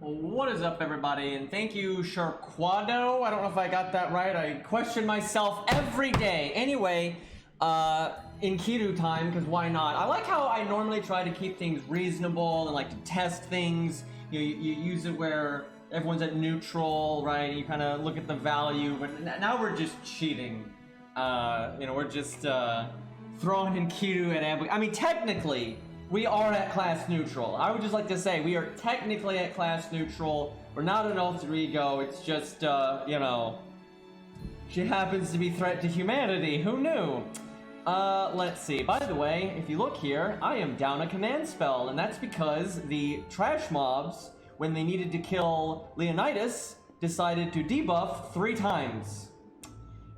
What is up, everybody, and thank you, Sharquado. I don't know if I got that right. I question myself every day. Anyway, in Kiru time, because why not? I like how I normally try to keep things reasonable and like to test things. You use it where everyone's at neutral, right? You kind of look at the value, but now we're just cheating. We're just throwing in Kiru at I mean, technically, we are at class neutral. I would just like to say we are technically at class neutral. We're not an alter ego. It's just, she happens to be a threat to humanity. Who knew? Let's see. By the way, if you look here, I am down a command spell, and that's because the trash mobs, when they needed to kill Leonidas, decided to debuff 3 times.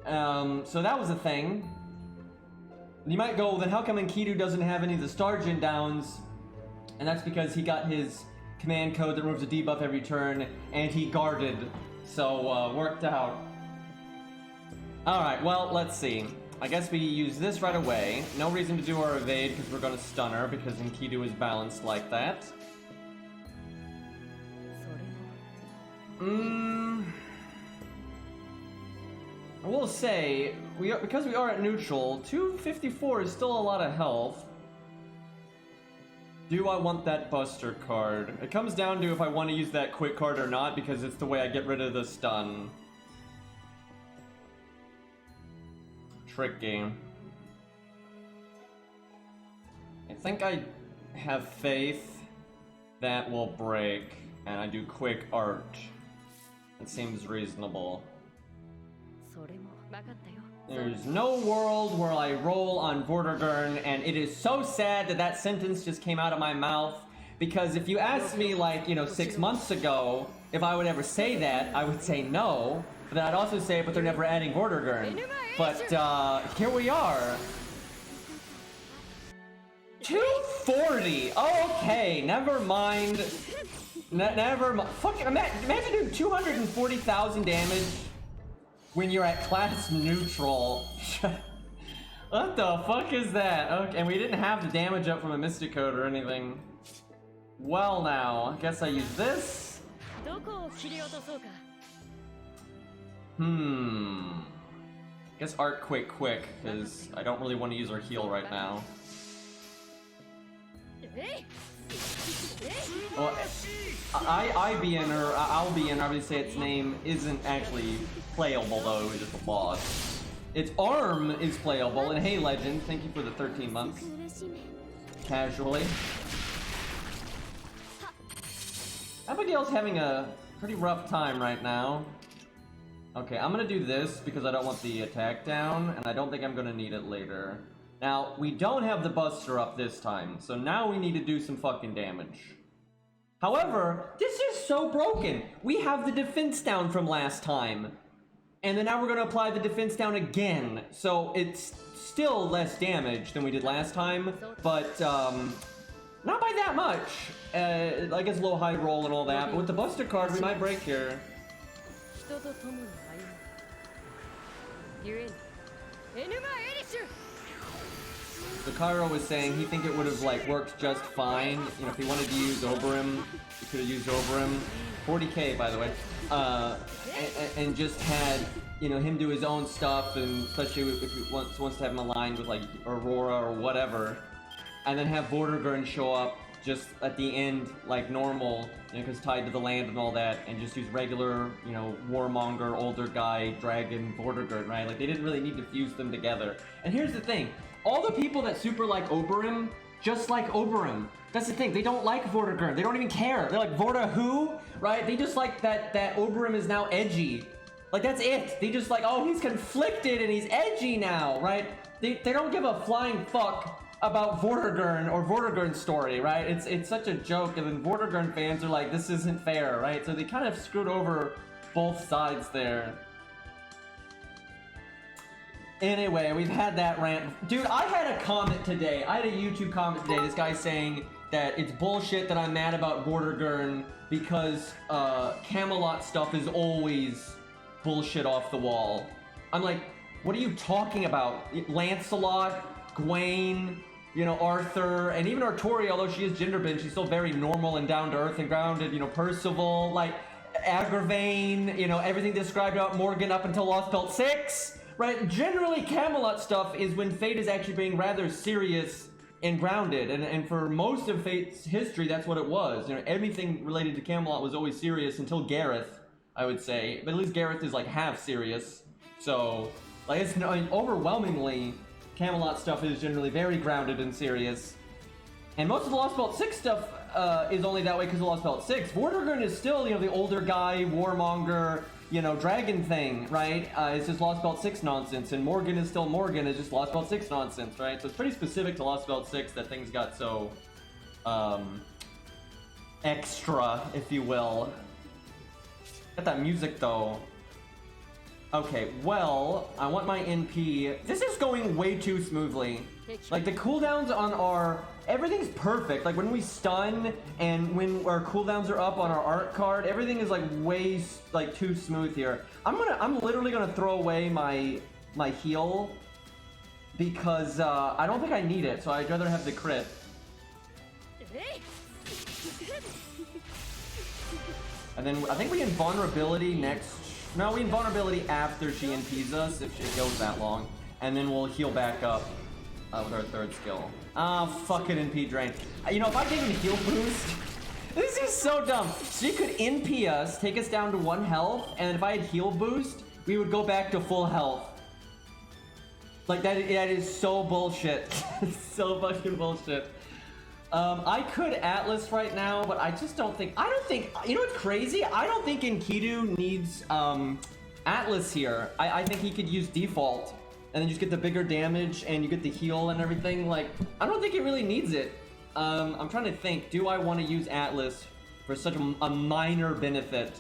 So that was a thing. You might go, then how come Enkidu doesn't have any of the Stargent downs? And that's because he got his command code that removes a debuff every turn, and he guarded. So, worked out. Alright, well, let's see. I guess we use this right away. No reason to do our evade, because we're going to stun her, because Enkidu is balanced like that. I will say, because we are at neutral, 254 is still a lot of health. Do I want that Buster card? It comes down to if I want to use that quick card or not, because it's the way I get rid of the stun. Tricky. I think I have faith that will break, and I do quick art. It seems reasonable. There's no world where I roll on Vortigern, and it is so sad that that sentence just came out of my mouth, because if you asked me, like, 6 months ago if I would ever say that, I would say no, but then I'd also say, but they're never adding Vortigern. But, here we are. 240! Oh, okay, never mind. Never mind. Fucking, imagine doing 240,000 damage when you're at class neutral. What the fuck is that? Okay, and we didn't have the damage up from a Mystic Code or anything. Well now, I guess I use this. Guess art quick, because I don't really want to use our heal right now. Well, Albion, or Albion, I would say its name, isn't actually playable though, it's just a boss. Its arm is playable, and hey Legend, thank you for the 13 months. Casually. Abigail's having a pretty rough time right now. Okay, I'm gonna do this because I don't want the attack down, and I don't think I'm gonna need it later. Now, we don't have the Buster up this time, so now we need to do some fucking damage. However, this is so broken. We have the defense down from last time. And then now we're gonna apply the defense down again. So it's still less damage than we did last time, but not by that much. I guess low high roll and all that, but with the Buster card we might break here. So Cairo was saying he think it would have like worked just fine. If he wanted to use Oberyn, he could have used Oberyn. 40k by the way. And just had him do his own stuff, and especially if he wants to have him aligned with like Aurora or whatever, and then have Vortigern show up just at the end like normal, because tied to the land and all that, and just use regular, warmonger, older guy, dragon, Vortigern, right? Like they didn't really need to fuse them together. And here's the thing, all the people that super like Oberyn, just like Oberyn. That's the thing, they don't like Vortigern, they don't even care. They're like, Vorta who? Right? They just like that Oberyn is now edgy. Like that's it. They just like, oh, he's conflicted and he's edgy now, right? They don't give a flying fuck about Vortigern or Vortigern's story, right? It's such a joke, and then Vortigern fans are like, this isn't fair, right? So they kind of screwed over both sides there. Anyway, we've had that rant. Dude, I had a comment today. I had a YouTube comment today. This guy saying that it's bullshit that I'm mad about Vortigern because Camelot stuff is always bullshit off the wall. I'm like, what are you talking about? Lancelot, Gwaine, you know, Arthur, and even Arturi, although she is genderbend, she's still very normal and down to earth and grounded. You know, Percival, like Agravain, you know, everything described about Morgan up until Lost Belt 6, right? Generally, Camelot stuff is when Fate is actually being rather serious and grounded, and for most of Fate's history, that's what it was. You know, everything related to Camelot was always serious until Gareth, I would say. But at least Gareth is like half serious. So, like, it's, I mean, overwhelmingly, Camelot stuff is generally very grounded and serious. And most of the Lost Belt 6 stuff is only that way because of Lost Belt 6. Vortigern is still, you know, the older guy, warmonger, you know, dragon thing, right? It's just Lost Belt 6 nonsense, and Morgan is still Morgan, it's just Lost Belt 6 nonsense, right? So it's pretty specific to Lost Belt 6 that things got so, extra, if you will. Got that music, though. Okay, well, I want my NP. This is going way too smoothly. Like, the cooldowns on our... Everything's perfect. Like, when we stun and when our cooldowns are up on our art card, everything is, like, way, like, too smooth here. I'm literally gonna throw away my heal because, I don't think I need it, so I'd rather have the crit. And then, I think we invulnerability next... No, we invulnerability after she NPs us, if it goes that long. And then we'll heal back up with our third skill. Ah, fucking NP drain. You know, if I gave him a heal boost... This is so dumb. She could NP us, take us down to 1 health, and if I had heal boost, we would go back to full health. Like, that is so bullshit. So fucking bullshit. I could Atlas right now, but I just don't think, you know what's crazy? I don't think Enkidu needs, Atlas here. I think he could use default, and then just get the bigger damage, and you get the heal and everything. Like, I don't think it really needs it. I'm trying to think, do I want to use Atlas for such a minor benefit?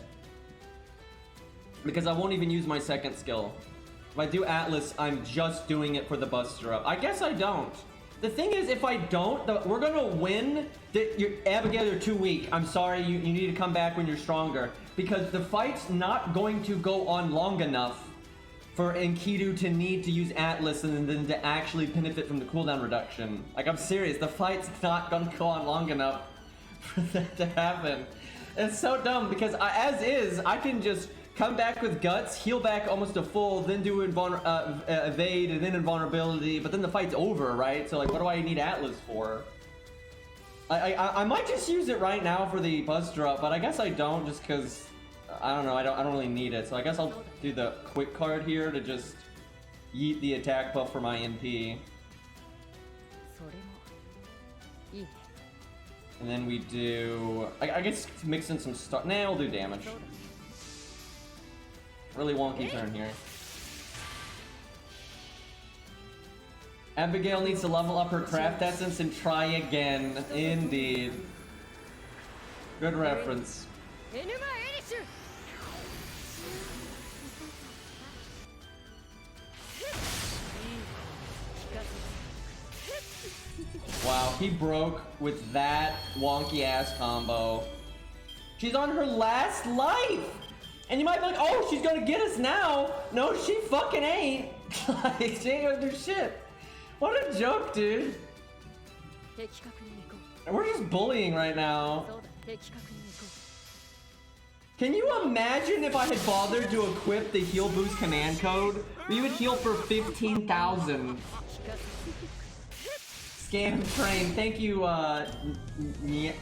Because I won't even use my second skill. If I do Atlas, I'm just doing it for the Buster Up. I guess I don't. The thing is, if I don't, we're gonna win. Abigail, you're too weak. I'm sorry, you need to come back when you're stronger. Because the fight's not going to go on long enough for Enkidu to need to use Atlas and then to actually benefit from the cooldown reduction. Like, I'm serious, the fight's not gonna go on long enough for that to happen. It's so dumb, because as is, I can just come back with guts, heal back almost a full, then do evade, and then invulnerability, but then the fight's over, right? So, like, what do I need Atlas for? I might just use it right now for the Buster Up, but I guess I don't, just because, I don't know, I don't really need it. So I guess I'll do the quick card here to just yeet the attack buff for my NP. And then we do, I guess mix in some stuff. Nah, we'll do damage. Really wonky turn here. Abigail needs to level up her craft essence and try again. Indeed. Good reference. Wow, he broke with that wonky ass combo. She's on her last life! And you might be like, oh, she's gonna get us now. No, she fucking ain't. Like, she ain't gonna do shit. What a joke, dude. We're just bullying right now. Can you imagine if I had bothered to equip the heal boost command code? We would heal for 15,000. Scam train. Thank you, I don't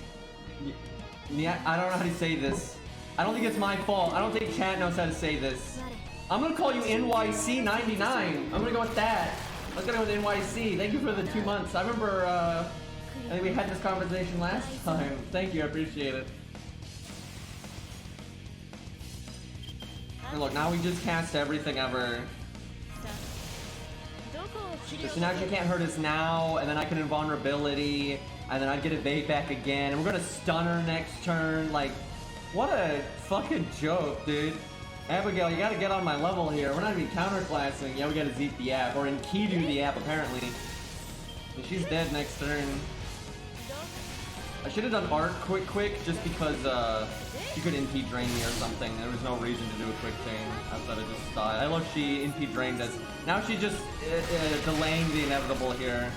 know how to say this. I don't think it's my fault. I don't think chat knows how to say this. I'm gonna call you NYC99. I'm gonna go with that. Let's go with NYC. Thank you for the 2 months. I remember, I think we had this conversation last time. Thank you, I appreciate it. And look, now we just cast everything ever. So now she can't hurt us now, and then I can invulnerability, and then I'd get evade back again, and we're gonna stun her next turn. Like, what a fucking joke, dude. Abigail, you gotta get on my level here. We're not even counterclassing. Yeah, we gotta Zeep the app. Or Enkidu the app, apparently. And she's dead next turn. I should have done Arc quick, just because she could NP drain me or something. There was no reason to do a quick thing outside of just die. I love she NP drained us. Now she's just delaying the inevitable here.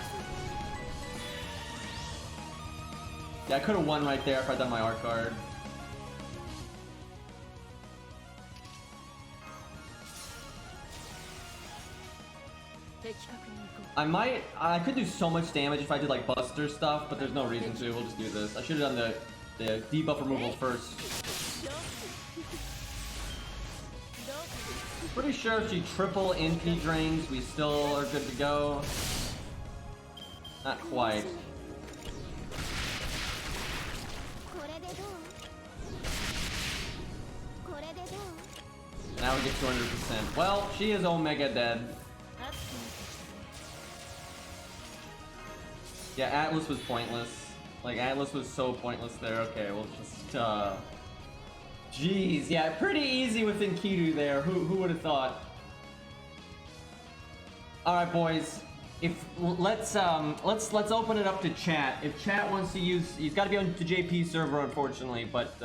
Yeah, I could have won right there if I'd done my Arc card. I could do so much damage if I did like Buster stuff, but there's no reason to. We'll just do this. I should have done the debuff removal first. Pretty sure if she triple NP drains, we still are good to go. Not quite. Now we get 200%. Well, she is Omega dead. Yeah, Atlas was pointless. Like, Atlas was so pointless there. Okay, we'll just, Jeez, yeah, pretty easy with Enkidu there. Who would have thought? Alright, boys. Let's open it up to chat. If chat wants to use... He's got to be on the JP server, unfortunately, but,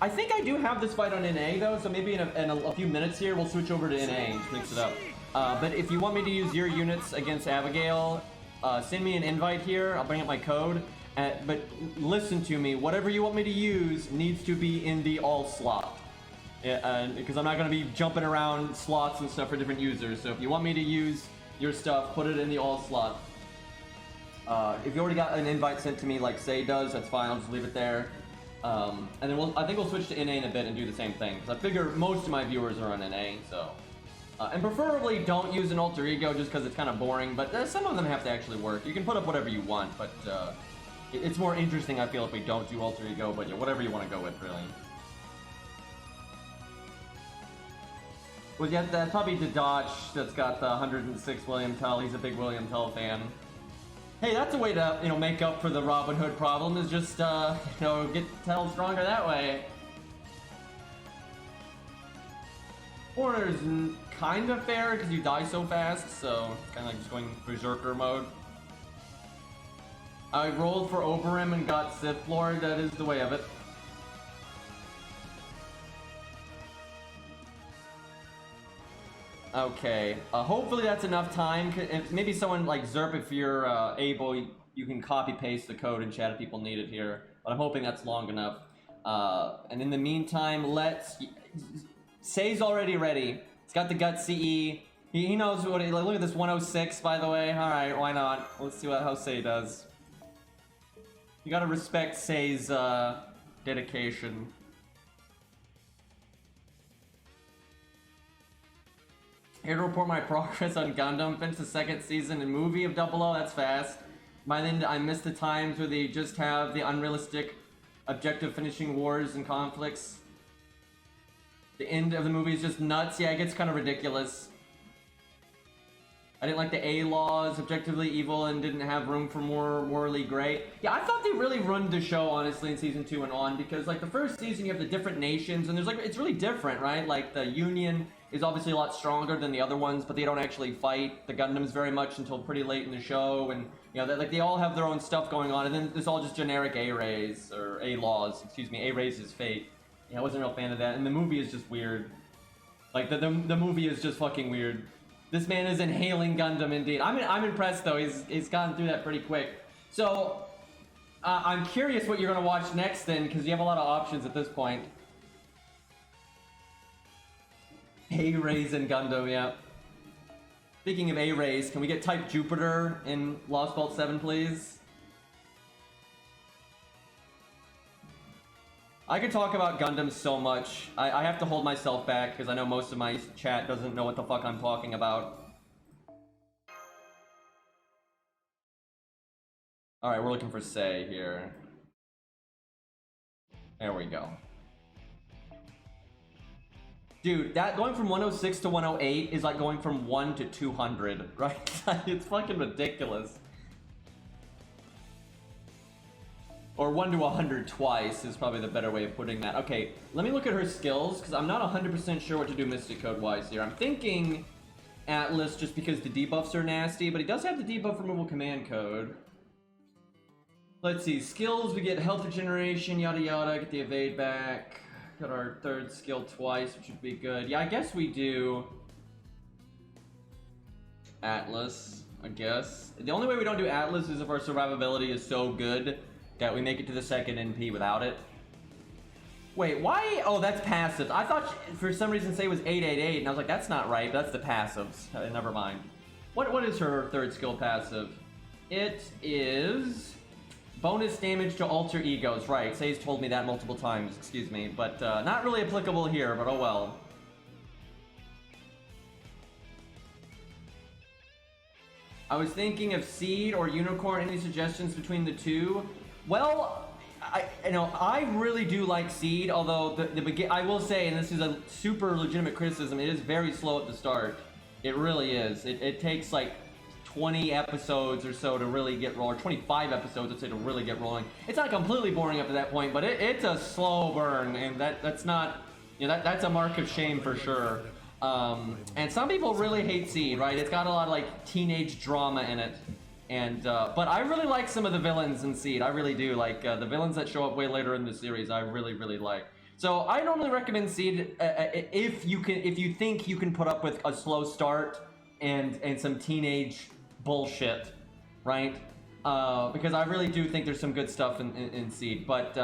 I think I do have this fight on NA, though, so maybe in a few minutes here, we'll switch over to NA and mix it up. But if you want me to use your units against Abigail... send me an invite here, I'll bring up my code, but listen to me, whatever you want me to use needs to be in the all slot. Because I'm not going to be jumping around slots and stuff for different users, so if you want me to use your stuff, put it in the all slot. If you already got an invite sent to me like Say does, that's fine, I'll just leave it there. And then I think we'll switch to NA in a bit and do the same thing, because I figure most of my viewers are on NA, so... and preferably don't use an alter ego just because it's kind of boring, but some of them have to actually work. You can put up whatever you want, but it's more interesting, I feel, if we don't do alter ego, but yeah, whatever you want to go with, really. Well, yeah, that's probably the Dodge that's got the 106 William Tell. He's a big William Tell fan. Hey, that's a way to, make up for the Robin Hood problem, is just, get Tell stronger that way. Corner's kind of fair because you die so fast, so it's kind of like just going berserker mode. I rolled for Oberym and got Sith Lord. That is the way of it. Okay, hopefully that's enough time. Maybe someone like Zerp, if you're able, you can copy paste the code in chat if people need it here. But I'm hoping that's long enough. And in the meantime, Say's already ready. He's got the gut CE. He knows what he... Look at this 106, by the way. Alright, why not? Let's see how Say does. You gotta respect Say's dedication. Here to report my progress on Gundam. Finished the second season and movie of 00. That's fast. By then, I missed the times where they just have the unrealistic objective finishing wars and conflicts. The end of the movie is just nuts. Yeah, it gets kind of ridiculous. I didn't like the A-laws, objectively evil, and didn't have room for more morally gray. Yeah, I thought they really ruined the show, honestly, in season 2 and on, because, like, the first season you have the different nations, and there's, like, it's really different, right? Like, the Union is obviously a lot stronger than the other ones, but they don't actually fight the Gundams very much until pretty late in the show, and, they all have their own stuff going on, and then it's all just generic A-rays, or A-laws, excuse me, A-rays is fate. Yeah, I wasn't a real fan of that, and the movie is just weird. Like, the movie is just fucking weird. This man is inhaling Gundam, indeed. I'm impressed, though. He's gotten through that pretty quick. So, I'm curious what you're going to watch next, then, because you have a lot of options at this point. A-rays and Gundam, yeah. Speaking of A-rays, can we get Type Jupiter in Lost Vault 7, please? I could talk about Gundam so much. I have to hold myself back because I know most of my chat doesn't know what the fuck I'm talking about. Alright, we're looking for Say here. There we go. Dude, that going from 106 to 108 is like going from 1 to 200, right? It's fucking ridiculous. Or 1 to 100 twice is probably the better way of putting that. Okay, let me look at her skills, because I'm not 100% sure what to do Mystic Code-wise here. I'm thinking Atlas just because the debuffs are nasty, but he does have the debuff removal command code. Let's see, skills, we get health regeneration, yada yada, get the evade back. Got our third skill twice, which would be good. Yeah, I guess we do Atlas, I guess. The only way we don't do Atlas is if our survivability is so good that we make it to the second NP without it. Wait, why? Oh, that's passive. I thought for some reason say it was 888, and I was like, that's not right. That's the passives. Never mind. What is her third skill passive? It is bonus damage to alter egos. Right, Say's told me that multiple times, excuse me. But not really applicable here, but oh well. I was thinking of Seed or Unicorn. Any suggestions between the two? Well, I really do like Seed, although I will say, and this is a super legitimate criticism, it is very slow at the start. It really is. It takes like 20 episodes or so to really get rolling, or 25 episodes, I'd say, to really get rolling. It's not completely boring up to that point, but it's a slow burn, and that's not, you know, that's a mark of shame for sure. And some people really hate Seed, right? It's got a lot of like teenage drama in it. And, but I really like some of the villains in Seed. I really do. Like, the villains that show up way later in the series, I really, really like. So I normally recommend Seed if you think you can put up with a slow start and some teenage bullshit, right? Because I really do think there's some good stuff in Seed. But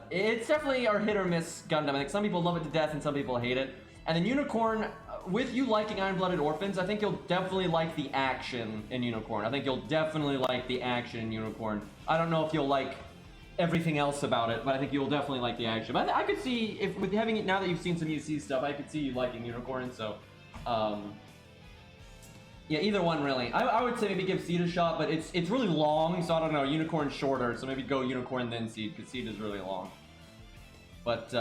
it's definitely a hit or miss Gundam. I think some people love it to death and some people hate it. And then Unicorn, with you liking Iron-Blooded Orphans, I think you'll definitely like the action in Unicorn. I think you'll definitely like the action in Unicorn. I don't know if you'll like everything else about it, but I think you'll definitely like the action. But I could see, if with having it, now that you've seen some UC stuff, I could see you liking Unicorn, so... yeah, either one, really. I would say maybe give Seed a shot, but it's really long, so I don't know. Unicorn's shorter, so maybe go Unicorn then Seed, because Seed is really long. But,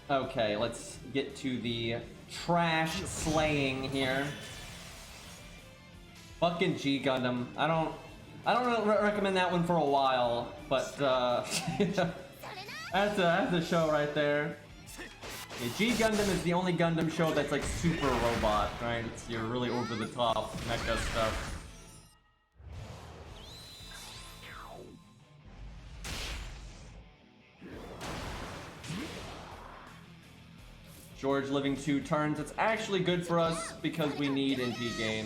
okay, let's get to the trash slaying here. Fucking G Gundam. I don't really recommend that one for a while, but that's a show right there. Yeah, G Gundam is the only Gundam show that's like super robot, right? It's your really over the top mecha stuff. George living 2 turns. It's actually good for us because we need NP gain.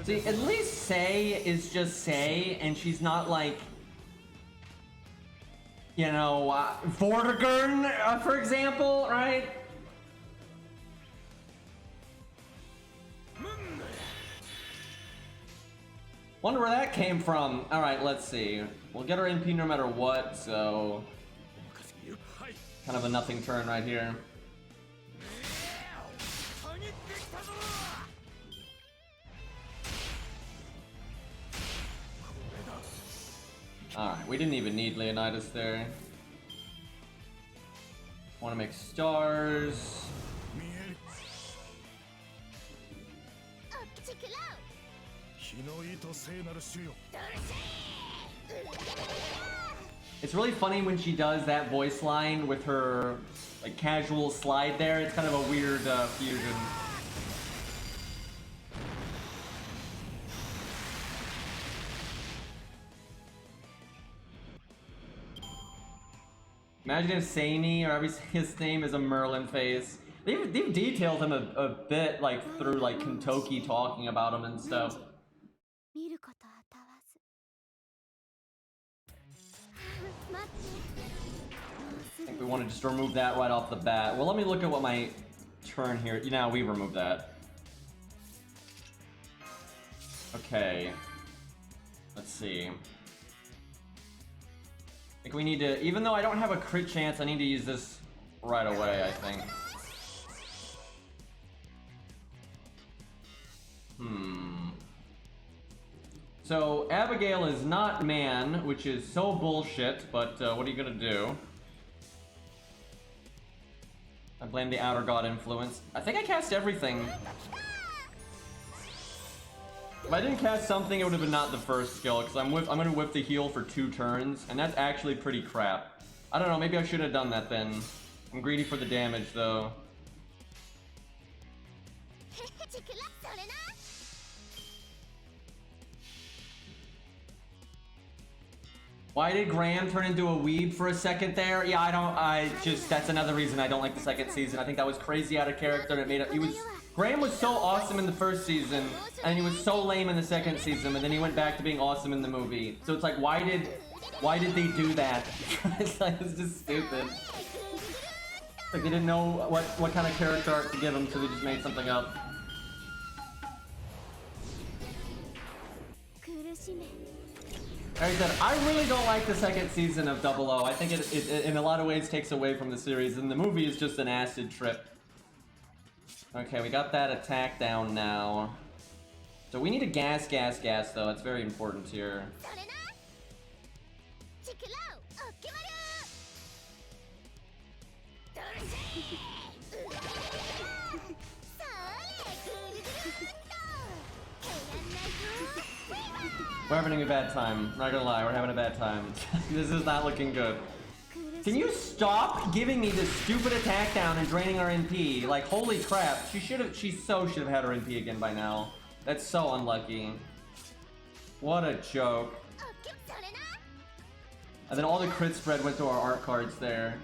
See, at least Say is just Say, and she's not like, you know, Vortigern, for example, right? Wonder where that came from. Alright, let's see. We'll get our NP no matter what, so... kind of a nothing turn right here. Alright, we didn't even need Leonidas there. Want to make stars. It's really funny when she does that voice line with her like casual slide there. It's kind of a weird fusion. Imagine if Seini, or however his name, is a Merlin face. They've detailed him a bit, like, through, like, Kentucky talking about him and stuff. I think we want to just remove that right off the bat. Well, let me look at what my turn here... You know, we remove that. Okay. Let's see. I think we need to... Even though I don't have a crit chance, I need to use this right away, I think. So Abigail is not man, which is so bullshit, but what are you gonna do? I blame the outer god influence. I think I cast everything. If I didn't cast something, it would have been not the first skill, because I'm gonna whip the heal for 2 turns, and that's actually pretty crap. I don't know, maybe I should have done that then. I'm greedy for the damage though. Why did Graham turn into a weeb for a second there? Yeah, that's another reason I don't like the second season. I think that was crazy out of character. It made it, Graham was so awesome in the first season, and he was so lame in the second season, and then he went back to being awesome in the movie. So it's like, why did they do that? It's like, it's just stupid. Like they didn't know what kind of character art to give him, so they just made something up. Like I said, I really don't like the second season of 00. I think it in a lot of ways takes away from the series, and the movie is just an acid trip. Okay, we got that attack down now. So we need a gas though. That's very important here. We're having a bad time. I'm not gonna lie, we're having a bad time. This is not looking good. Can you stop giving me this stupid attack down and draining our NP? Like, holy crap. She should have had her NP again by now. That's so unlucky. What a joke. And then all the crit spread went to our art cards there.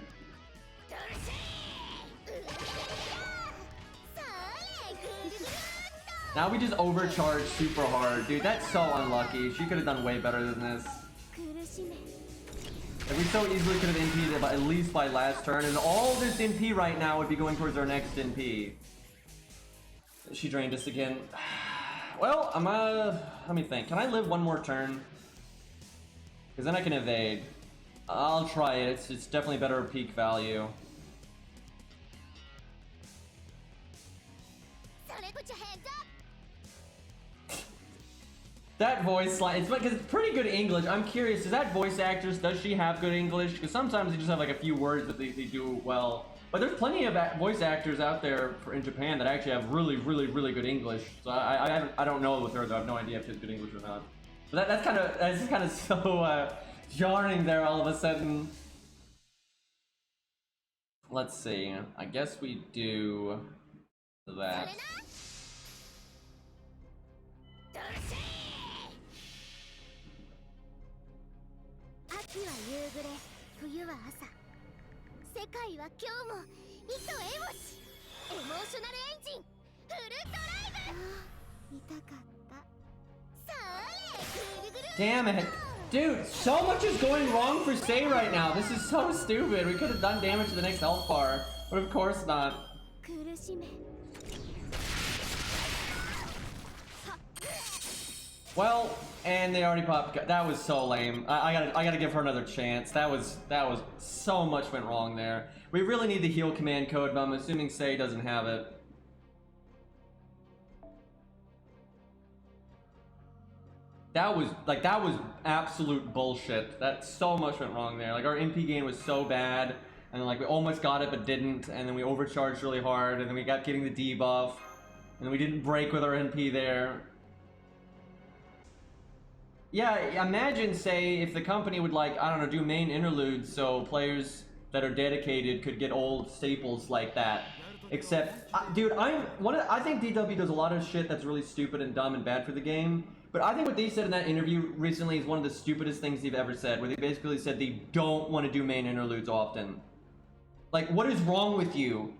Now we just overcharge super hard. Dude, that's so unlucky. She could have done way better than this. Like, we so easily could have NP'd it at least by last turn, and all this NP right now would be going towards our next NP. She drained us again. Well, let me think. Can I live one more turn? Because then I can evade. I'll try it. It's definitely better peak value. Put your hands up. That voice line, it's because it's pretty good English. I'm curious, is that voice actress, does she have good English? Because sometimes they just have like a few words that they do well. But there's plenty of voice actors out there in Japan that actually have really good English. So I don't know with her though. I have no idea if she has good English or not. But that's kind of so jarring there all of a sudden. Let's see. I guess we do that. Damn it. Dude, so much is going wrong for Sei right now. This is so stupid. We could have done damage to the next health bar, but of course not. Well, and they already popped. That was so lame. I gotta give her another chance. That was so much went wrong there. We really need the heal command code, but I'm assuming Sei doesn't have it. That was absolute bullshit. That so much went wrong there. Like, our MP gain was so bad, and like we almost got it but didn't, and then we overcharged really hard, and then we got getting the debuff, and then we didn't break with our NP there. Yeah, imagine, say, if the company would, like, I don't know, do main interludes so players that are dedicated could get old staples like that. Except, dude, I think DW does a lot of shit that's really stupid and dumb and bad for the game. But I think what they said in that interview recently is one of the stupidest things they've ever said, where they basically said they don't want to do main interludes often. Like, what is wrong with you?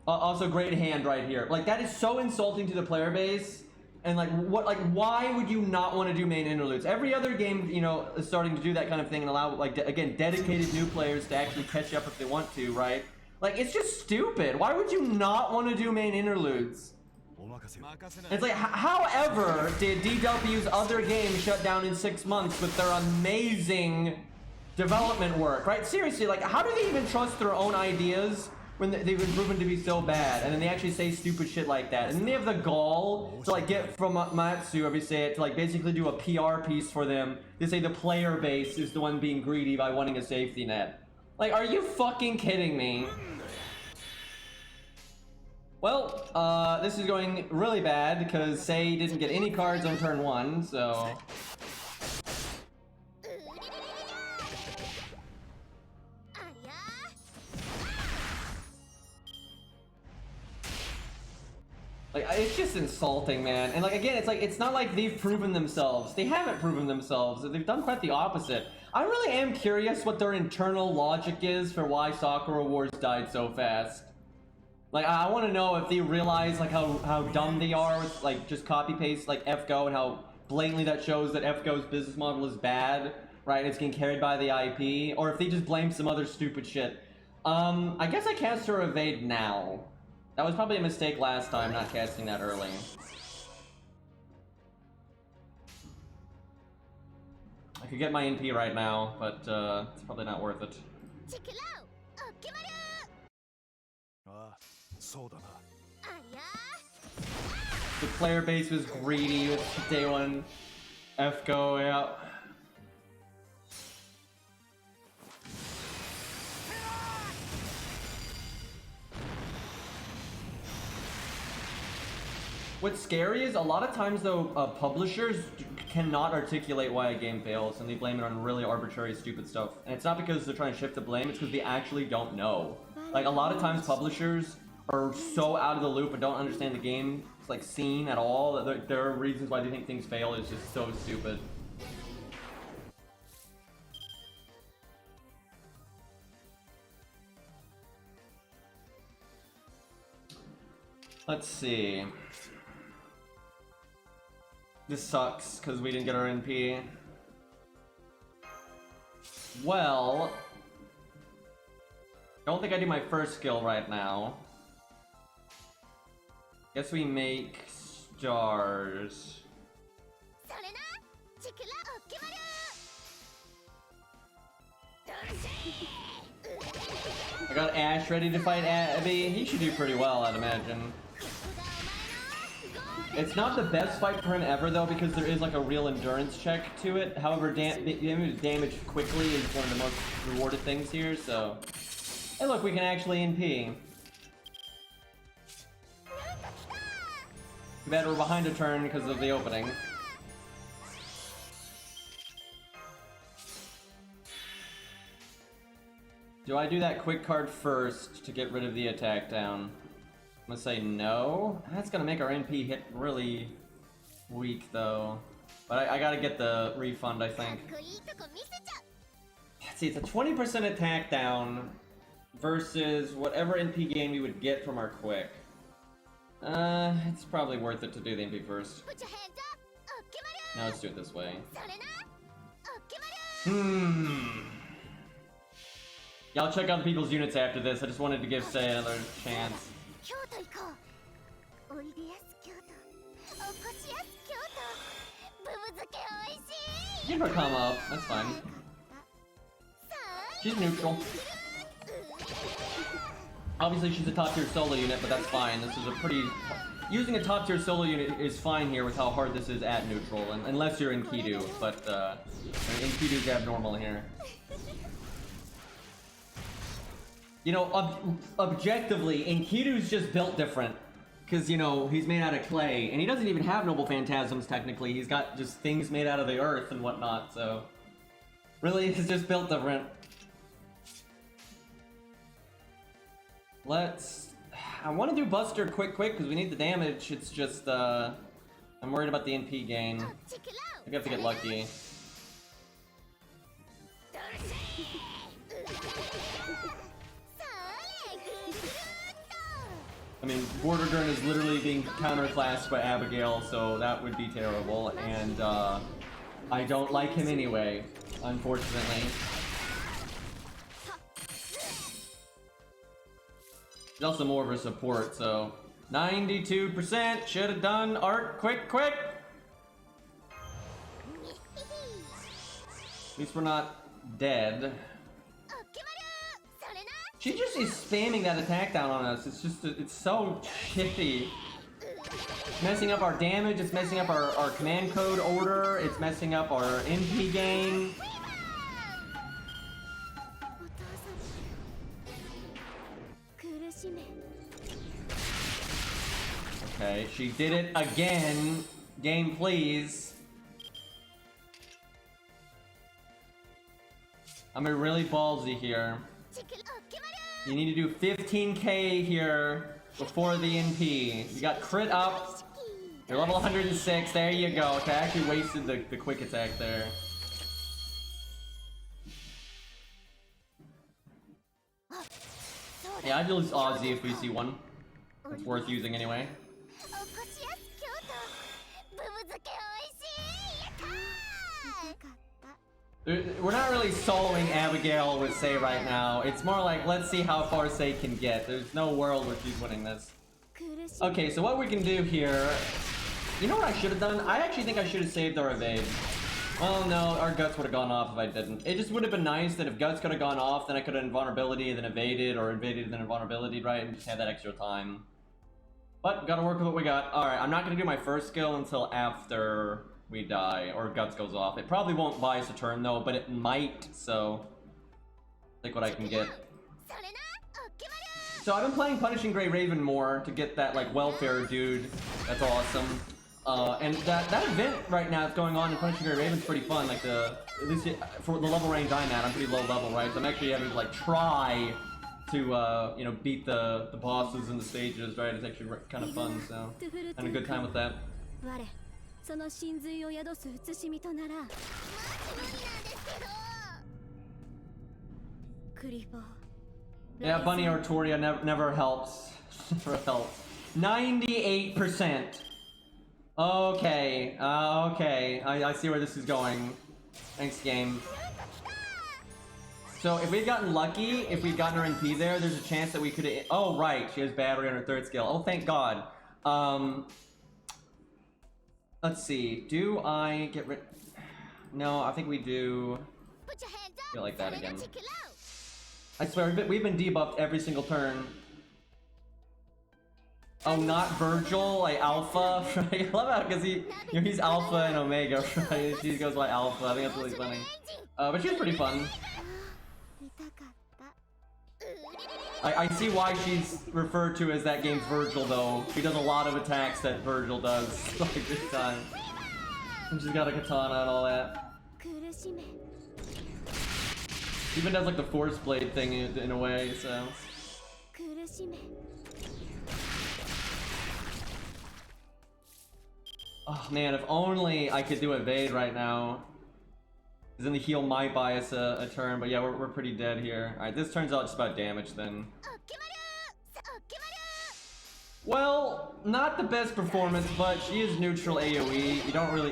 Also, great hand right here. Like, that is so insulting to the player base. And like, why would you not want to do main interludes? Every other game, you know, is starting to do that kind of thing and allow, like, again, dedicated new players to actually catch up if they want to, right? Like, it's just stupid. Why would you not want to do main interludes? It's like, however did DW's other games shut down in 6 months with their amazing development work, right? Seriously, like, how do they even trust their own ideas when they've been proven to be so bad, and then they actually say stupid shit like that, and then they have the gall to like get from Matsu, every say it, to like basically do a PR piece for them. They say the player base is the one being greedy by wanting a safety net. Like, are you fucking kidding me? Well, this is going really bad because Sei didn't get any cards on turn 1, so... Like, it's just insulting, man. And like, again, it's not like they've proven themselves. They haven't proven themselves. They've done quite the opposite. I really am curious what their internal logic is for why Sakura Wars died so fast. Like, I want to know if they realize like how dumb they are with like just copy paste like FGO, and how blatantly that shows that FGO's business model is bad, right? It's getting carried by the IP, or if they just blame some other stupid shit. I guess I cast her evade now. That was probably a mistake last time, not casting that early. I could get my NP right now, but it's probably not worth it. The player base was greedy with day 1 FGO, yeah. What's scary is a lot of times though, publishers cannot articulate why a game fails, and they blame it on really arbitrary stupid stuff. And it's not because they're trying to shift the blame, it's because they actually don't know. Like, a lot of times publishers are so out of the loop and don't understand the game like scene at all that there are reasons why they think things fail. Is just so stupid. Let's see. This sucks because we didn't get our NP. Well, I don't think I do my first skill right now. Guess we make stars. I got Ash ready to fight Abby. He should do pretty well, I'd imagine. It's not the best fight for him ever though, because there is like a real endurance check to it. However, damage quickly is one of the most rewarded things here, so... Hey look, we can actually NP. Too bad we're behind a turn because of the opening. Do I do that quick card first to get rid of the attack down? I'm gonna say no. That's gonna make our NP hit really weak though. But I gotta get the refund, I think. Let's see, it's a 20% attack down versus whatever NP gain we would get from our quick. It's probably worth it to do the NP first. Now let's do it this way. Yeah, I'll check out the people's units after this. I just wanted to give Sei another chance. Give her come up, that's fine. She's neutral. Obviously she's a top tier solo unit, but that's fine. This is a pretty... Using a top tier solo unit is fine here with how hard this is at neutral, unless you're in Kidu, but Enkidu's abnormal here. You know, objectively, Enkidu's just built different. Because, you know, he's made out of clay, and he doesn't even have noble phantasms, technically. He's got just things made out of the earth and whatnot, so... Really, he's just built different. Let's... I want to do Buster quick, because we need the damage. It's just, I'm worried about the NP gain. I think I have to get lucky. I mean, Vortigern is literally being counterclassed by Abigail, so that would be terrible, and I don't like him anyway, unfortunately. He's also more of a support, so 92% should have done art quick. At least we're not dead. She just is spamming that attack down on us. It's just, it's so shitty. It's messing up our damage, it's messing up our command code order, it's messing up our NP gain. Okay, she did it again. Game, please. I'm gonna be really ballsy here. You need to do 15k here before the NP. You got crit up. You're level 106. There you go. Okay, I actually wasted the quick attack there. Yeah, I'd use Aussie if we see one. It's worth using anyway. We're not really soloing Abigail with Sei right now. It's more like, let's see how far Sei can get. There's no world where she's winning this. Okay, so what we can do here... You know what I should have done? I actually think I should have saved our evade. Well, no, our guts would have gone off if I didn't. It just would have been nice that if guts could have gone off, then I could have invulnerability, then evaded, or invaded, then invulnerability, right? And just had that extra time. But, gotta work with what we got. Alright, I'm not gonna do my first skill until after we die, or guts goes off. It probably won't buy us a turn though, but it might, so... Take what I can get. So I've been playing Punishing Grey Raven more to get that, like, welfare dude. That's awesome. And that event right now that's going on in Punishing Grey Raven's pretty fun. Like, at least for the level range I'm at, I'm pretty low level, right? So I'm actually having to, like, try to, you know, beat the bosses and the stages, right? It's actually kind of fun, so... Having a good time with that. Yeah, Bunny Artoria never helps. Never helps. 98%. Okay, okay. I see where this is going. Thanks, game. So if we'd gotten lucky, if we'd gotten her NP there, there's a chance that we could have... Oh, right. She has battery on her third skill. Oh, thank God. Let's see. Do I get rid... No, I think we do... Feel like that again. I swear, we've been debuffed every single turn. Oh, not Virgil, like Alpha, right? I love how, because you know, he's Alpha and Omega, right? She goes by Alpha. I think that's really funny. But she's pretty fun. I see why she's referred to as that game's Virgil, though. She does a lot of attacks that Virgil does, like this time. And she's got a katana and all that. She even does like the Force Blade thing in a way, so... Oh man, if only I could do evade right now. Because then the heal might buy us a turn, but yeah, we're pretty dead here. Alright, this turns out just about damage then. Well, not the best performance, but she is neutral AoE. You don't really,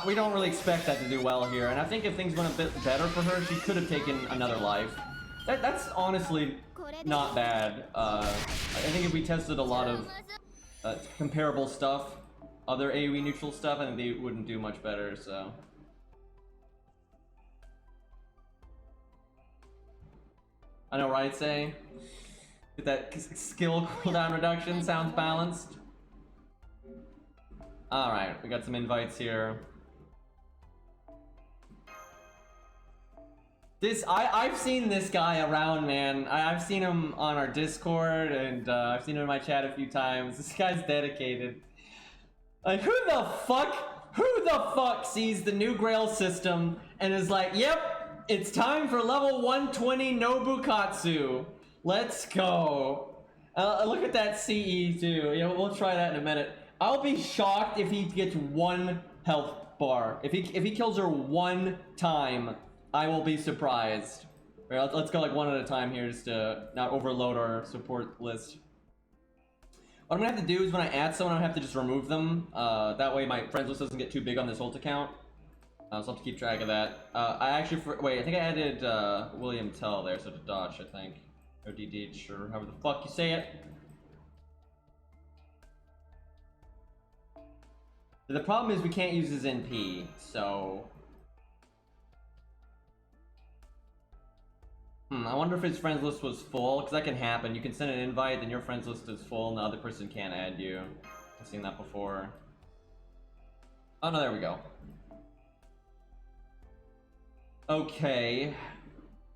we don't really expect that to do well here. And I think if things went a bit better for her, she could have taken another life. That's honestly not bad. I think if we tested a lot of comparable stuff, other AoE neutral stuff, I think they wouldn't do much better, so. I know, right, Say? Get that skill cooldown reduction, sounds balanced. Alright, we got some invites here. I've seen this guy around, man. I've seen him on our Discord, and I've seen him in my chat a few times. This guy's dedicated. Like, who the fuck sees the new Grail system and is like, yep, it's time for level 120 Nobukatsu. Let's go. Look at that CE too. You know, we'll try that in a minute. I'll be shocked if he gets one health bar. If he kills her one time, I will be surprised. All right, let's go like one at a time here just to not overload our support list. What I'm gonna have to do is when I add someone, I'm gonna have to just remove them. That way my friends list doesn't get too big on this ult account. So I'll have to keep track of that. I think I added William Tell there, so to Dodge, I think. Or DD, or however the fuck you say it. The problem is we can't use his NP, so... I wonder if his friends list was full, because that can happen. You can send an invite, and your friends list is full, and the other person can't add you. I've seen that before. Oh no, there we go. Okay.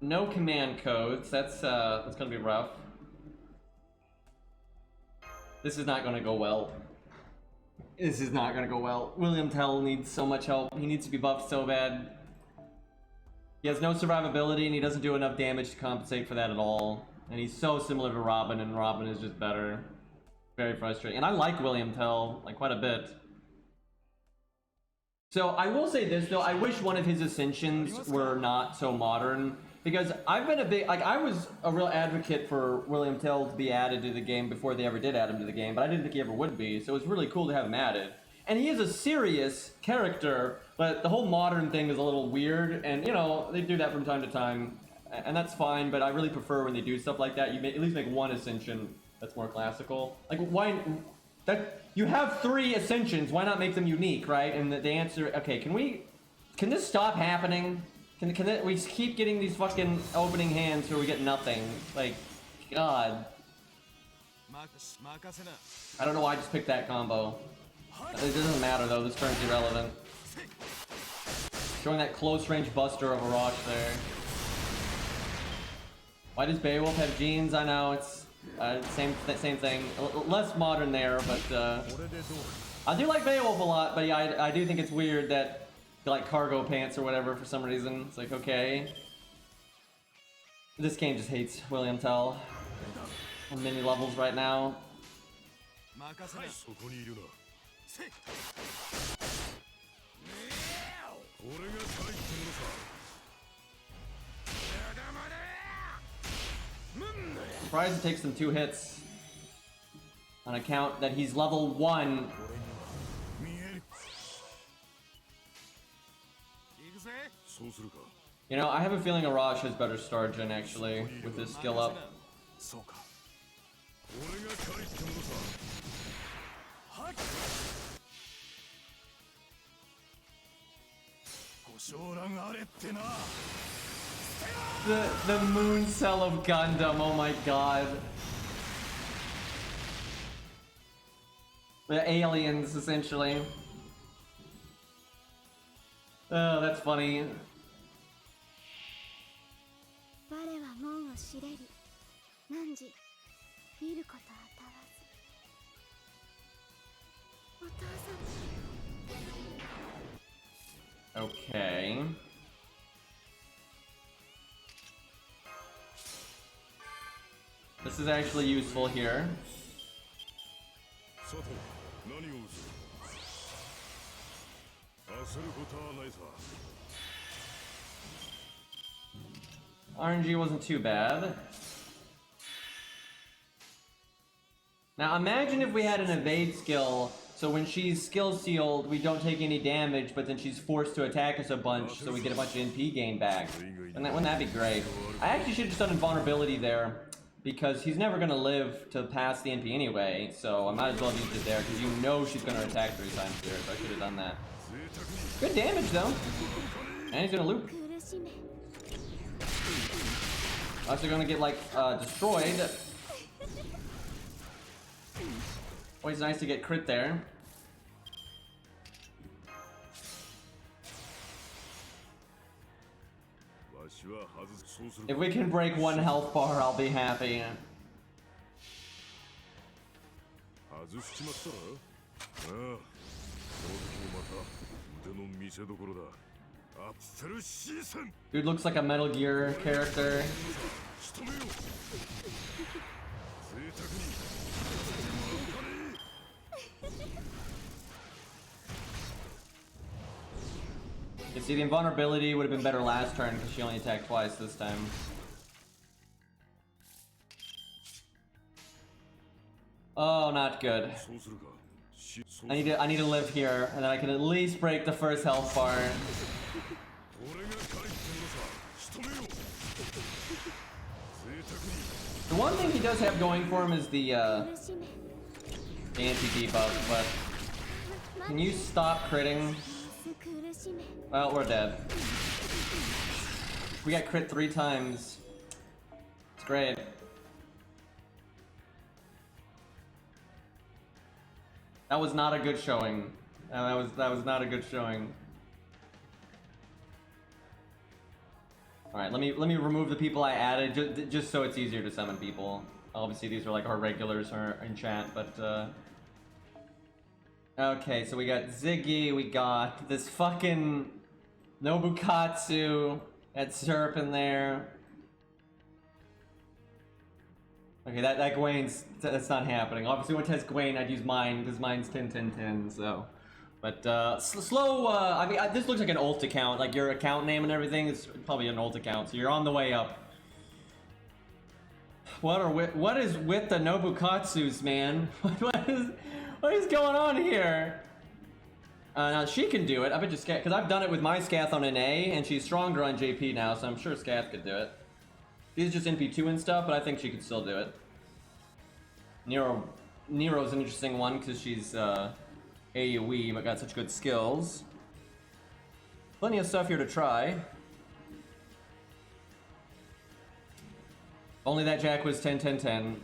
No command codes. That's gonna be rough. This is not gonna go well. This is not gonna go well. William Tell needs so much help. He needs to be buffed so bad. He has no survivability, and he doesn't do enough damage to compensate for that at all. And he's so similar to Robin, and Robin is just better. Very frustrating. And I like William Tell, like, quite a bit. So, I will say this, though. I wish one of his Ascensions were not so modern. Because I've been a big... Like, I was a real advocate for William Tell to be added to the game before they ever did add him to the game. But I didn't think he ever would be. So, it was really cool to have him added. And he is a serious character, but the whole modern thing is a little weird, and you know, they do that from time to time, and that's fine, but I really prefer when they do stuff like that, you at least make one Ascension that's more classical. Like, why, you have 3 Ascensions, why not make them unique, right? And the answer, okay, can this stop happening? We keep getting these fucking opening hands where we get nothing, like, God. I don't know why I just picked that combo. It doesn't matter though, this turn's irrelevant. Showing that close range buster of a Rosh there. Why does Beowulf have jeans? I know, it's same thing. Less modern there, but I do like Beowulf a lot, but yeah, I do think it's weird that they like cargo pants or whatever for some reason. It's like, okay. This game just hates William Tell on many levels right now. Surprised it takes them 2 hits on account that he's level 1. You know, I have a feeling Arash has better star gen actually with his skill up. The moon cell of Gundam, oh my god. The aliens, essentially. Oh, that's funny. Okay. This is actually useful here. RNG wasn't too bad. Now imagine if we had an evade skill, so when she's skill sealed, we don't take any damage, but then she's forced to attack us a bunch, so we get a bunch of NP gain back. And wouldn't that be great? I actually should have just done invulnerability there, because he's never going to live to pass the NP anyway, so I might as well have used it there, because you know she's going to attack 3 times here, so I should have done that. Good damage, though. And he's going to loop. Also going to get, like, destroyed. Always nice to get crit there. If we can break 1 health bar, I'll be happy. Dude looks like a Metal Gear character. You see, the invulnerability would have been better last turn because she only attacked twice this time. Oh, not good. I need to live here, and then I can at least break the first health bar. The one thing he does have going for him is the anti-debuff, but can you stop critting? Well, we're dead. We got crit 3 times. Great. That was not a good showing. That was not a good showing. All right, let me remove the people I added just so it's easier to summon people. Obviously, these are like our regulars in chat, but okay. So we got Ziggy, we got this fucking Nobukatsu, that Serp in there. Okay, that Gwain's that's not happening. Obviously, when it has Gwain, I'd use mine because mine's 10-10-10. So. But slow. I mean, this looks like an ult account. Like your account name and everything is probably an ult account. So you're on the way up. What is with the Nobukatsus, man? what is going on here? Now she can do it. I bet you Scath, because I've done it with my Scath on an A, and she's stronger on JP now, so I'm sure Scath could do it. She's just NP2 and stuff, but I think she could still do it. Nero's an interesting one because she's AoE, but got such good skills. Plenty of stuff here to try. Only that Jack was 10-10-10.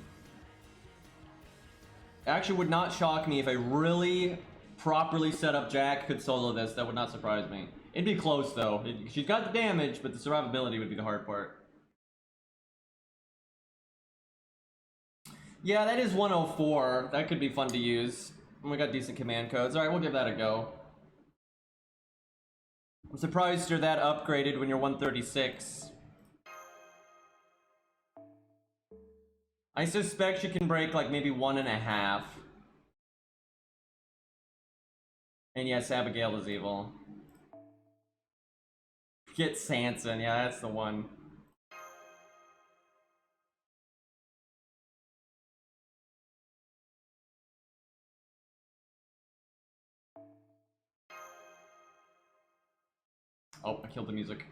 Actually would not shock me if a really properly set up Jack could solo this. That would not surprise me. It'd be close though. She's got the damage, but the survivability would be the hard part. Yeah, that is 104. That could be fun to use. And we got decent command codes. Alright, we'll give that a go. I'm surprised you're that upgraded when you're 136. I suspect she can break like maybe 1.5. And yes, Abigail is evil. Get Sanson, yeah, that's the one. Oh, I killed the music.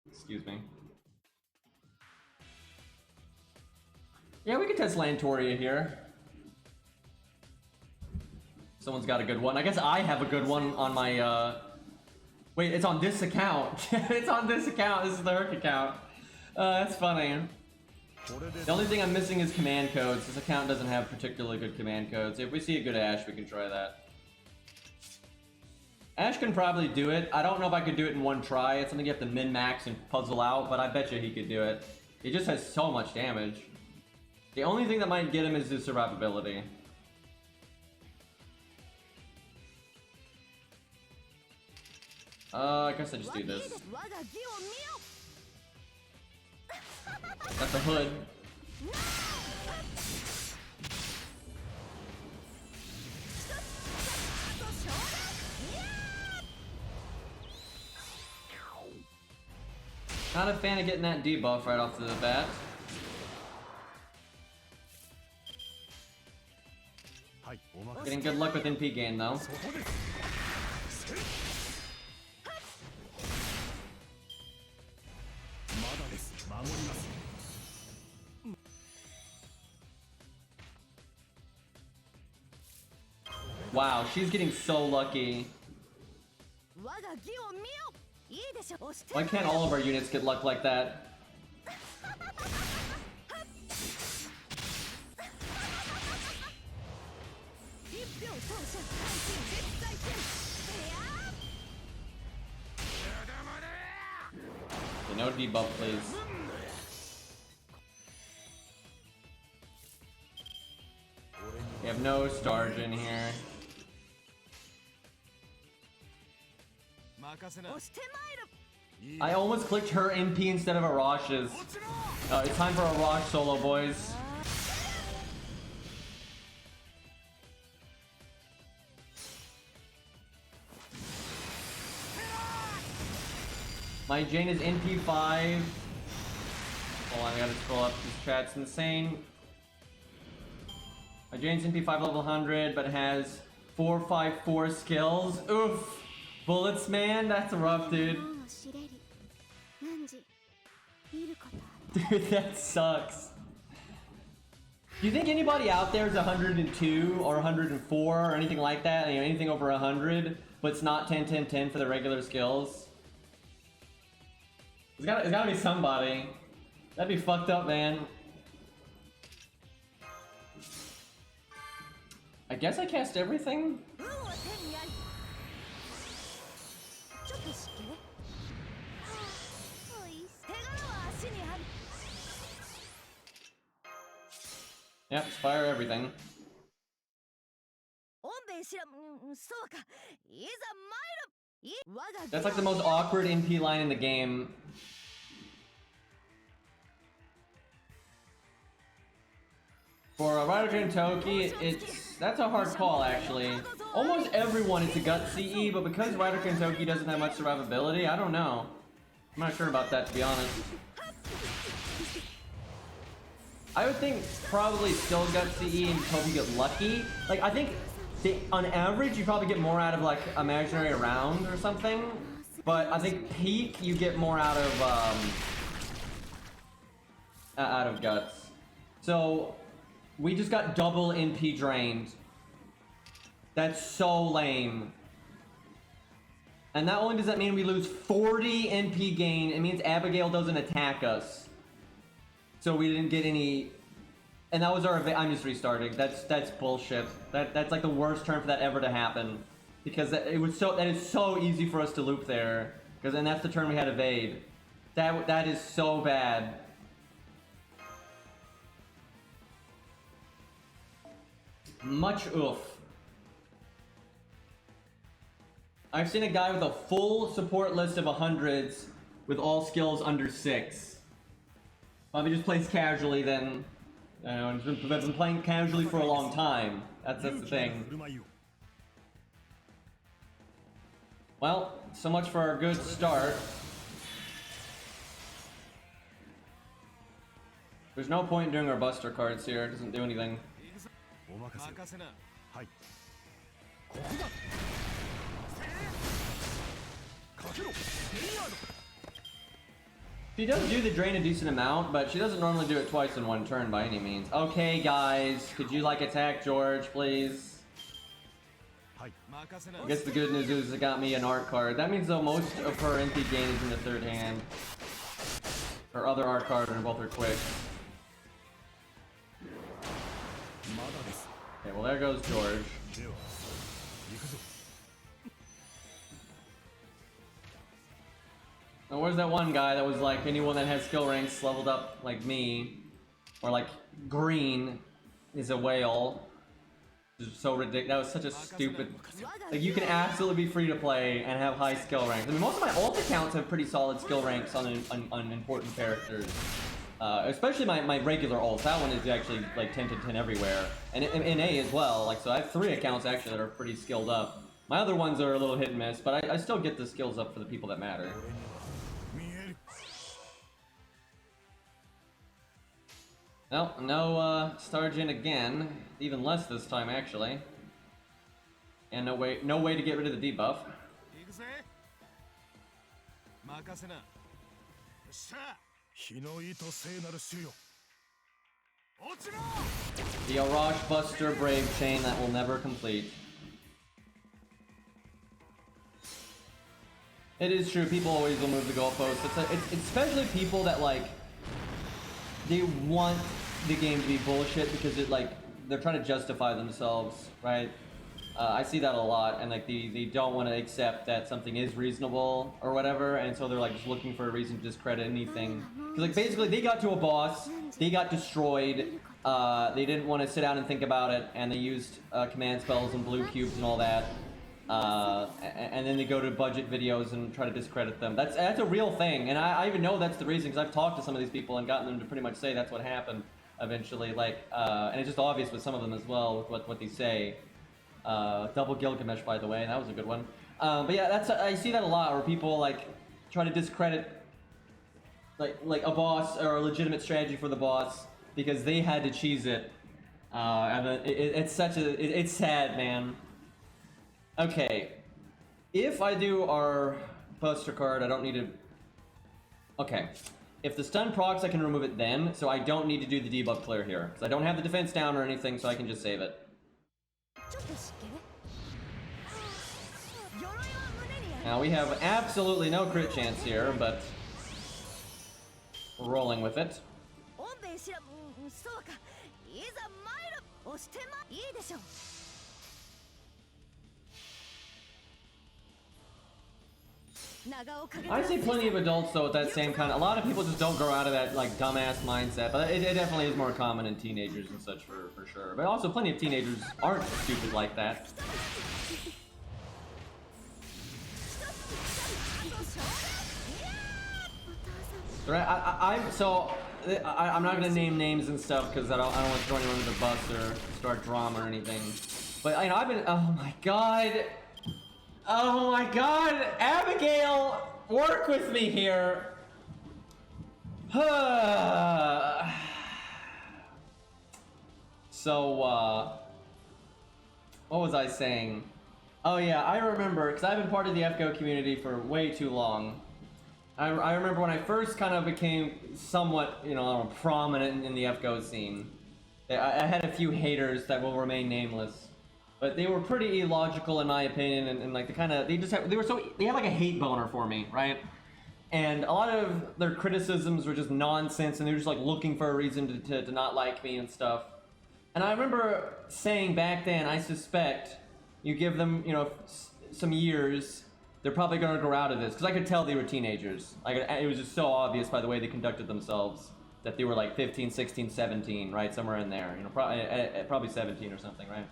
Excuse me. Yeah, we could test Lantoria here. Someone's got a good one. I guess I have a good one on my, Wait, it's on this account. It's on this account. This is the Herc account. That's funny. The only thing I'm missing is command codes. This account doesn't have particularly good command codes. If we see a good Ashe, we can try that. Ashe can probably do it. I don't know if I could do it in one try. It's something you have to min-max and puzzle out, but I bet you he could do it. He just has so much damage. The only thing that might get him is his survivability. I guess I just do this. That's a hood. Not a fan of getting that debuff right off the bat. Getting good luck with NP gain though. Wow, she's getting so lucky. Why can't all of our units get luck like that? Okay, no debuff, please. We have no Stargen here. I almost clicked her NP instead of Arash's. It's time for a Arash solo, boys. My Jane is NP5. Hold on, I gotta scroll up because chat's insane. My Jane's NP5 level 100, but has 454 skills. Oof! Bullets, man, that's rough, dude. Dude, that sucks. Do you think anybody out there is 102 or 104 or anything like that? You know, anything over 100, but it's not 10-10-10 for the regular skills? It's gotta be somebody. That'd be fucked up, man. I guess I cast everything? Yep, fire everything. That's like the most awkward NP line in the game. For Ryder Toki, that's a hard call actually. Almost everyone is a gut CE, but because Ryder Toki doesn't have much survivability, I don't know. I'm not sure about that, to be honest. I would think probably still gut CE and hope you get lucky. Like, I think on average you probably get more out of like imaginary round or something, but I think peak you get more out of guts. So we just got double NP drained. That's so lame. And not only does that mean we lose 40 NP gain, it means Abigail doesn't attack us. So we didn't get any. And that was our. I'm just restarting. That's bullshit. That's like the worst turn for that ever to happen, because that is so easy for us to loop there. And that's the turn we had evade. That is so bad. Much oof. I've seen a guy with a full support list of 100s with all skills under 6. If he just plays casually, then I've been playing casually for a long time. That's the thing. Well, so much for our good start. There's no point in doing our buster cards here. It doesn't do anything. She does do the drain a decent amount, but she doesn't normally do it twice in one turn by any means. Okay, guys, could you like attack George, please? I guess the good news is it got me an art card. That means though most of her NP gain is in the third hand. Her other art card and both are quick. Okay, well there goes George. Now, where's that one guy that was like, anyone that has skill ranks leveled up like me, or like green, is a whale. It's so ridiculous. That was such a stupid. Like, you can absolutely be free to play and have high skill ranks. I mean, most of my ult accounts have pretty solid skill ranks on important characters. Especially my regular ult. That one is actually like 10 to 10 everywhere, and in A as well. Like, so I have 3 accounts actually that are pretty skilled up. My other ones are a little hit and miss, but I still get the skills up for the people that matter. No, no Stargin again. Even less this time, actually. And no way to get rid of the debuff. The Arash Buster Brave Chain that will never complete. It is true, people always will move the goalposts. It's especially people that like, they want the game to be bullshit because it like they're trying to justify themselves, right? I see that a lot, and like they don't want to accept that something is reasonable or whatever, and so they're like just looking for a reason to discredit anything. Because like basically they got to a boss, they got destroyed, they didn't want to sit down and think about it, and they used command spells and blue cubes and all that. And then they go to budget videos and try to discredit them. That's a real thing, and I even know that's the reason, because I've talked to some of these people and gotten them to pretty much say that's what happened eventually. Like, and it's just obvious with some of them as well with what they say. Double Gilgamesh, by the way, that was a good one. But yeah, I see that a lot, where people like try to discredit like a boss or a legitimate strategy for the boss because they had to cheese it. And it's sad, man. Okay, if I do our Buster card, I don't need to... Okay, if the stun procs, I can remove it then, so I don't need to do the debuff clear here. Because I don't have the defense down or anything, so I can just save it. Now we have absolutely no crit chance here, but we're rolling with it. I see plenty of adults though with that same kind of. A lot of people just don't grow out of that like dumbass mindset, but it definitely is more common in teenagers and such for sure. But also, plenty of teenagers aren't stupid like that. Right? I'm not gonna name names and stuff because I don't want to throw anyone under the bus or start drama or anything. But you know, I've been. Oh my god. Oh my god, Abigail, work with me here. So, what was I saying? Oh yeah, I remember, because I've been part of the FGO community for way too long. I remember when I first kind of became somewhat, you know, prominent in the FGO scene. I had a few haters that will remain nameless. But they were pretty illogical in my opinion, and like they had like a hate boner for me, right? And a lot of their criticisms were just nonsense, and they were just like looking for a reason to not like me and stuff. And I remember saying back then, I suspect you give them, you know, some years, they're probably gonna grow out of this, because I could tell they were teenagers. Like it was just so obvious by the way they conducted themselves that they were like 15, 16, 17, right, somewhere in there. You know, probably 17 or something, right?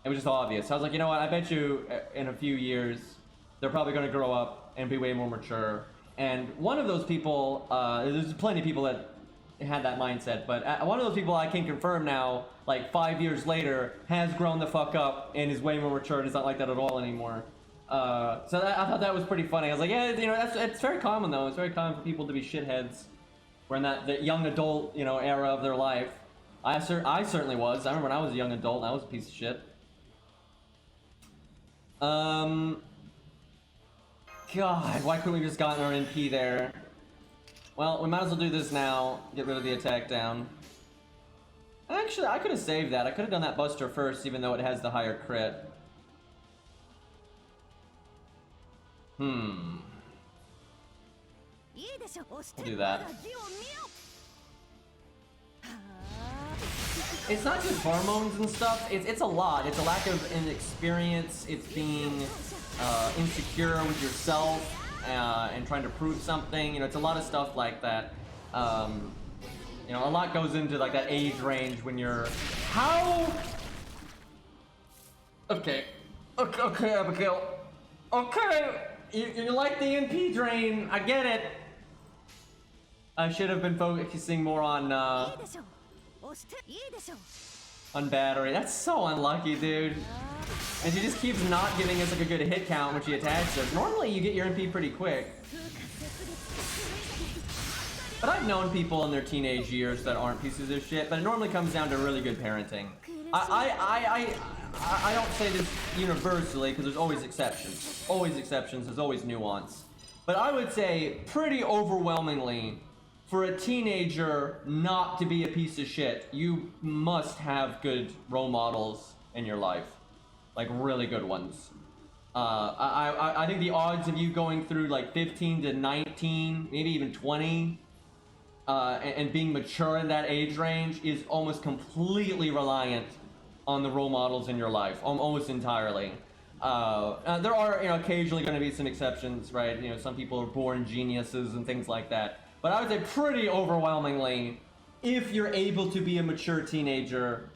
It was just obvious. So I was like, you know what, I bet you in a few years, they're probably going to grow up and be way more mature. And one of those people, there's plenty of people that had that mindset, but one of those people I can confirm now, like 5 years later, has grown the fuck up and is way more mature and is not like that at all anymore. I thought that was pretty funny. I was like, yeah, you know, it's very common though. It's very common for people to be shitheads. We're in that young adult, you know, era of their life. I certainly was. I remember when I was a young adult and I was a piece of shit. God, why couldn't we just gotten our NP there? Well, we might as well do this now. Get rid of the attack down. Actually, I could have saved that. I could have done that Buster first, even though it has the higher crit. We'll do that. It's not just hormones and stuff, it's a lot. It's a lack of inexperience, it's being insecure with yourself and trying to prove something. You know, it's a lot of stuff like that. You know, a lot goes into like that age range when you're... How? Okay, Abigail. Okay, you like the NP drain, I get it. I should have been focusing more on battery. That's so unlucky, dude. And she just keeps not giving us like a good hit count when she attacks us. Normally you get your MP pretty quick. But I've known people in their teenage years that aren't pieces of shit, but it normally comes down to really good parenting. I don't say this universally, because there's always exceptions. Always exceptions, there's always nuance. But I would say pretty overwhelmingly, for a teenager not to be a piece of shit, you must have good role models in your life. Like, really good ones. I think the odds of you going through like 15 to 19, maybe even 20, and being mature in that age range is almost completely reliant on the role models in your life, almost entirely. There are, you know, occasionally going to be some exceptions, right? You know, some people are born geniuses and things like that. But I would say pretty overwhelmingly, if you're able to be a mature teenager,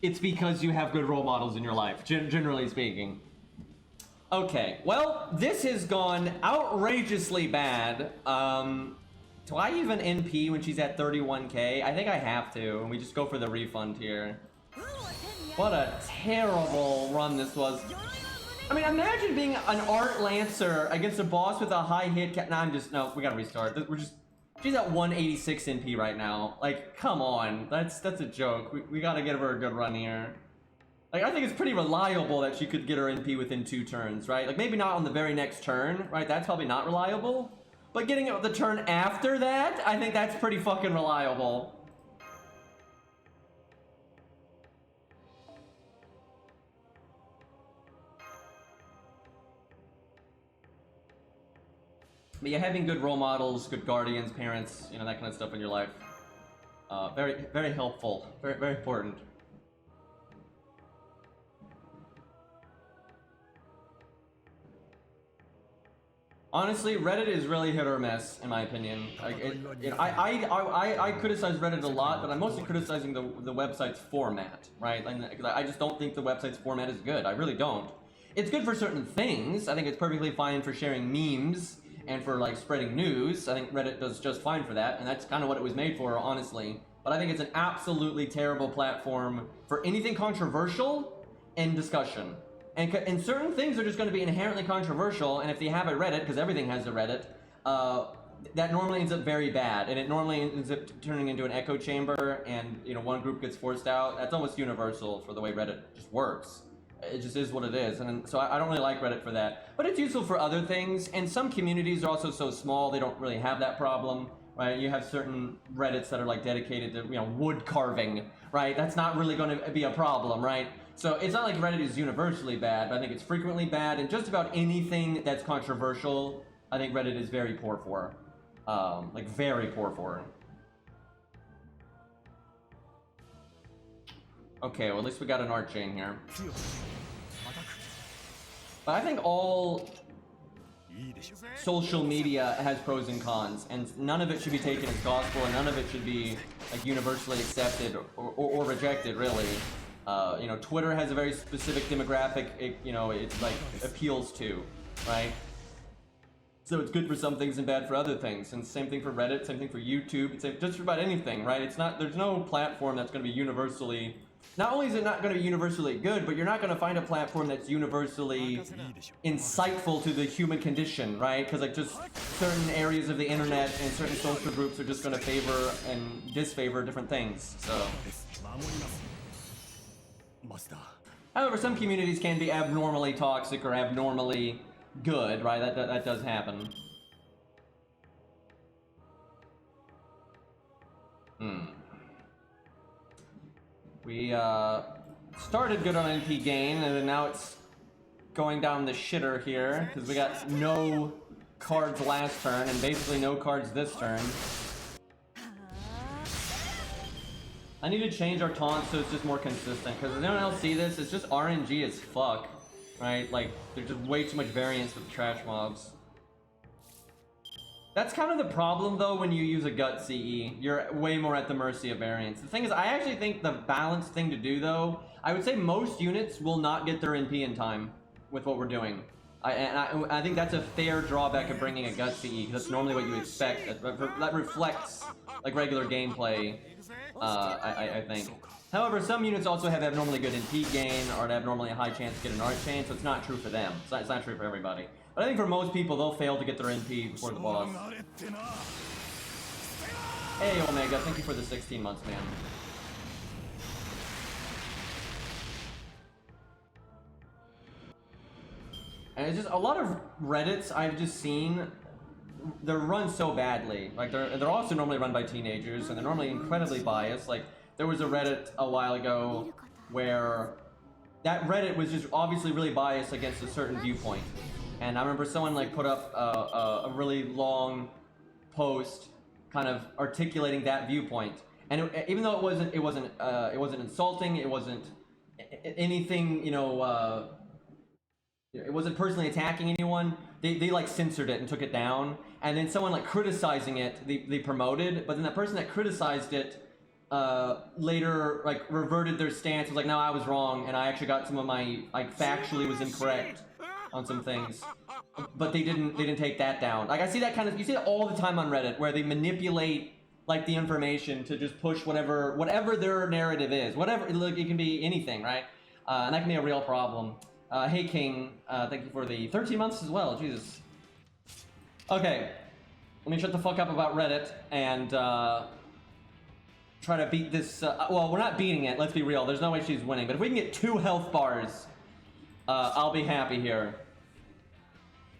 it's because you have good role models in your life, generally speaking. Okay, well, this has gone outrageously bad. Do I even NP when she's at 31k? I think I have to, and we just go for the refund here. What a terrible run this was. I mean, imagine being an Art Lancer against a boss with a high hit cap. Nah, no, we gotta restart. She's at 186 NP right now. Like, come on, that's a joke. We gotta give her a good run here. Like, I think it's pretty reliable that she could get her NP within 2 turns, right? Like, maybe not on the very next turn, right? That's probably not reliable. But getting it the turn after that, I think that's pretty fucking reliable. But yeah, having good role models, good guardians, parents, you know, that kind of stuff in your life. Very, very helpful. Very, very important. Honestly, Reddit is really hit or miss, in my opinion. Like, I criticize Reddit a lot, but I'm mostly criticizing the website's format, right? Because I just don't think the website's format is good. I really don't. It's good for certain things. I think it's perfectly fine for sharing memes and for like spreading news. I think Reddit does just fine for that, and that's kind of what it was made for, honestly. But I think it's an absolutely terrible platform for anything controversial and discussion. And certain things are just going to be inherently controversial, and if they have a Reddit, because everything has a Reddit, that normally ends up very bad, and it normally ends up turning into an echo chamber, and you know, one group gets forced out. That's almost universal for the way Reddit just works. It just is what it is, and so I don't really like Reddit for that. But it's useful for other things, and some communities are also so small they don't really have that problem, right? You have certain Reddits that are like dedicated to, you know, wood carving, right? That's not really going to be a problem, right? So it's not like Reddit is universally bad, but I think it's frequently bad, and just about anything that's controversial, I think Reddit is very poor for. Like very poor for. Okay, well at least we got an art chain here. But I think all social media has pros and cons, and none of it should be taken as gospel, and none of it should be like universally accepted or rejected, really. You know, Twitter has a very specific demographic, you know, it's like appeals to, right? So it's good for some things and bad for other things, and same thing for Reddit, same thing for YouTube, it's just about anything, right? It's not, there's no platform that's going to be universally, not only is it not going to be universally good, but you're not going to find a platform that's universally insightful to the human condition, right? Because like just certain areas of the internet and certain social groups are just going to favor and disfavor different things, so. However, some communities can be abnormally toxic or abnormally good, right? That does happen. We started good on NP gain, and then now it's going down the shitter here because we got no cards last turn and basically no cards this turn. I need to change our taunts so it's just more consistent, because does anyone else see this? It's just RNG as fuck, right? Like, there's just way too much variance with the trash mobs. That's kind of the problem, though, when you use a gut CE. You're way more at the mercy of variance. The thing is, I actually think the balanced thing to do, though, I would say most units will not get their NP in time with what we're doing. I think that's a fair drawback of bringing a gut CE, because that's normally what you expect. That reflects, like, regular gameplay. I think. However, some units also have abnormally good NP gain or an abnormally high chance to get an art chain, so it's not true for them. It's not true for everybody. But I think for most people, they'll fail to get their NP before the boss. Hey, Omega, thank you for the 16 months, man. And it's just a lot of Reddits I've just seen, they're run so badly. Like they're also normally run by teenagers, and they're normally incredibly biased. Like there was a Reddit a while ago where that Reddit was just obviously really biased against a certain viewpoint. And I remember someone like put up a really long post, kind of articulating that viewpoint. And even though it wasn't insulting, it wasn't anything, you know. It wasn't personally attacking anyone. They like censored it and took it down, and then someone like criticizing it, they promoted. But then that person that criticized it later like reverted their stance. Was like, no, I was wrong, and I actually got some of my like factually was incorrect on some things. But they didn't take that down. Like I see that kind of, you see that all the time on Reddit, where they manipulate like the information to just push whatever their narrative is. Whatever, look, it can be anything, right? And that can be a real problem. Hey King, thank you for the 13 months as well, Jesus. Okay, let me shut the fuck up about Reddit and try to beat this, well, we're not beating it, let's be real, there's no way she's winning, but if we can get 2 health bars, I'll be happy here.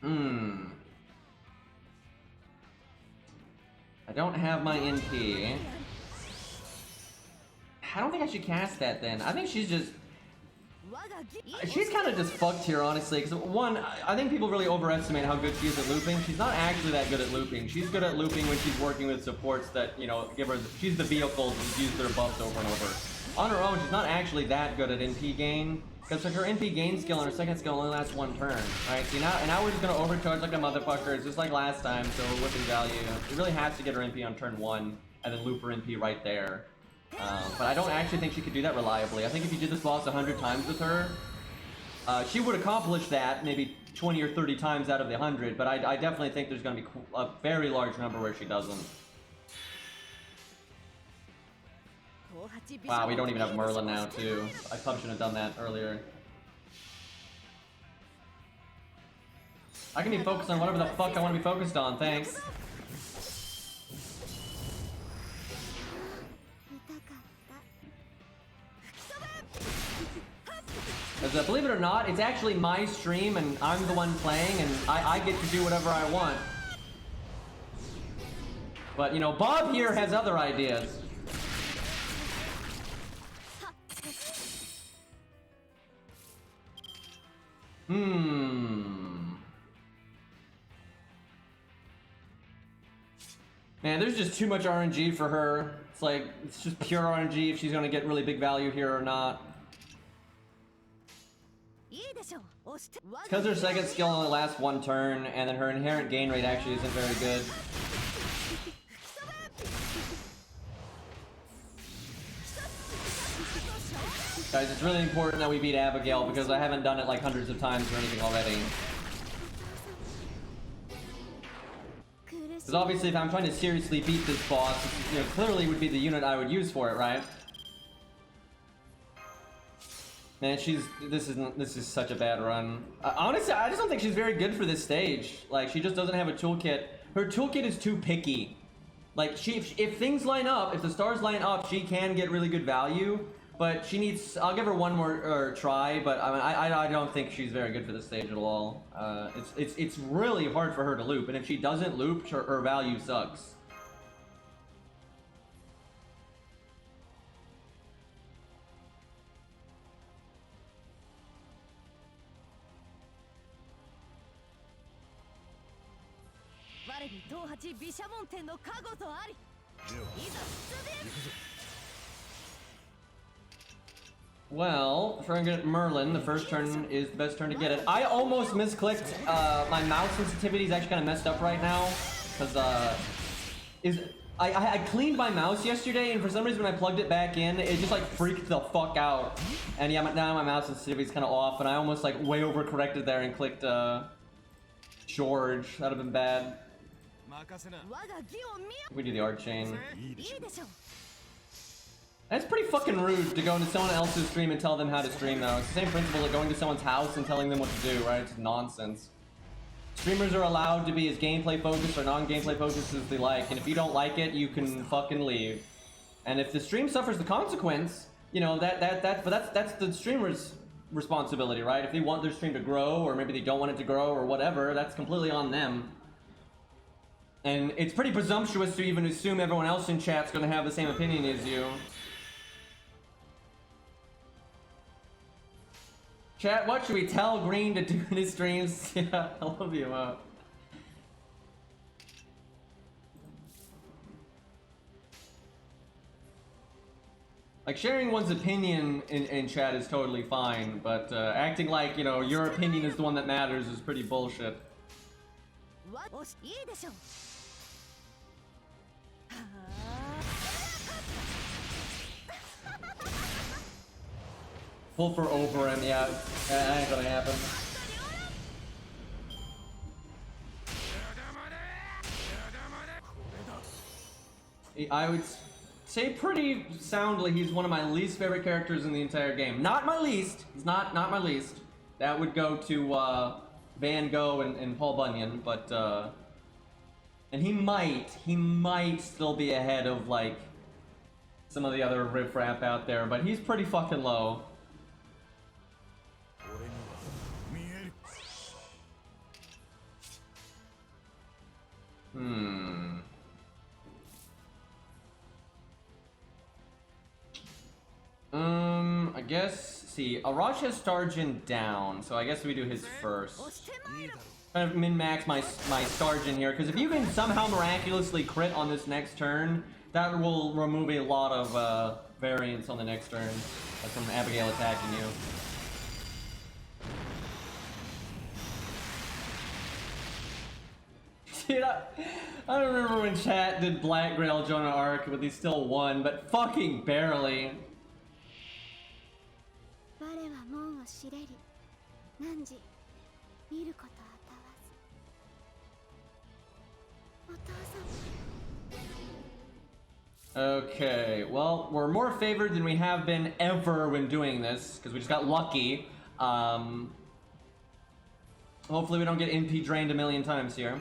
I don't have my NP. I don't think I should cast that then. I think she's kind of just fucked here, honestly, because one, I think people really overestimate how good she is at looping. She's not actually that good at looping. She's good at looping when she's working with supports that, you know, give her, she's the vehicle to use their buffs over and over. On her own, she's not actually that good at NP gain, Because like her NP gain skill and her second skill only lasts 1 turn. Alright, see now we're just gonna overcharge like a motherfucker. It's just like last time, so we're whipping value. You really have to get her NP on turn 1 and then loop her NP right there. But I don't actually think she could do that reliably. I think if you did this boss 100 times with her, she would accomplish that maybe 20 or 30 times out of the 100, but I definitely think there's gonna be a very large number where she doesn't. Wow, we don't even have Merlin now, too. I probably shouldn't have done that earlier. I can be focused on whatever the fuck I want to be focused on, thanks. Because believe it or not, it's actually my stream and I'm the one playing and I get to do whatever I want. But, you know, Bob here has other ideas. Man, there's just too much RNG for her. It's like, it's just pure RNG if she's gonna get really big value here or not. It's because her second skill only lasts 1 turn, and then her inherent gain rate actually isn't very good. Guys, it's really important that we beat Abigail because I haven't done it like hundreds of times or anything already. Because obviously if I'm trying to seriously beat this boss, you know, clearly would be the unit I would use for it, right? Man, this is such a bad run. Honestly, I just don't think she's very good for this stage. Like, she just doesn't have a toolkit. Her toolkit is too picky. Like, if things line up, if the stars line up, she can get really good value. But she needs, I'll give her one more try, but I mean, I don't think she's very good for this stage at all. It's really hard for her to loop, and if she doesn't loop, her value sucks. Well, if we're gonna get Merlin, the first turn is the best turn to get it. I almost misclicked. My mouse sensitivity is actually kind of messed up right now because I cleaned my mouse yesterday, and for some reason when I plugged it back in, it just like freaked the fuck out. And yeah, now my mouse sensitivity is kind of off, and I almost like way overcorrected there and clicked George. That'd have been bad. We do the art chain. That's pretty fucking rude to go into someone else's stream and tell them how to stream, though. It's the same principle of going to someone's house and telling them what to do, right? It's nonsense. Streamers are allowed to be as gameplay focused or non-gameplay focused as they like, and if you don't like it, you can fucking leave. And if the stream suffers the consequence, you know, that's the streamer's responsibility, right? If they want their stream to grow, or maybe they don't want it to grow, or whatever, that's completely on them. And it's pretty presumptuous to even assume everyone else in chat's gonna have the same opinion as you. Chat, what should we tell Green to do in his streams? Yeah, I love you, Like, sharing one's opinion in chat is totally fine, but acting like, you know, your opinion is the one that matters is pretty bullshit. Pull for over him, yeah. That ain't gonna happen. I would say pretty soundly he's one of my least favorite characters in the entire game. Not my least. He's not my least. That would go to Van Gogh and Paul Bunyan, but and he might still be ahead of like some of the other riffraff out there, but he's pretty fucking low. I guess, see, Arash has Stargin down, so I guess we do his first. Kind of min-max my Stargin here, because if you can somehow miraculously crit on this next turn, that will remove a lot of variance on the next turn from Abigail attacking you. Dude, I don't remember when chat did Black Grail Jonah Arc, but he still won, but fucking barely. Okay, well, we're more favored than we have been ever when doing this, because we just got lucky. Hopefully we don't get NP drained a million times here.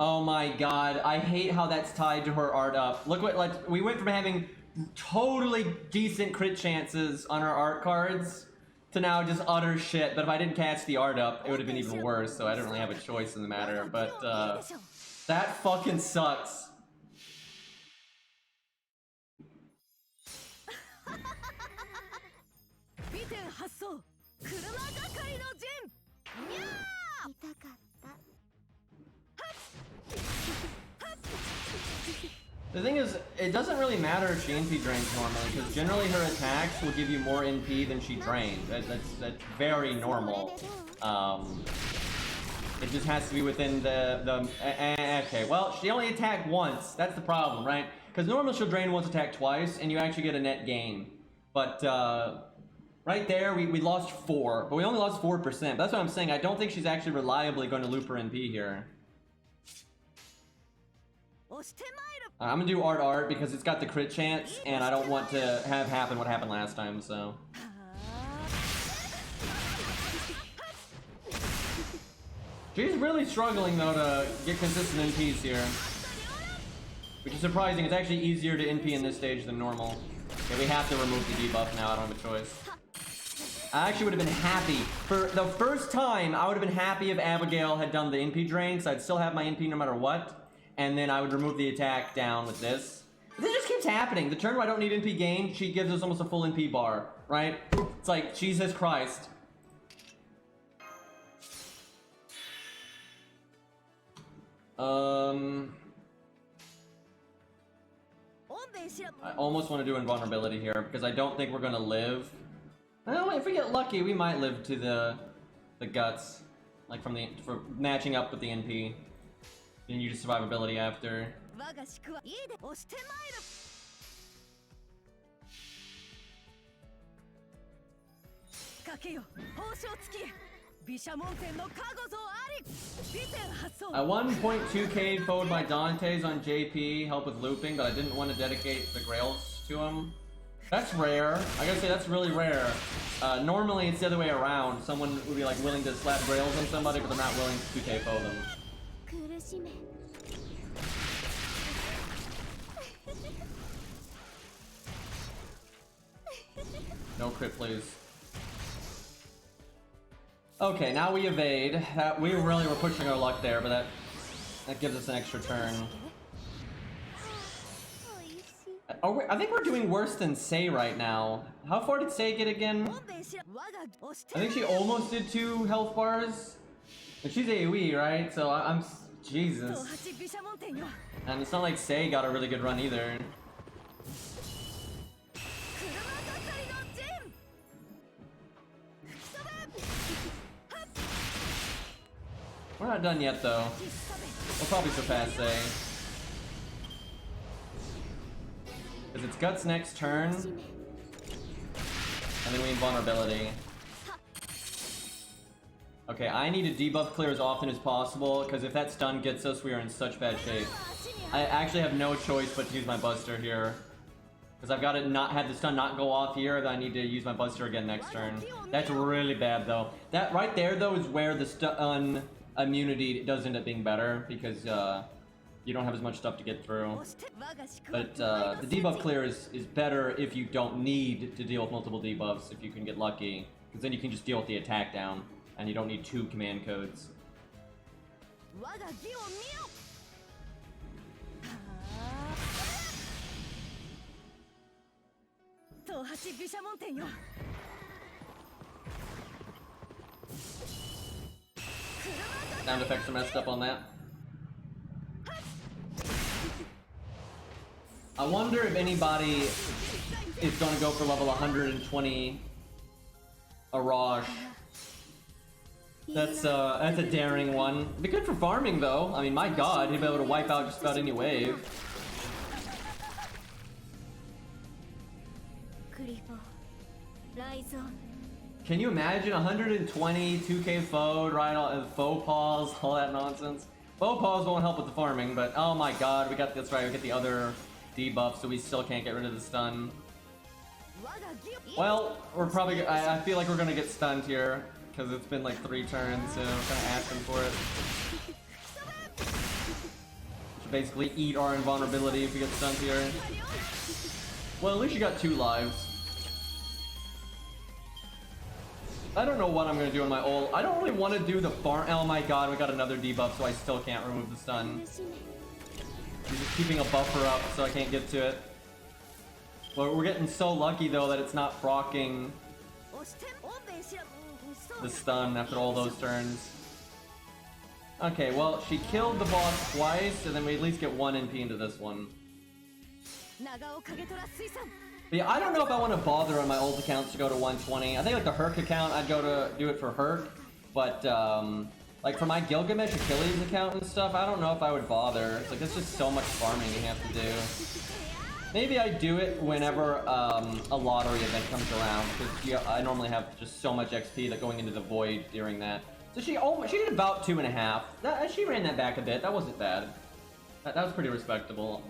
Oh my god, I hate how that's tied to her art up. Look what, like, we went from having totally decent crit chances on our art cards to now just utter shit. But if I didn't catch the art up, it would have been even worse, so I didn't really have a choice in the matter. But, that fucking sucks. The thing is, it doesn't really matter if she NP drains normally, because generally her attacks will give you more NP than she drained. That's very normal. It just has to be within okay, well, she only attacked once. That's the problem, right? Because normally she'll drain once, attack twice, and you actually get a net gain. But, right there, we lost 4, but we only lost 4%. That's what I'm saying. I don't think she's actually reliably going to loop her NP here. I'm gonna do art because it's got the crit chance, and I don't want to have happen what happened last time, so. She's really struggling, though, to get consistent NPs here. Which is surprising. It's actually easier to NP in this stage than normal. Okay, we have to remove the debuff now. I don't have a choice. I actually would have been happy. For the first time, I would have been happy if Abigail had done the NP drain, so I'd still have my NP no matter what. And then I would remove the attack down with this. But this just keeps happening. The turn where I don't need NP gain, she gives us almost a full NP bar, right? It's like, Jesus Christ. I almost want to do invulnerability here, because I don't think we're gonna live. Well, if we get lucky, we might live to the guts. Like for matching up with the NP. Then you just survivability after. At 1.2k forward by Dante's on JP, help with looping, but I didn't want to dedicate the grails to him. That's rare. I gotta say, that's really rare. Normally it's the other way around. Someone would be like willing to slap grails on somebody, but they're not willing to 2k foe them. No crit, please. Okay, now we evade. We really were pushing our luck there, but that gives us an extra turn. I think we're doing worse than Sei right now. How far did Sei get again? I think she almost did 2 health bars. But she's AoE, right? So I'm... Jesus. And it's not like Sei got a really good run either. We're not done yet, though. We'll probably surpass Sei. Because it's Guts next turn. And then we invulnerability. Okay, I need to debuff clear as often as possible, because if that stun gets us, we are in such bad shape. I actually have no choice but to use my Buster here. Because I've got to not have the stun not go off here, then I need to use my Buster again next turn. That's really bad, though. That right there, though, is where the stun immunity does end up being better, because you don't have as much stuff to get through. But the debuff clear is better if you don't need to deal with multiple debuffs, if you can get lucky. Because then you can just deal with the attack down, and you don't need 2 command codes. Sound effects are messed up on that. I wonder if anybody is going to go for level 120 Arash. That's a daring one. It'd be good for farming though. I mean, my god, he'd be able to wipe out just about any wave. Can you imagine 120 2k foe, right? All faux paws, all that nonsense. Faux paws won't help with the farming, but oh my god, we got that's right. We get the other debuff, so we still can't get rid of the stun. Well, we're probably. I feel like we're gonna get stunned here because it's been like 3 turns, so we're kind of asking for it. Should basically eat our invulnerability if we get stunned here. Well, at least you got 2 lives. I don't know what I'm gonna do on my ult. I don't really want to do the farm. Oh my god, we got another debuff, so I still can't remove the stun. I'm just keeping a buffer up so I can't get to it. Well, we're getting so lucky though that it's not proccing the stun after all those turns. Okay, well, she killed the boss twice, and then we at least get 1 NP into this one. But yeah, I don't know if I want to bother on my ult accounts to go to 120. I think like the Herc account, I'd go to do it for Herc. But like for my Gilgamesh Achilles account and stuff, I don't know if I would bother. It's like, there's just so much farming you have to do. Maybe I do it whenever a lottery event comes around, because I normally have just so much XP that going into the void during that. So she did about 2.5. She ran that back a bit. That wasn't bad. That was pretty respectable.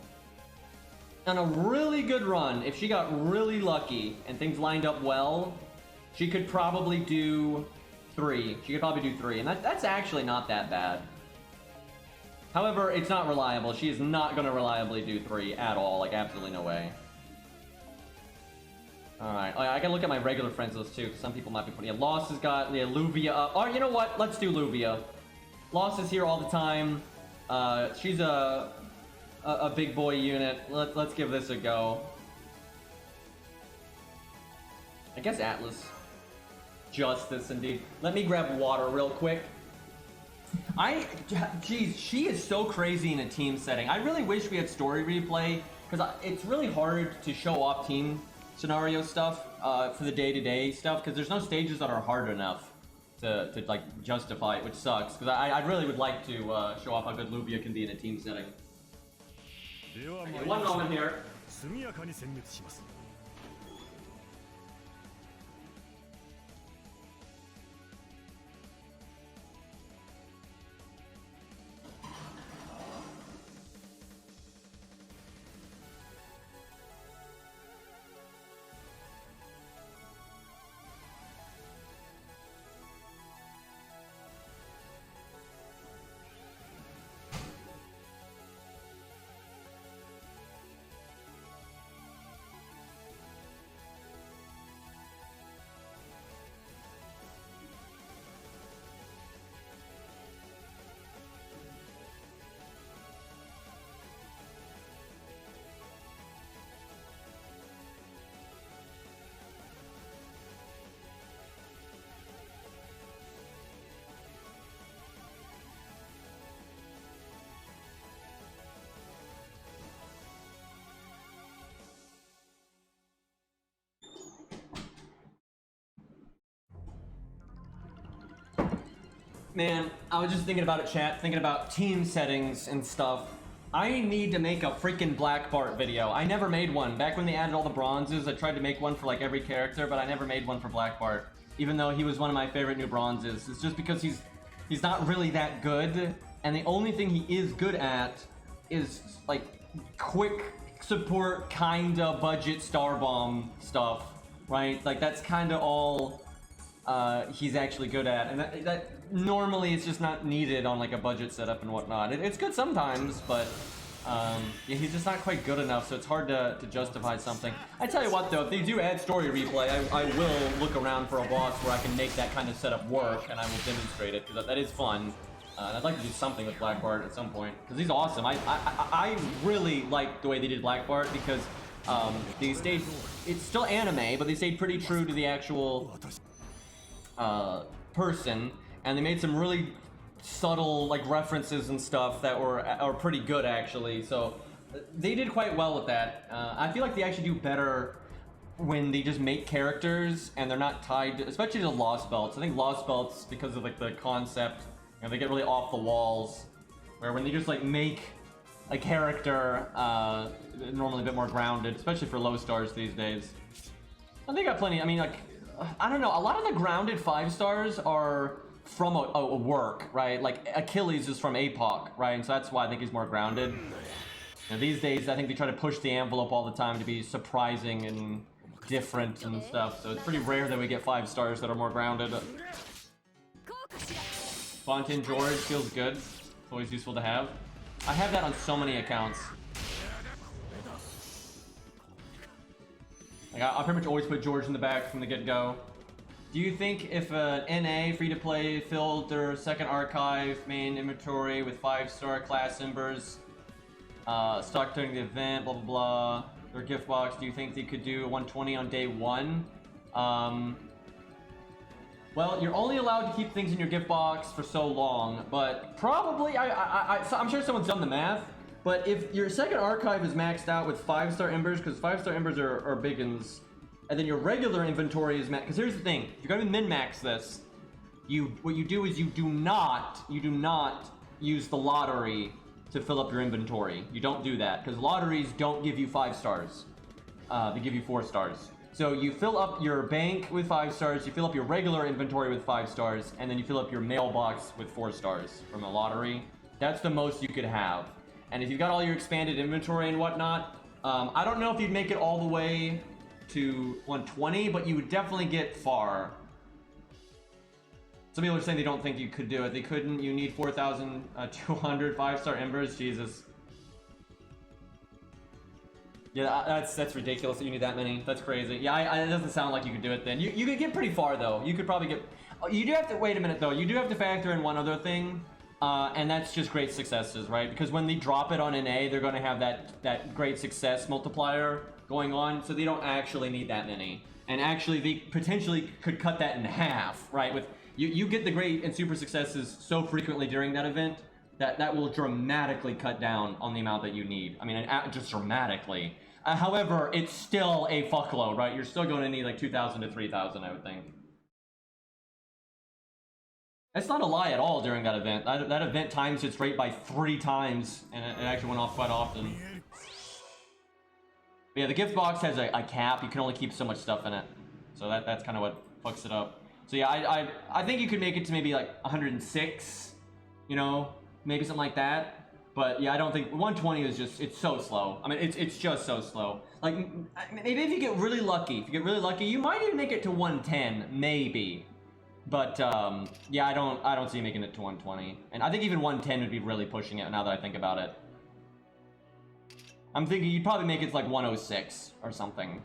On a really good run, if she got really lucky and things lined up well, she could probably do 3. She could probably do 3, and that's actually not that bad. However, it's not reliable. She is not going to reliably do 3 at all. Like, absolutely no way. Alright, I gotta look at my regular friends list too, because some people might be putting... Yeah, Loss has got the Luvia up. Oh, you know what? Let's do Luvia. Loss is here all the time. She's a big boy unit. Let's give this a go. I guess Atlas. Justice, indeed. Let me grab water real quick. Geez, she is so crazy in a team setting. I really wish we had story replay, because it's really hard to show off team scenario stuff for the day-to-day stuff, because there's no stages that are hard enough to like justify it, which sucks, because I really would like to show off how good Luvia can be in a team setting. Okay, one moment here. Man, I was just thinking about it, chat, thinking about team settings and stuff. I need to make a freaking Black Bart video. I never made one. Back when they added all the bronzes, I tried to make one for like every character, but I never made one for Black Bart. Even though he was one of my favorite new bronzes. It's just because he's not really that good, and the only thing he is good at is like quick support, kinda budget star bomb stuff, right? Like that's kinda all he's actually good at, and that normally it's just not needed on like a budget setup and whatnot. It's good sometimes, but yeah, he's just not quite good enough, so it's hard to justify something. I tell you what though, if they do add story replay, I will look around for a boss where I can make that kind of setup work, and I will demonstrate it, because that is fun. And I'd like to do something with Black Bart at some point, because he's awesome. I really like the way they did Black Bart, because they stayed, it's still anime, but they stayed pretty true to the actual person, and they made some really subtle like references and stuff that are pretty good actually. So They did quite well with that. I feel like they actually do better when they just make characters and they're not tied to, especially to Lost Belts. I think Lost Belts, because of like the concept, you know, they get really off the walls. Where when they just like make a character, normally a bit more grounded, especially for low stars these days. I think I got plenty. I mean, like, I don't know. A lot of the grounded 5 stars are from a work, right? Like Achilles is from APOC, right? And so that's why I think he's more grounded. You know, these days, I think they try to push the envelope all the time to be surprising and different and stuff. So it's pretty rare that we get 5 stars that are more grounded. Fontaine George feels good. It's always useful to have. I have that on so many accounts. Like, I pretty much always put George in the back from the get-go. Do you think if NA free-to-play filled their second archive main inventory with 5-star class embers, stock during the event, blah blah blah, their gift box, do you think they could do 120 on day 1? Well, you're only allowed to keep things in your gift box for so long, but probably, I'm sure someone's done the math, but if your second archive is maxed out with 5-star embers, because 5-star embers are big uns, and then your regular inventory is maxed, because here's the thing, if you're going to min-max this, what you do is you do not use the lottery to fill up your inventory. You don't do that, because lotteries don't give you 5 stars. They give you 4 stars. So you fill up your bank with 5 stars, you fill up your regular inventory with 5 stars, and then you fill up your mailbox with 4 stars from a lottery. That's the most you could have. And if you've got all your expanded inventory and whatnot, I don't know if you'd make it all the way to 120, but you would definitely get far. Some people are saying they don't think you could do it. They couldn't. You need 4,200 5-star embers. Jesus. Yeah, that's ridiculous that you need that many. That's crazy. Yeah, it doesn't sound like you could do it then. You could get pretty far though. You could probably get... You do have to... Wait a minute though. You do have to factor in one other thing. And that's just great successes, right? Because when they drop it on NA, they're going to have that great success multiplier going on. So they don't actually need that many. And actually, they potentially could cut that in half, right? With you get the great and super successes so frequently during that event that will dramatically cut down on the amount that you need. I mean, just dramatically. However, it's still a fuckload, right? You're still going to need like 2,000 to 3,000, I would think. That's not a lie at all during that event. That event times its rate by 3 times, and it actually went off quite often. But yeah, the gift box has a cap. You can only keep so much stuff in it. So that's kind of what fucks it up. So yeah, I think you could make it to maybe like 106, you know, maybe something like that. But yeah, I don't think 120 is just, it's so slow. I mean, it's just so slow. Like maybe if you get really lucky, you might even make it to 110, maybe. But yeah, I don't see you making it to 120. And I think even 110 would be really pushing it now that I think about it. I'm thinking you'd probably make it to like 106 or something.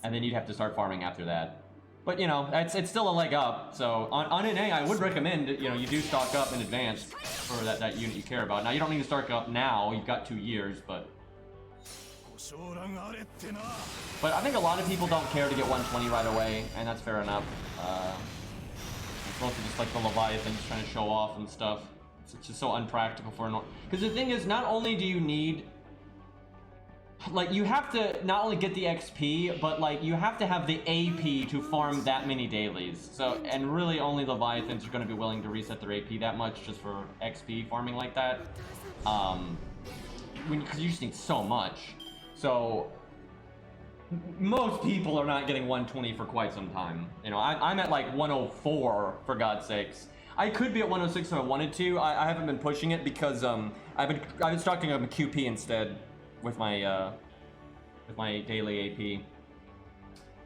And then you'd have to start farming after that. But you know, it's still a leg up. So on NA, I would recommend, you know, you do stock up in advance for that unit you care about. Now you don't need to stock up now, you've got 2 years, but I think a lot of people don't care to get 120 right away, and that's fair enough. It's mostly just like the Leviathans trying to show off and stuff. It's just so unpractical for an... Because the thing is, not only do you need... Like, you have to not only get the XP, but like, you have to have the AP to farm that many dailies. So, and really only Leviathans are going to be willing to reset their AP that much just for XP farming like that. Because you just need so much. So, most people are not getting 120 for quite some time. You know, I'm at like 104, for God's sakes. I could be at 106 if I wanted to. I haven't been pushing it because I've been stocking up a QP instead with my daily AP.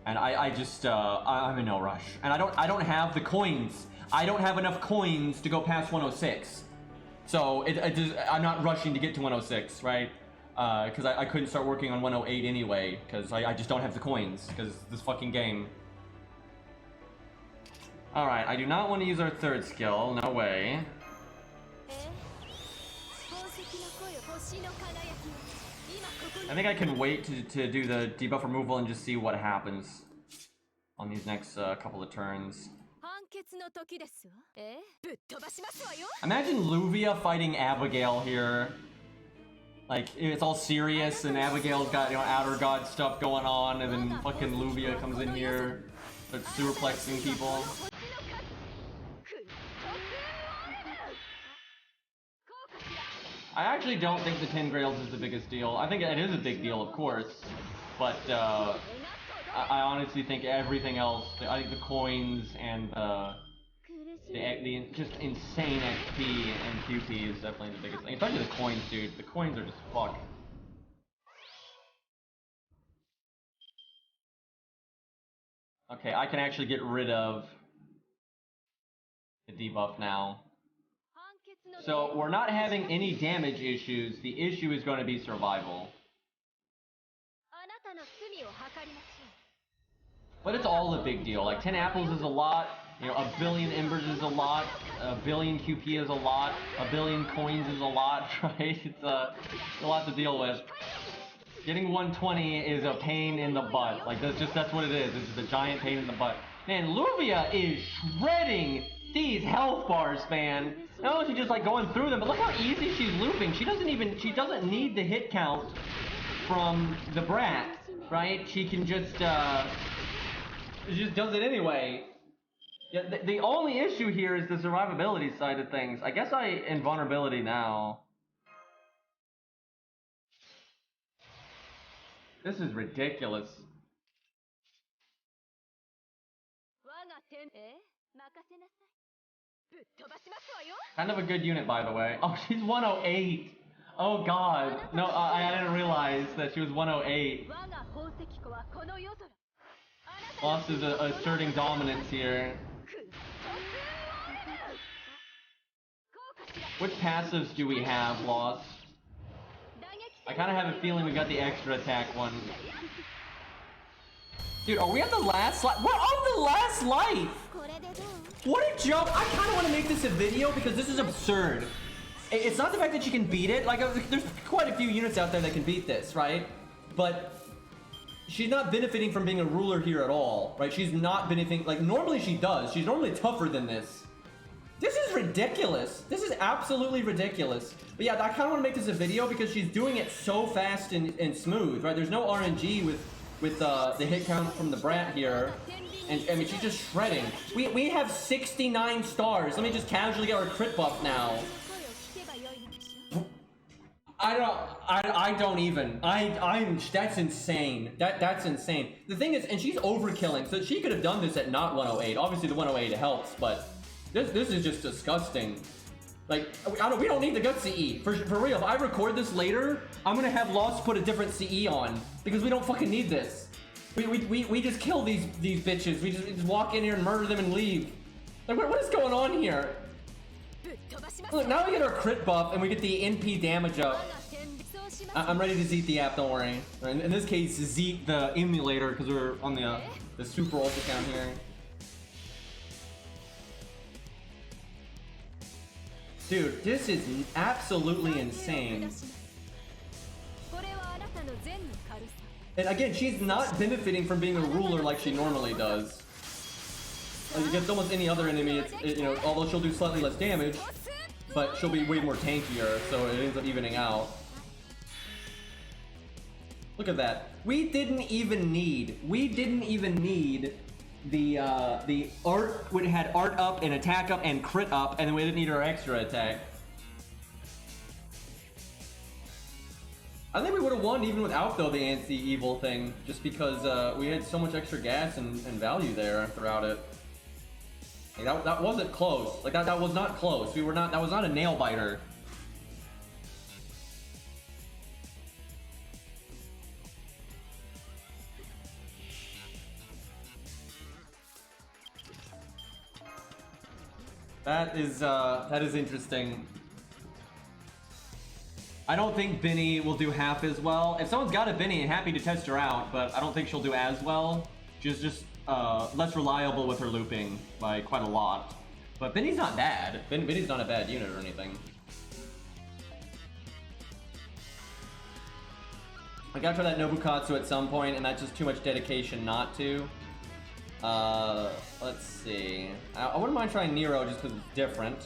And I'm in no rush. And I don't have the coins. I don't have enough coins to go past 106. So I'm not rushing to get to 106, right? Because I couldn't start working on 108 anyway, because I just don't have the coins, because this fucking game. Alright, I do not want to use our third skill, no way. I think I can wait to do the debuff removal and just see what happens on these next couple of turns. Imagine Luvia fighting Abigail here. Like, it's all serious, and Abigail's got, you know, outer god stuff going on, and then fucking Luvia comes in here, starts superplexing people. I actually don't think the 10 Grails is the biggest deal. I think it is a big deal, of course, but I honestly think everything else, I think the coins and the just insane XP and QP is definitely the biggest thing. Especially the coins, dude. The coins are just fuck. Okay, I can actually get rid of the debuff now. So we're not having any damage issues. The issue is going to be survival. But it's all a big deal. Like 10 apples is a lot. You know, a billion embers is a lot. A billion QP is a lot. A billion coins is a lot, right? It's a lot to deal with. Getting 120 is a pain in the butt. Like that's what it is. It's just a giant pain in the butt. Man, Luvia is shredding these health bars, man. Not only is she just like going through them, but look how easy she's looping. She doesn't need the hit count from the brat, right? She can just she just does it anyway. Yeah, the only issue here is the survivability side of things. I guess I invulnerability now. This is ridiculous. Kind of a good unit, by the way. Oh, she's 108. Oh god. No, I didn't realize that she was 108. Lost is asserting dominance here. Which passives do we have, Lost? I kind of have a feeling we got the extra attack one. Dude, are we on the last life? We're on the last life! What a joke! I kind of want to make this a video because this is absurd. It's not the fact that you can beat it. Like, there's quite a few units out there that can beat this, right? But she's not benefiting from being a ruler here at all, right? She's not benefiting. Like, normally she does. She's normally tougher than this. This is ridiculous. This is absolutely ridiculous. But yeah, I kind of want to make this a video because she's doing it so fast and smooth, right? There's no RNG with the hit count from the brat here. And I mean, she's just shredding. We have 69 stars. Let me just casually get our crit buff now. I don't even. That's insane. That's insane. The thing is, and she's overkilling, so she could have done this at not 108. Obviously the 108 helps, but this is just disgusting. Like, we don't need the gut CE. For real, if I record this later, I'm gonna have Lost put a different CE on. Because we don't fucking need this. We just kill these bitches. We just walk in here and murder them and leave. Like, what is going on here? Look, now we get our crit buff and we get the NP damage up. I'm ready to zeet the app, don't worry. In this case, zeet the emulator because we're on the super ultra count here. Dude, this is absolutely insane. And again, she's not benefiting from being a ruler like she normally does. Like against almost any other enemy, you know, although she'll do slightly less damage, but she'll be way more tankier, so it ends up evening out. Look at that. We didn't even need the art, when it had art up and attack up and crit up, and then we didn't need our extra attack. I think we would have won even without, though, the anti-evil thing, just because we had so much extra gas and value there throughout it. Like, that wasn't close. Like, that was not close. That was not a nail biter. That is interesting. I don't think Benny will do half as well. If someone's got a Benny, happy to test her out, but I don't think she'll do as well. She's just less reliable with her looping by quite a lot. But Benny's not bad. Benny's not a bad unit or anything. I gotta try that Nobukatsu at some point, and that's just too much dedication not to. Let's see. I wouldn't mind trying Nero just because it's different.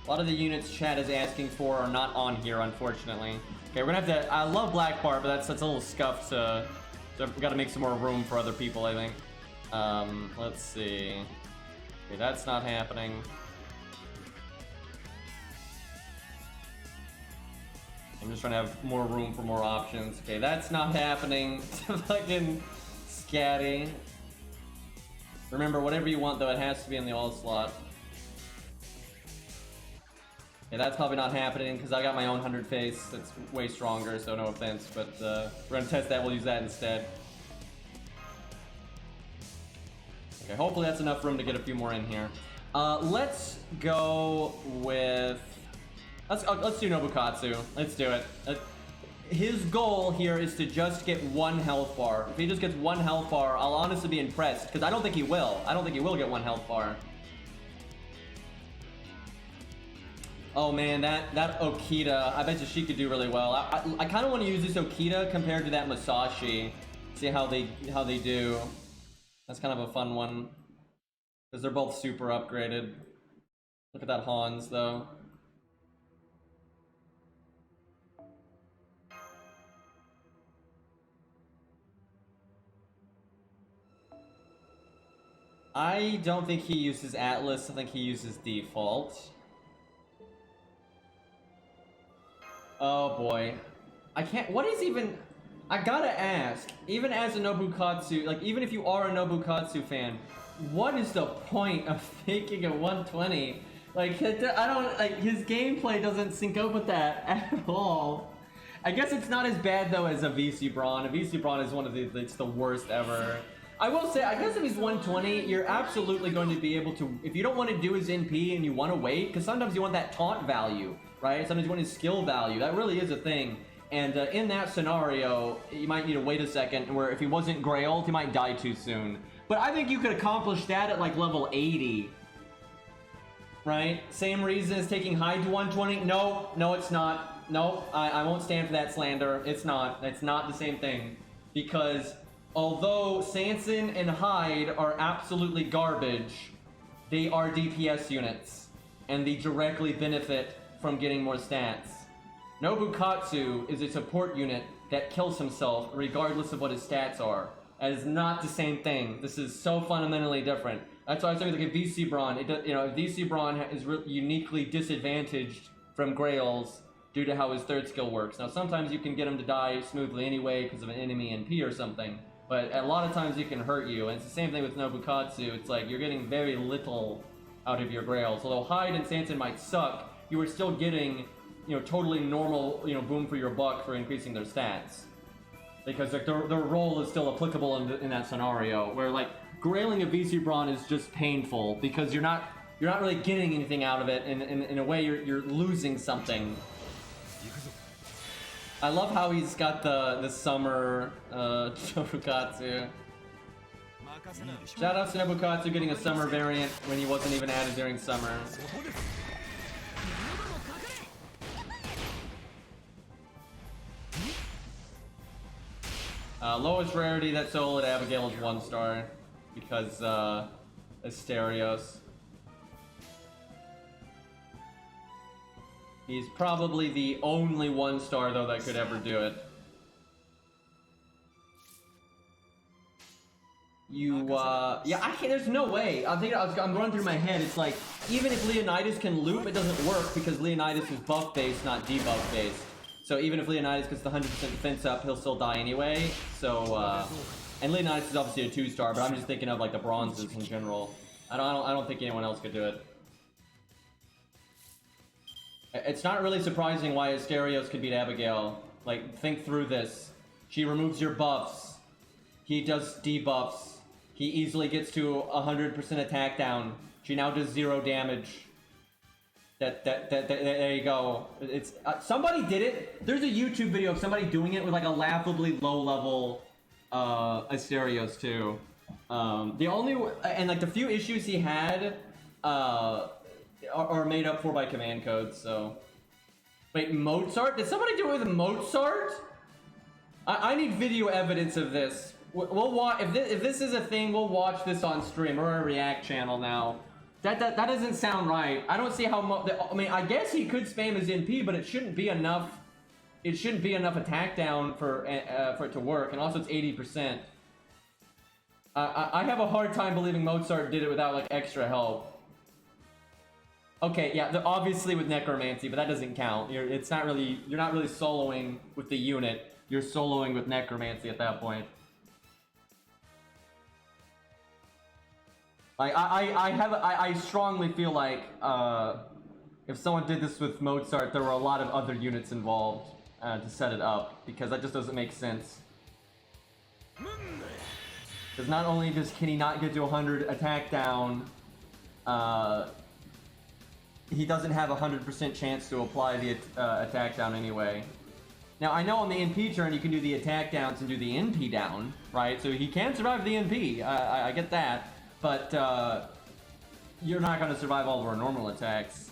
A lot of the units chat is asking for are not on here, unfortunately. Okay, we're gonna have to... I love Black Bar, but that's a little scuffed, so we've got to make some more room for other people, I think. Let's see. Okay, that's not happening. I'm just trying to have more room for more options. Okay, that's not happening. Fucking scatty. Remember, whatever you want, though, it has to be in the all slot. Okay, that's probably not happening because I got my own 100 face. That's way stronger, so no offense. But we're gonna test that. We'll use that instead. Okay, hopefully that's enough room to get a few more in here. Let's go with... Let's do Nobukatsu. Let's do it. His goal here is to just get 1 health bar. If he just gets 1 health bar, I'll honestly be impressed, because I don't think he will. I don't think he will get 1 health bar. Oh man, that Okita, I bet you she could do really well. I kind of want to use this Okita compared to that Musashi. See how they do. That's kind of a fun one. Because they're both super upgraded. Look at that Hans, though. I don't think he uses Atlas, I think he uses Default. Oh boy. I can't, what is even, I gotta ask, even as a Nobukatsu, like even if you are a Nobukatsu fan, what is the point of making a 120? Like, I don't, like, his gameplay doesn't sync up with that at all. I guess it's not as bad though as a VC Braun. A VC Braun is one of the, it's the worst ever. I will say, I guess if he's 120, you're absolutely going to be able to, if you don't want to do his NP and you want to wait, because sometimes you want that taunt value, right? Sometimes you want his skill value. That really is a thing. And in that scenario, you might need to wait a second, where if he wasn't Grailed, he might die too soon. But I think you could accomplish that at like level 80. Right? Same reason as taking Hyde to 120. No, it's not. No, I won't stand for that slander. It's not. It's not the same thing. Because... although Sanson and Hyde are absolutely garbage, they are DPS units, and they directly benefit from getting more stats. Nobukatsu is a support unit that kills himself regardless of what his stats are. That is not the same thing. This is so fundamentally different. That's why I was saying, like a VC Braun. VC Braun is uniquely disadvantaged from Grails due to how his third skill works. Now, sometimes you can get him to die smoothly anyway because of an enemy NP or something. But a lot of times it can hurt you, and it's the same thing with Nobukatsu. It's like you're getting very little out of your Grails. Although Hyde and Sanson might suck, you are still getting, totally normal, boom for your buck for increasing their stats. Because like their role is still applicable in that scenario, where like grailing a VC Braun is just painful because you're not really getting anything out of it. In a way, you're losing something. I love how he's got the summer Nobukatsu. Shout out to Nobukatsu getting a summer variant when he wasn't even added during summer. Lowest rarity, that solo at Abigail is 1 star because Asterios. He's probably the only 1 star though that could ever do it. Yeah, I can't, there's no way. I'm running through my head, it's like, even if Leonidas can loop, it doesn't work because Leonidas is buff based, not debuff based. So even if Leonidas gets the 100% defense up, he'll still die anyway. So, and Leonidas is obviously a 2 star, but I'm just thinking of like the bronzes in general. I don't think anyone else could do it. It's not really surprising why Asterios could beat Abigail. Like, think through this. She removes your buffs. He does debuffs. He easily gets to 100% attack down. She now does 0 damage. There you go. It's somebody did it. There's a YouTube video of somebody doing it with like a laughably low level Asterios too. The only and like the few issues he had are made up for by command codes. So wait, Mozart? Did somebody do it with Mozart? I need video evidence of this. We'll watch if this is a thing. We'll watch this on stream. We're a React channel now. That doesn't sound right. I don't see how much. I mean, I guess he could spam his NP, but it shouldn't be enough. It shouldn't be enough attack down for it to work. And also, it's 80%. I have a hard time believing Mozart did it without like extra help. Okay, yeah, obviously with Necromancy, but that doesn't count. You're not really soloing with the unit. You're soloing with Necromancy at that point. Like I strongly feel like if someone did this with Mozart, there were a lot of other units involved to set it up, because that just doesn't make sense. Because not only can he not get to 100 attack down, he doesn't have a 100% chance to apply the attack down anyway. Now, I know on the NP turn you can do the attack downs and do the NP down, right? So he can survive the NP, I get that, but you're not going to survive all of our normal attacks.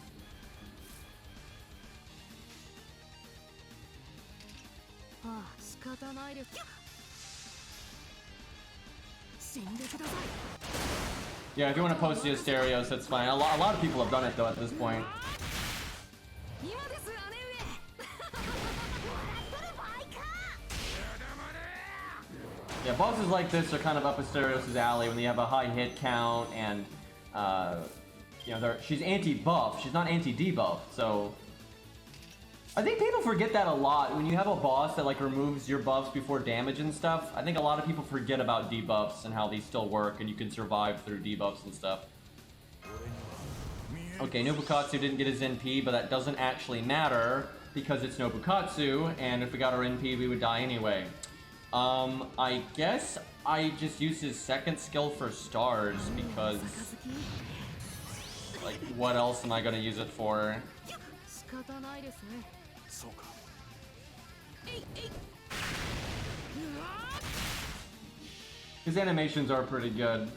Yeah, if you want to post the Asterios, that's fine. A lot of people have done it, though, at this point. Yeah, bosses like this are kind of up Asterios' alley when they have a high hit count and, you know, she's anti-buff. She's not anti-debuff, so... I think people forget that a lot. When you have a boss that, like, removes your buffs before damage and stuff, I think a lot of people forget about debuffs and how these still work, and you can survive through debuffs and stuff. Okay, Nobukatsu didn't get his NP, but that doesn't actually matter, because it's Nobukatsu, and if we got our NP, we would die anyway. I guess I just use his second skill for stars, because... like, what else am I gonna use it for? His animations are pretty good.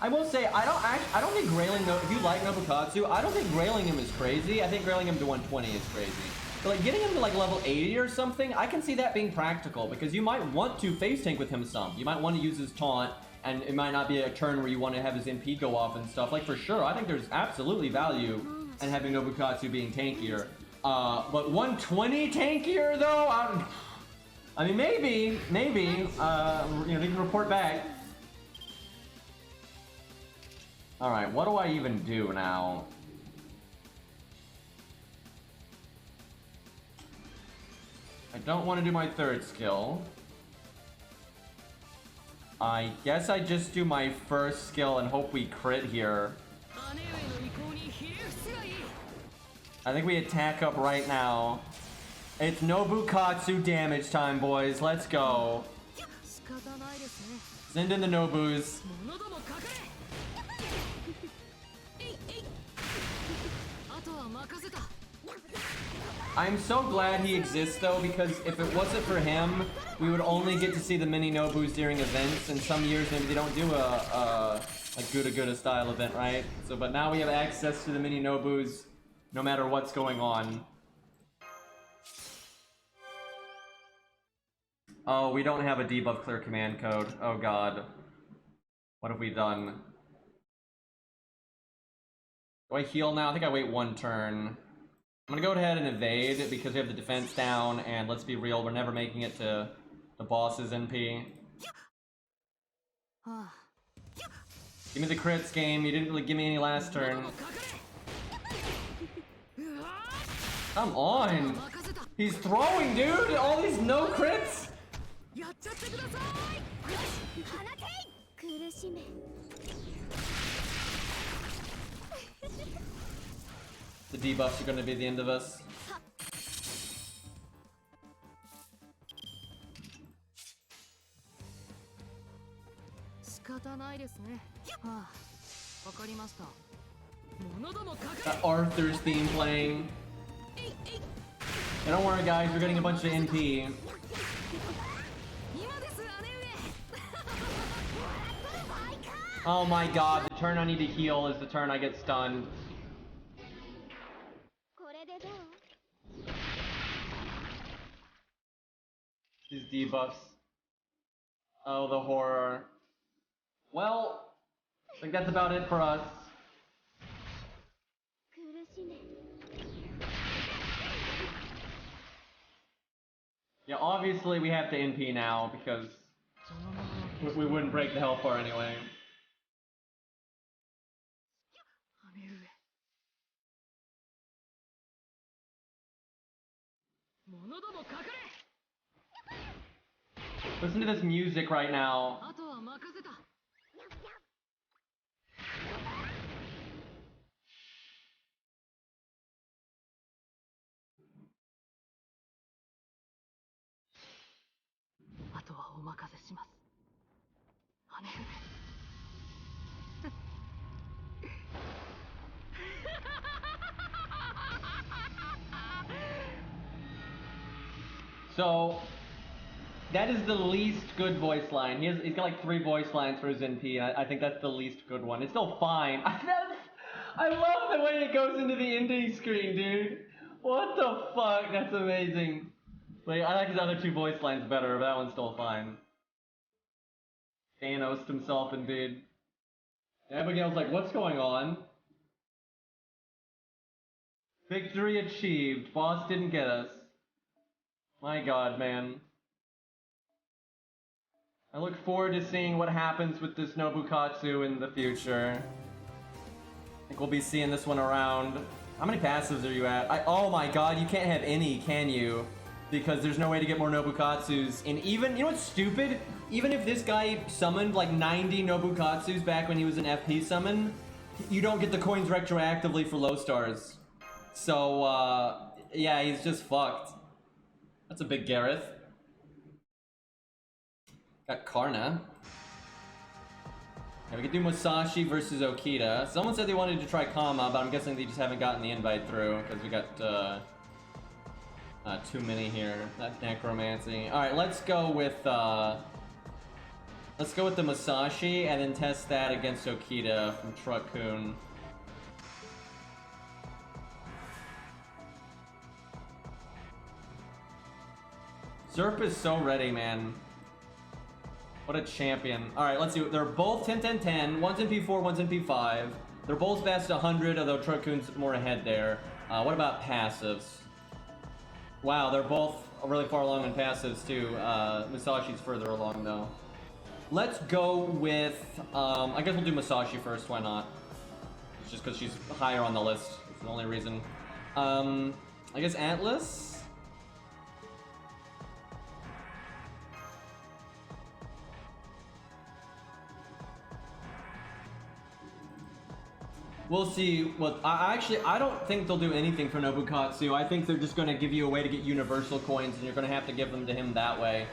I will say, I don't think grailing, if you like Nobukatsu, I don't think grailing him is crazy. I think grailing him to 120 is crazy. But like getting him to like level 80 or something, I can see that being practical, because you might want to face tank with him some. You might want to use his taunt, and it might not be a turn where you want to have his MP go off and stuff. Like, for sure, I think there's absolutely value in having Nobukatsu being tankier. But 120 tankier, though? I mean, maybe, you know, they can report back. Alright, what do I even do now? I don't want to do my third skill. I guess I just do my first skill and hope we crit here. I think we attack up right now. It's Nobukatsu damage time, boys. Let's go. Send in the Nobus. I'm so glad he exists, though, because if it wasn't for him, we would only get to see the mini Nobus during events, and some years maybe they don't do a Guda style event, right? So, but now we have access to the mini Nobus no matter what's going on. Oh, we don't have a debuff clear command code. Oh god. What have we done? Do I heal now? I think I wait one turn. I'm gonna go ahead and evade because we have the defense down, and let's be real, we're never making it to the boss's NP. Give me the crits, game. You didn't really give me any last turn. Come on! He's throwing, dude! All these no crits! The debuffs are gonna be the end of us. Arthur's theme playing. And don't worry guys, we're getting a bunch of NP. Oh my god, the turn I need to heal is the turn I get stunned. These debuffs. Oh, the horror. Well, I think that's about it for us. Yeah, obviously we have to NP now because we wouldn't break the health bar anyway. Listen to this music right now. So that is the least good voice line. He's got like 3 voice lines for his NP. I think that's the least good one. It's still fine. I love the way it goes into the ending screen, dude. What the fuck? That's amazing. Like, I like his other 2 voice lines better, but that one's still fine. Thanos himself, indeed. Abigail's like, what's going on? Victory achieved. Boss didn't get us. My god, man. I look forward to seeing what happens with this Nobukatsu in the future. I think we'll be seeing this one around. How many passives are you at? Oh my god, you can't have any, can you? Because there's no way to get more Nobukatsus. And even, you know what's stupid? Even if this guy summoned like 90 Nobukatsus back when he was an FP summon, you don't get the coins retroactively for low stars. So, yeah, he's just fucked. That's a big Gareth. Got Karna. Yeah, we could do Musashi versus Okita. Someone said they wanted to try Kama, but I'm guessing they just haven't gotten the invite through, because we got, too many here. That's necromancy. Alright, let's go with the Musashi, and then test that against Okita from Truck-kun. Zerp is so ready, man. What a champion. Alright, let's see. They're both 10-10-10. One's in P4, one's in P5. They're both best 100, although Truck-kun's more ahead there. What about passives? Wow, they're both really far along in passives, too. Musashi's further along, though. Let's go with... I guess we'll do Musashi first. Why not? It's just because she's higher on the list. It's the only reason. I guess Atlas? We'll see. Well, I don't think they'll do anything for Nobukatsu. I think they're just going to give you a way to get universal coins, and you're going to have to give them to him that way.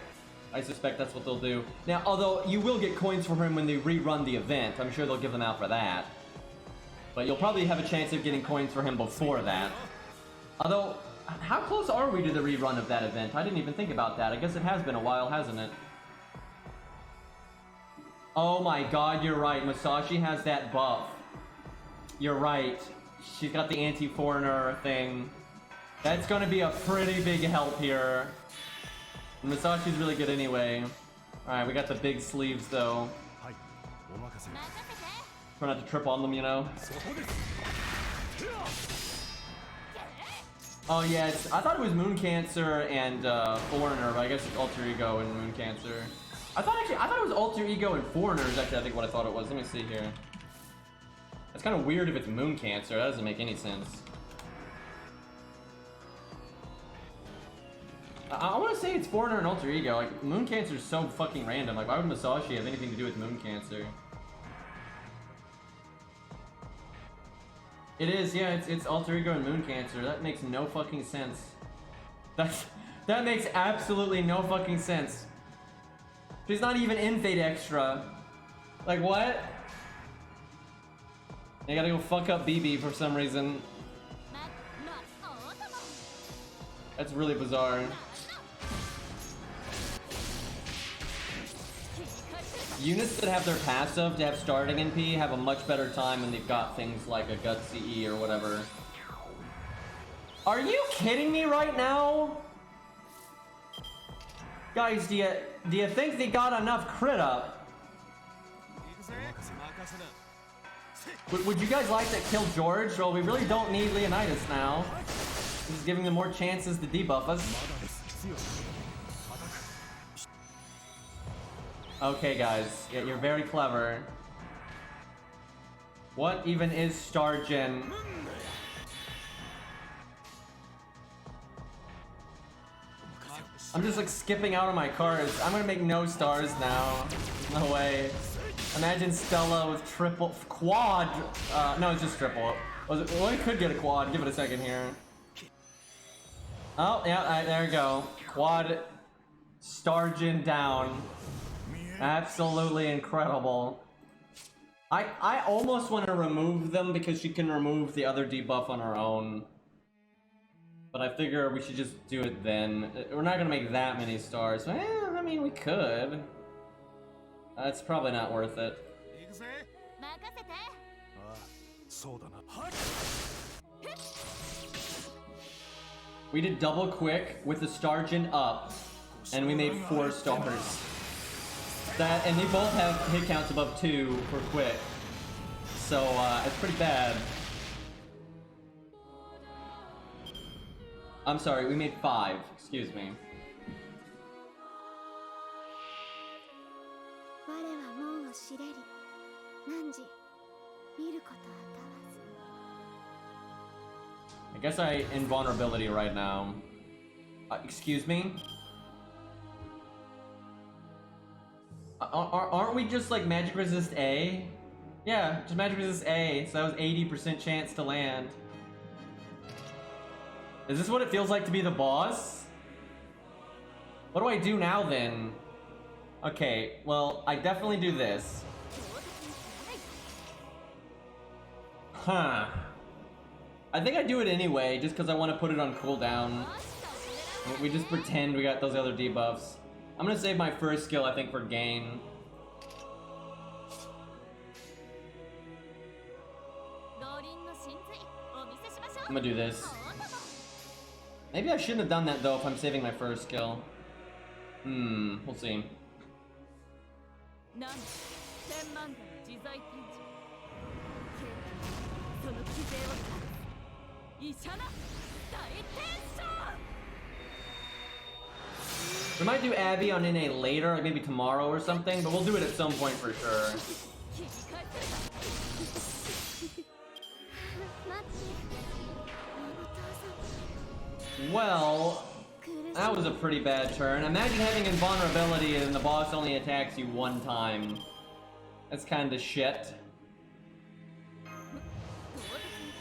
I suspect that's what they'll do. Now, although you will get coins from him when they rerun the event. I'm sure they'll give them out for that. But you'll probably have a chance of getting coins for him before that. Although, how close are we to the rerun of that event? I didn't even think about that. I guess it has been a while, hasn't it? Oh my god, you're right. Musashi has that buff. You're right. She's got the anti-foreigner thing. That's going to be a pretty big help here. Musashi's really good anyway. Alright, we got the big sleeves though. Try not to trip on them, you know? Oh yeah, I thought it was Moon Cancer and Foreigner, but I guess it's Alter Ego and Moon Cancer. I thought it was Alter Ego and Foreigners, actually, I think what I thought it was. Let me see here. It's kind of weird if it's Moon Cancer. That doesn't make any sense. I want to say it's Foreigner and Alter Ego. Like, Moon Cancer is so fucking random. Like, why would Musashi have anything to do with Moon Cancer? It is, yeah, it's Alter Ego and Moon Cancer. That makes no fucking sense. That makes absolutely no fucking sense. She's not even in Fate Extra. Like, what? I gotta go fuck up BB for some reason. That's really bizarre. Units that have their passive to have starting NP have a much better time when they've got things like a Gutsy E or whatever. Are you kidding me right now? Guys, do you think they got enough crit up? Would you guys like to kill George? Well, we really don't need Leonidas now. This is giving them more chances to debuff us. Okay, guys. Yeah, you're very clever. What even is Stargen? I'm just like skipping out on my cards. I'm gonna make no stars now. No way. Imagine Stella with triple, quad. No, it's just triple. Well, we could get a quad. Give it a second here. Oh, yeah, there we go. Quad Stargen down. Absolutely incredible. I almost want to remove them because she can remove the other debuff on her own. But I figure we should just do it then. We're not gonna make that many stars. I mean, we could. It's probably not worth it. We did double quick with the Stargen up, and we made 4 stars. That, and they both have hit counts above 2 for quick. So, it's pretty bad. I'm sorry, we made 5. Excuse me. I guess I invulnerability right now. Excuse me? Aren't we just like magic resist A? Yeah, just magic resist A, so that was 80% chance to land. Is this what it feels like to be the boss? What do I do now then? Okay, well, I definitely do this. Huh. I think I do it anyway, just because I want to put it on cooldown. We just pretend we got those other debuffs. I'm gonna save my first skill, I think, for gain. I'm gonna do this. Maybe I shouldn't have done that though if I'm saving my first skill. We'll see. We might do Abby on NA later, like maybe tomorrow or something, but we'll do it at some point for sure. Well, that was a pretty bad turn. Imagine having invulnerability and the boss only attacks you 1 time. That's kinda shit.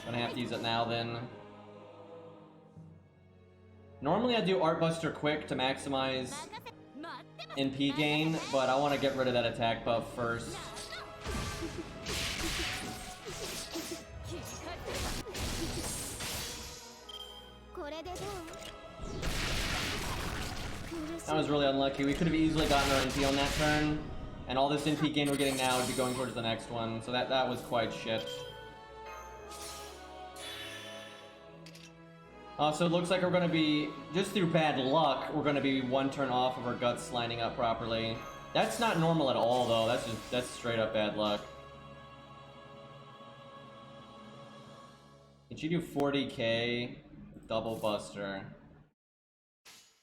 Gonna have to use it now then. Normally I do Art Buster quick to maximize NP gain, but I want to get rid of that attack buff first. That was really unlucky. We could have easily gotten our NP on that turn, and all this NP gain we're getting now would be going towards the next one, so that was quite shit. So it looks like we're going to be, just through bad luck, we're going to be 1 turn off of our guts lining up properly. That's not normal at all, though. That's straight up bad luck. Did you do 40k, double buster,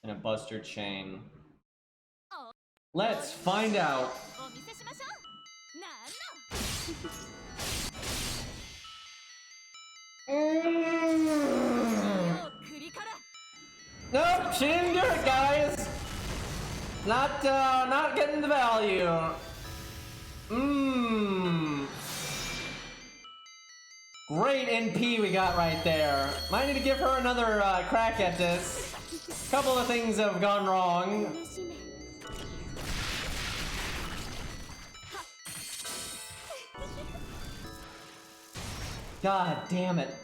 and a buster chain? Let's find out. Nope, she didn't do it, guys. Not getting the value. Great NP we got right there. Might need to give her another crack at this. Couple of things have gone wrong. God damn it.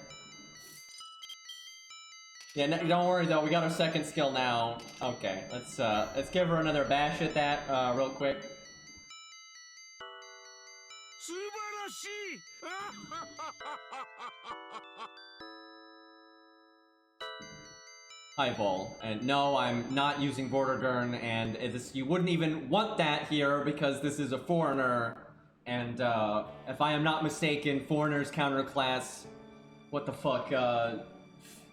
Yeah, no, don't worry though, we got our second skill now. Okay, let's give her another bash at that real quick. Highball, and no, I'm not using Vortigern, and you wouldn't even want that here because this is a foreigner, And if I am not mistaken, Foreigner's counterclass, what the fuck,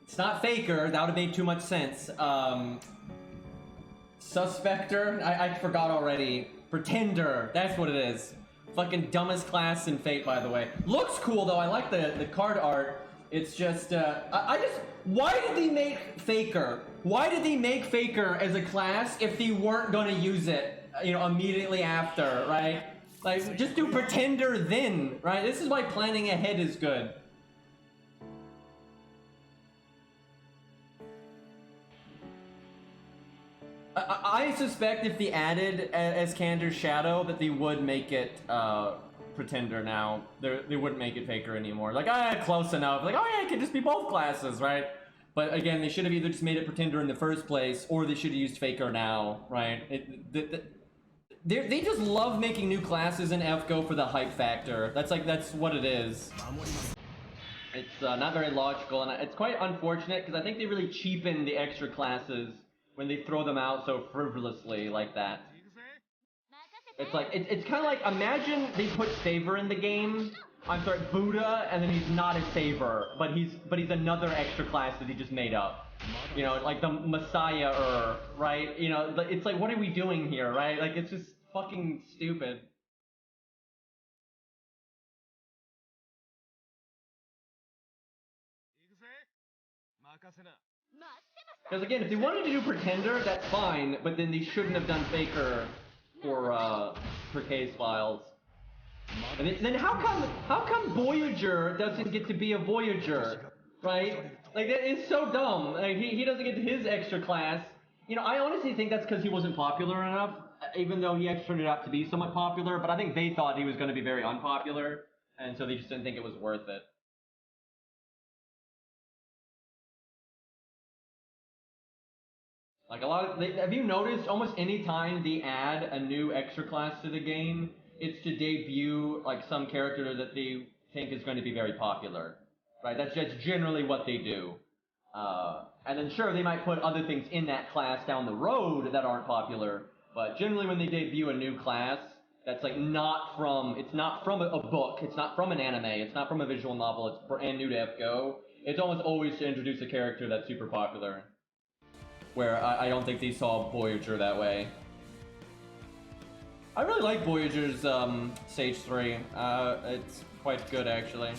it's not Faker, that would have made too much sense. Suspector, I forgot already. Pretender, that's what it is. Fucking dumbest class in Fate, by the way. Looks cool though, I like the card art. It's just, why did they make Faker? Why did they make Faker as a class if they weren't gonna use it, you know, immediately after, right? Like, just do Pretender then, right? This is why planning ahead is good. I suspect if they added Eskander's Shadow that they would make it Pretender now. They wouldn't make it Faker anymore. Like, close enough. Like, oh yeah, it could just be both classes, right? But again, they should have either just made it Pretender in the first place, or they should have used Faker now, right? They just love making new classes in FGO for the hype factor. That's what it is. It's not very logical, and it's quite unfortunate because I think they really cheapen the extra classes when they throw them out so frivolously like that. It's like, it's kind of like, imagine they put Favor in the game, I'm sorry, Buddha, and then he's not a Favor, but he's another extra class that he just made up. You know, like the Messiah, right? You know, it's like, what are we doing here, right? Like, it's just fucking stupid. Because again, if they wanted to do Pretender, that's fine, but then they shouldn't have done Faker for Case Files. And then how come Voyager doesn't get to be a Voyager, right? Like, that is so dumb. Like, he doesn't get his extra class. You know, I honestly think that's because he wasn't popular enough, even though he actually turned out to be somewhat popular, but I think they thought he was going to be very unpopular, and so they just didn't think it was worth it. Like, have you noticed almost any time they add a new extra class to the game, it's to debut, like, some character that they think is going to be very popular, right? That's generally what they do. And then sure, they might put other things in that class down the road that aren't popular, but generally when they debut a new class, that's like it's not from a book, it's not from an anime, it's not from a visual novel, it's brand new to FGO. It's almost always to introduce a character that's super popular. Where I don't think they saw Voyager that way. I really like Voyager's Stage 3. It's quite good, actually.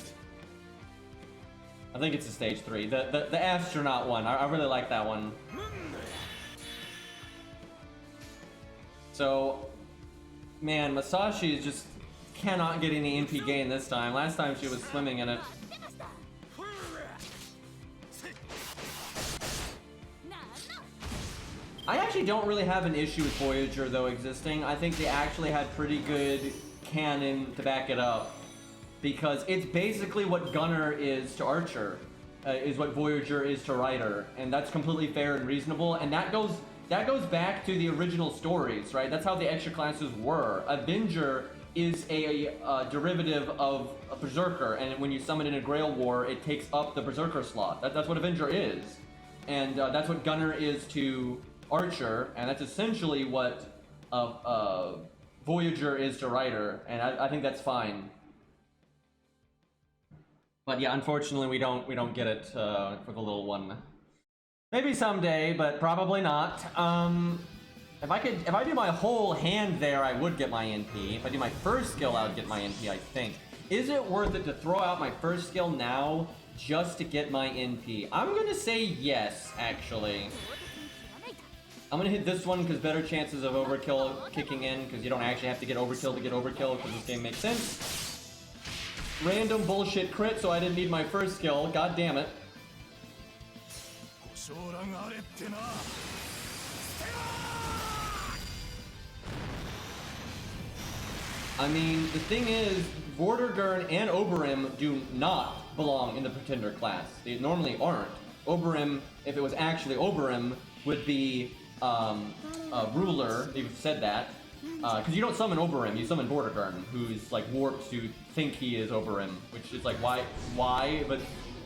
I think it's a Stage 3. The astronaut one. I really like that one. So, man, Masashi just cannot get any NP gain this time. Last time she was swimming in it. I actually don't really have an issue with Voyager, though, existing. I think they actually had pretty good canon to back it up. Because it's basically what Gunner is to Archer, is what Voyager is to Ryder. And that's completely fair and reasonable. And that goes back to the original stories, right? That's how the extra classes were. Avenger is a derivative of a Berserker. And when you summon in a Grail War, it takes up the Berserker slot. That's what Avenger is. And that's what Gunner is to Archer, and that's essentially what Voyager is to Ryder, and I think that's fine. But yeah, unfortunately, we don't get it for the little one. Maybe someday, but probably not. If I do my whole hand there, I would get my NP. If I do my first skill, I would get my NP, I think. Is it worth it to throw out my first skill now just to get my NP? I'm gonna say yes, actually. I'm gonna hit this one because better chances of overkill kicking in, because you don't actually have to get overkill to get overkill, because this game makes sense. Random bullshit crit, so I didn't need my first skill. God damn it. I mean, the thing is, Vortigern and Oberym do not belong in the Pretender class. They normally aren't. Oberym, if it was actually Oberym, would be Ruler. They've said that. Because you don't summon Oberym, you summon Vortigern, who's like warped to think he is Oberym, which is like, why? But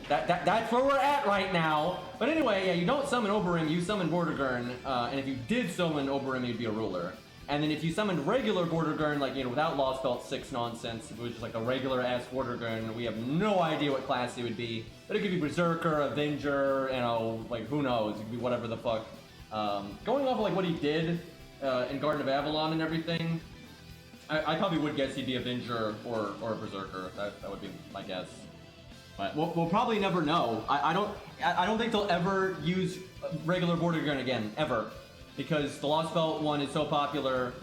that's where we're at right now. But anyway, yeah, you don't summon Oberym, you summon Vortigern, and if you did summon Oberym, you'd be a Ruler. And then if you summoned regular Vortigern, like, you know, without Lost Belt 6 nonsense, if it was just like a regular ass Vortigern, we have no idea what class it would be. But it could be Berserker, Avenger, you know, like, who knows? It could be whatever the fuck. Going off of, like, what he did in Garden of Avalon and everything, I probably would guess he'd be Avenger or a Berserker. That would be my guess. But we'll probably never know. I don't think they'll ever use regular Vortigern again, ever. Because the Lost Belt one is so popular,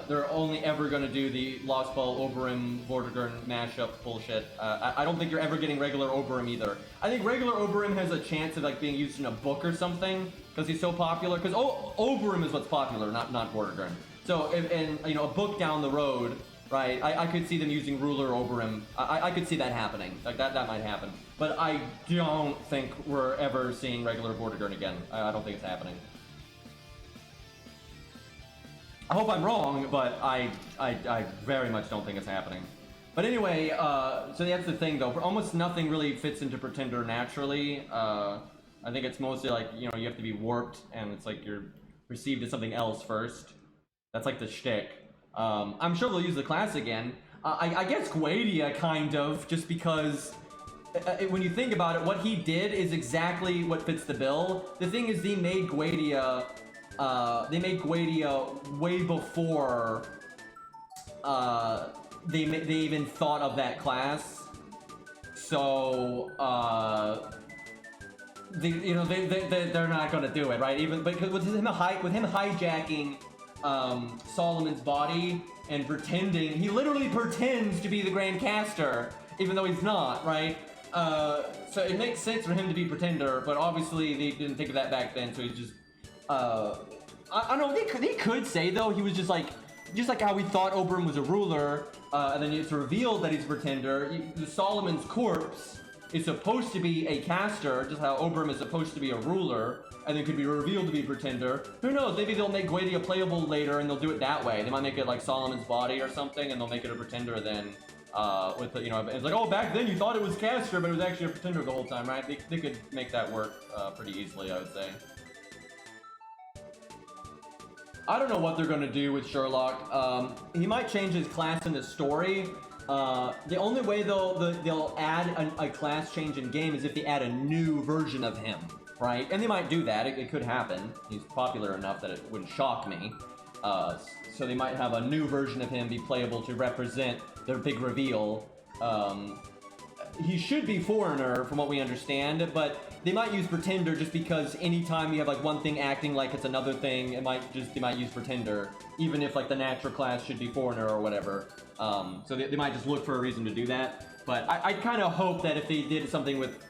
they're only ever going to do the Lost Belt Oberyn Vortigern mashup bullshit. I don't think you're ever getting regular Oberyn either. I think regular Oberyn has a chance of like being used in a book or something because he's so popular. Because Oberyn is what's popular, not Vortigern. So and you know, a book down the road, right? I could see them using Ruler Oberyn. I could see that happening. Like that might happen. But I don't think we're ever seeing regular Vortigern again. I don't think it's happening. I hope I'm wrong, but I very much don't think it's happening. But anyway, so that's the thing though. Almost nothing really fits into Pretender naturally. I think it's mostly like, you know, you have to be warped and it's like you're received as something else first. That's like the shtick. I'm sure they'll use the class again. I guess Guadia kind of, just because when you think about it, what he did is exactly what fits the bill. The thing is, they made Guadia way before they even thought of that class. So they're not gonna do it, right? Even because with him hijacking Solomon's body and pretending, he literally pretends to be the Grand Caster, even though he's not, right? So it makes sense for him to be Pretender, but obviously they didn't think of that back then, so he's just I don't know, they could say though he was just like how we thought Oberyn was a ruler, and then it's revealed that he's a Pretender. Solomon's corpse is supposed to be a caster, just how Oberyn is supposed to be a ruler, and then could be revealed to be a Pretender. Who knows, maybe they'll make Guadia playable later and they'll do it that way. They might make it like Solomon's body or something, and they'll make it a Pretender then. With the, you know, it's like, oh, back then you thought it was caster, but it was actually a Pretender the whole time, right? They could make that work pretty easily, I would say. I don't know what they're going to do with Sherlock. He might change his class in the story. The only way they'll add a class change in game is if they add a new version of him, right? And they might do that. It could happen. He's popular enough that it wouldn't shock me. So they might have a new version of him be playable to represent their big reveal. He should be Foreigner from what we understand, but they might use Pretender just because anytime you have like one thing acting like it's another thing, they might use Pretender, even if like the natural class should be Foreigner or whatever. So they might just look for a reason to do that. But I kind of hope that if they did something with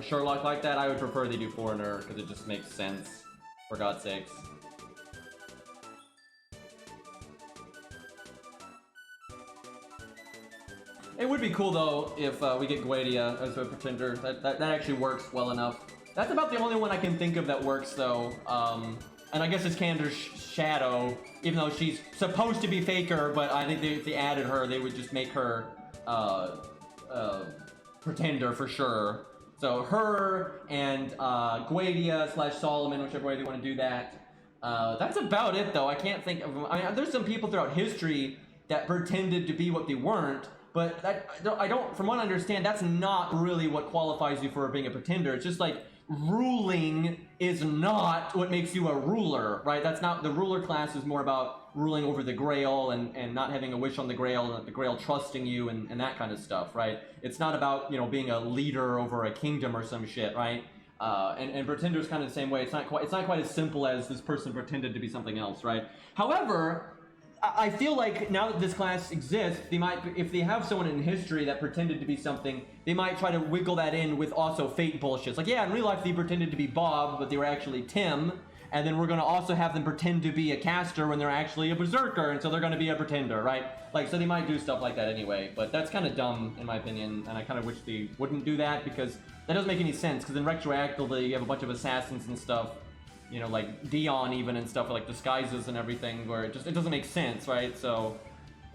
Sherlock like that, I would prefer they do Foreigner, because it just makes sense, for God's sakes. It would be cool though if we get Guadia as a Pretender. That actually works well enough. That's about the only one I can think of that works though. And I guess it's Cander's Shadow, even though she's supposed to be Faker, but I think if they added her, they would just make her Pretender for sure. So her and Guadia / Solomon, whichever way they want to do that. That's about it though. I can't think of. I mean, there's some people throughout history that pretended to be what they weren't. But I don't, from what I understand, that's not really what qualifies you for being a Pretender. It's just like ruling is not what makes you a ruler, right? That's not, the ruler class is more about ruling over the Grail and not having a wish on the Grail and the Grail trusting you and that kind of stuff, right? It's not about, you know, being a leader over a kingdom or some shit, right? And Pretender's kind of the same way. It's not quite as simple as this person pretended to be something else, right? However, I feel like now that this class exists, they might, if they have someone in history that pretended to be something, they might try to wiggle that in with also fate bullshit. It's like, yeah, in real life they pretended to be Bob, but they were actually Tim, and then we're going to also have them pretend to be a caster when they're actually a berserker, and so they're going to be a Pretender, right? Like, so they might do stuff like that anyway, but that's kind of dumb in my opinion, and I kind of wish they wouldn't do that, because that doesn't make any sense, because then retroactively you have a bunch of assassins and stuff, you know, like Dion even and stuff, like disguises and everything, where it doesn't make sense, right? So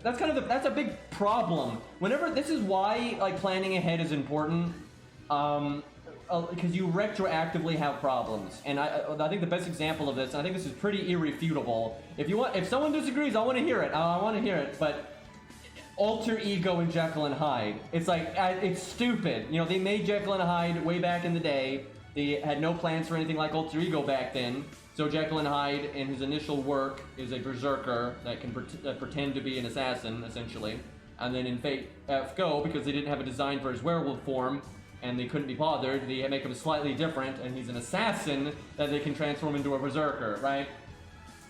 that's kind of that's a big problem. Whenever, this is why like planning ahead is important. because you retroactively have problems, and I think the best example of this, and I think this is pretty irrefutable. If someone disagrees, I want to hear it. I want to hear it. But Alter Ego and Jekyll and Hyde, it's like it's stupid. You know, they made Jekyll and Hyde way back in the day. They had no plans for anything like Alter Ego back then. So Jekyll and Hyde, in his initial work, is a berserker that can pretend to be an assassin, essentially. And then in FGO, because they didn't have a design for his werewolf form, and they couldn't be bothered, they make him slightly different, and he's an assassin that they can transform into a berserker, right?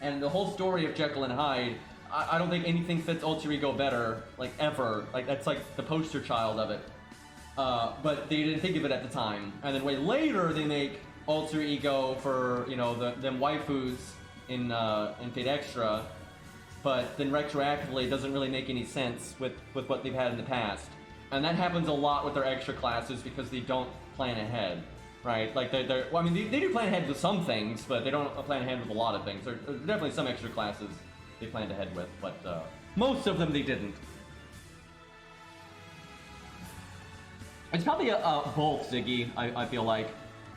And the whole story of Jekyll and Hyde, I don't think anything fits Alter Ego better, like, ever. Like, that's like the poster child of it. But they didn't think of it at the time. And then way later, they make Alter Ego for, you know, them waifus in Fate Extra. But then retroactively, it doesn't really make any sense with what they've had in the past. And that happens a lot with their extra classes because they don't plan ahead, right? Like, well, I mean, they do plan ahead with some things, but they don't plan ahead with a lot of things. There's definitely some extra classes they planned ahead with, but most of them they didn't. It's probably both, Ziggy, I feel like.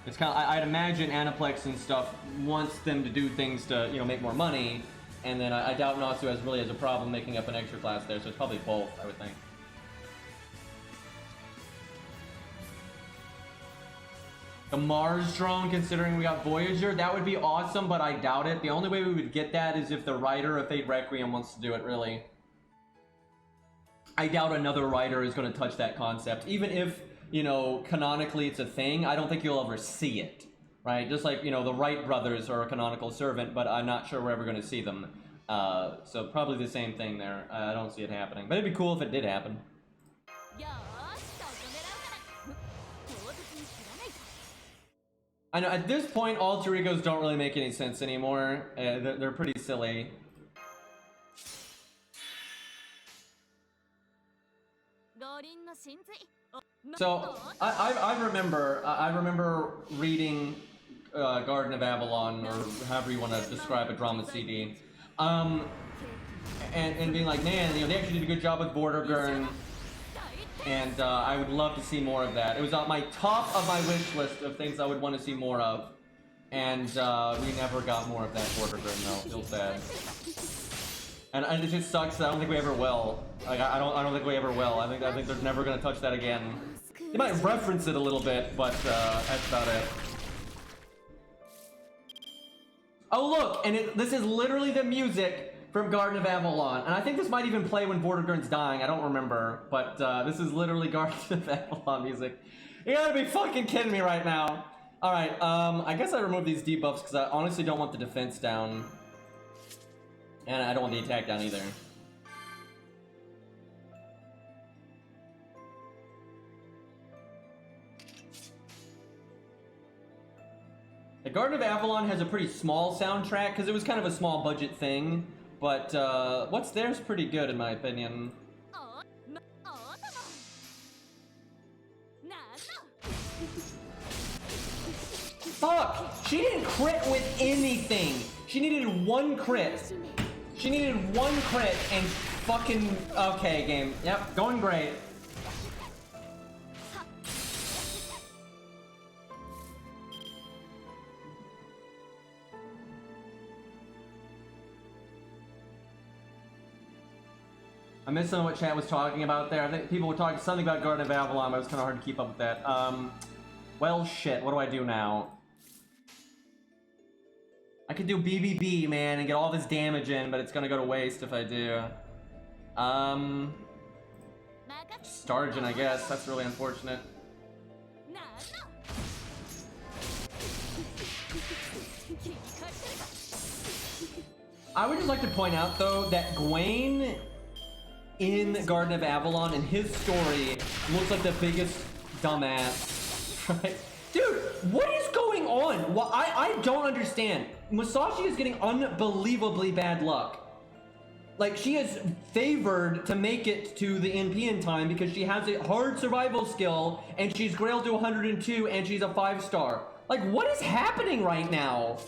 It's kind of, I'd imagine Aniplex and stuff wants them to do things to, you know, make more money, and then I doubt Natsu really has a problem making up an extra class there, so it's probably both, I would think. The Mars drone, considering we got Voyager, that would be awesome, but I doubt it. The only way we would get that is if the writer of Fate Requiem wants to do it, really. I doubt another writer is going to touch that concept. Even if, you know, canonically it's a thing, I don't think you'll ever see it, right? Just like, you know, the Wright brothers are a canonical servant, but I'm not sure we're ever going to see them. So probably the same thing there. I don't see it happening. But it'd be cool if it did happen. I know, at this point, Alter Egos don't really make any sense anymore. They're pretty silly. So, I remember reading Garden of Avalon, or however you want to describe a drama CD, and being like, man, you know, they actually did a good job with Vortigern, and I would love to see more of that. It was on my top of my wish list of things I would want to see more of, and we never got more of that Vortigern, though. Feels bad. And it just sucks that I don't think we ever will. Like, I don't think we ever will. I think they're never gonna touch that again. They might reference it a little bit, but that's about it. Oh look, and this is literally the music from Garden of Avalon, and I think this might even play when Vortigern's dying. I don't remember, but this is literally Garden of Avalon music. You gotta be fucking kidding me right now. All right, I guess I removed these debuffs because I honestly don't want the defense down. And I don't want the attack down either. The Garden of Avalon has a pretty small soundtrack because it was kind of a small budget thing. But what's there is pretty good in my opinion. Fuck! She didn't crit with anything! She needed one crit. She needed one crit and fucking... Okay, game. Yep, going great. I missed some of what chat was talking about there. I think people were talking something about Garden of Avalon, but it was kind of hard to keep up with that. Well, shit, what do I do now? I could do BBB, man, and get all this damage in, but it's gonna go to waste if I do. Stargin, I guess. That's really unfortunate. I would just like to point out, though, that Gwaine in Garden of Avalon and his story looks like the biggest dumbass, right? Dude, what is going on? Well, I don't understand. Musashi is getting unbelievably bad luck. Like, she is favored to make it to the NP in time because she has a hard survival skill, and she's Grailed to 102, and she's a 5-star. Like, what is happening right now?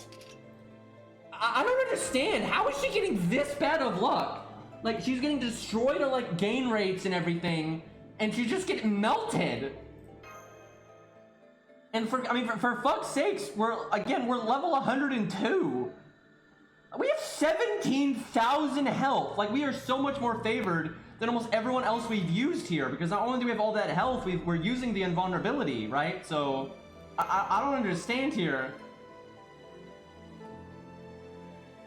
I don't understand. How is she getting this bad of luck? Like, she's getting destroyed on, like, gain rates and everything, and she's just getting melted. And for fuck's sakes, we're level 102. We have 17,000 health. Like, we are so much more favored than almost everyone else we've used here, because not only do we have all that health, we're using the invulnerability, right? So, I don't understand here.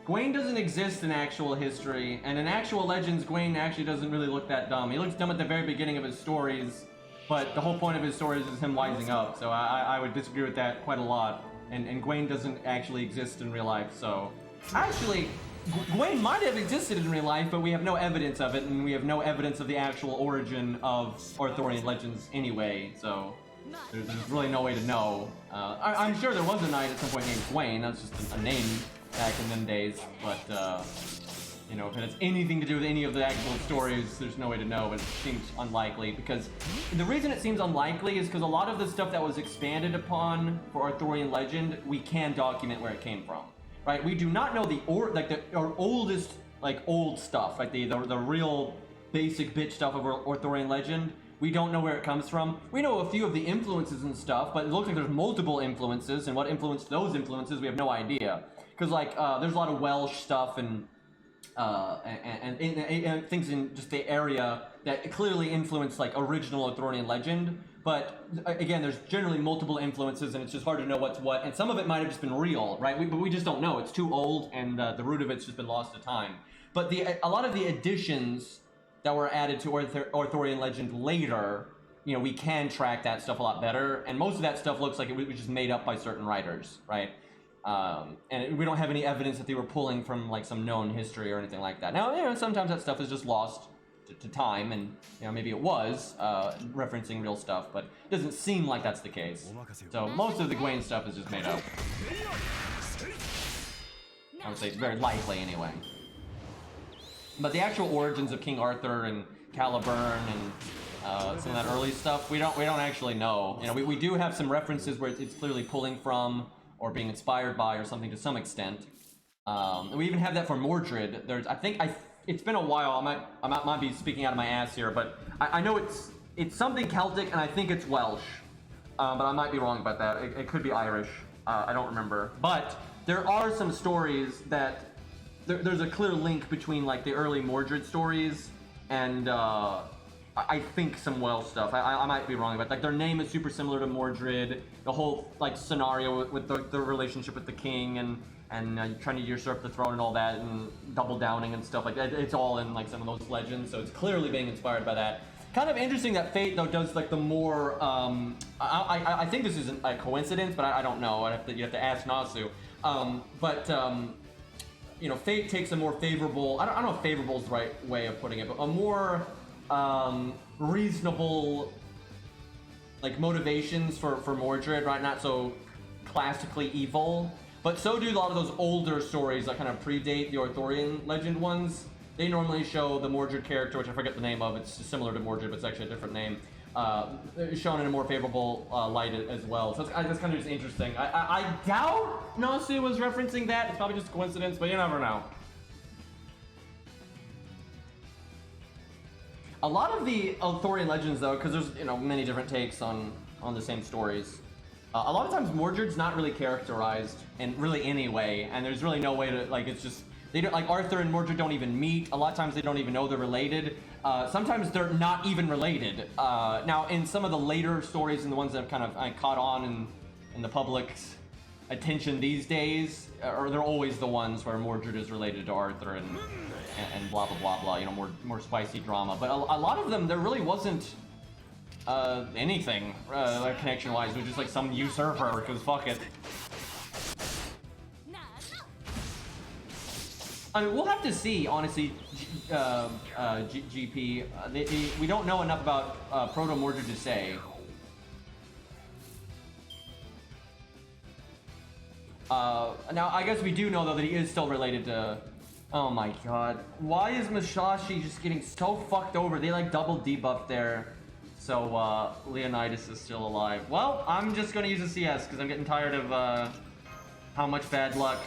Gwaine doesn't exist in actual history, and in actual Legends, Gwaine actually doesn't really look that dumb. He looks dumb at the very beginning of his stories, but the whole point of his stories is him wising up, so I would disagree with that quite a lot. And Gwaine doesn't actually exist in real life, so... Actually, Gwaine might have existed in real life, but we have no evidence of it, and we have no evidence of the actual origin of Arthurian legends anyway, so... There's really no way to know. I'm sure there was a knight at some point named Gwaine, that's just a name back in them days, but, you know, if it has anything to do with any of the actual stories, there's no way to know, but it seems unlikely, because the reason it seems unlikely is because a lot of the stuff that was expanded upon for Arthurian legend, we can document where it came from, right? We do not know our oldest, old stuff, like the real basic bitch stuff of Arthurian legend. We don't know where it comes from. We know a few of the influences and stuff, but it looks like there's multiple influences, and what influenced those influences, we have no idea. Because, there's a lot of Welsh stuff and things in just the area that clearly influence, original Arthurian legend. But, again, there's generally multiple influences, and it's just hard to know what's what. And some of it might have just been real, right? But we just don't know. It's too old, and the root of it's just been lost to time. But a lot of the additions that were added to Arthurian legend later, you know, we can track that stuff a lot better. And most of that stuff looks like it was just made up by certain writers, right? And we don't have any evidence that they were pulling from some known history or anything like that. Now, you know, sometimes that stuff is just lost to time, and you know, maybe it was referencing real stuff, but it doesn't seem like that's the case. So most of the Gwaine stuff is just made up. I would say it's very likely anyway. But the actual origins of King Arthur and Caliburn and some of that early stuff, we don't actually know. You know, we do have some references where it's clearly pulling from or being inspired by or something to some extent. And we even have that for Mordred. It's been a while. I might be speaking out of my ass here, but I know it's something Celtic, and I think it's Welsh. But I might be wrong about that. It could be Irish. I don't remember. But there are some stories that there's a clear link between the early Mordred stories and I think some Welsh stuff. I might be wrong, but their name is super similar to Mordred. The whole scenario with the relationship with the king and trying to usurp the throne and all that, and double downing and stuff like that. It's all in some of those legends, so it's clearly being inspired by that. Kind of interesting that Fate though does the more. I think this isn't a coincidence, but I don't know. You have to ask Nasu. You know, Fate takes a more favorable. I don't know if favorable is the right way of putting it, but a more reasonable motivations for Mordred, right? Not so classically evil, but so do a lot of those older stories that kind of predate the Arthurian legend ones. They normally show the Mordred character, which I forget the name of. It's similar to Mordred, but it's actually a different name. Shown in a more favorable light as well. So that's kind of just interesting. I doubt Nasu was referencing that. It's probably just a coincidence, but you never know. A lot of the Arthurian legends, though, because there's many different takes on the same stories. A lot of times Mordred's not really characterized in really any way, and there's really no way to it's just they don't Arthur and Mordred don't even meet. A lot of times they don't even know they're related. Sometimes they're not even related. Now in some of the later stories and the ones that have kind of caught on in the public's attention these days, they're always the ones where Mordred is related to Arthur and blah blah blah blah, more spicy drama. But a lot of them there really wasn't anything connection wise. It was just some usurper, because fuck it. I mean, we'll have to see, honestly, GP. We don't know enough about Proto-Mordred to say. Now, I guess we do know, though, that he is still related to... Oh my god. Why is Musashi just getting so fucked over? They, double debuffed there. So, Leonidas is still alive. Well, I'm just gonna use a CS, because I'm getting tired of, how much bad luck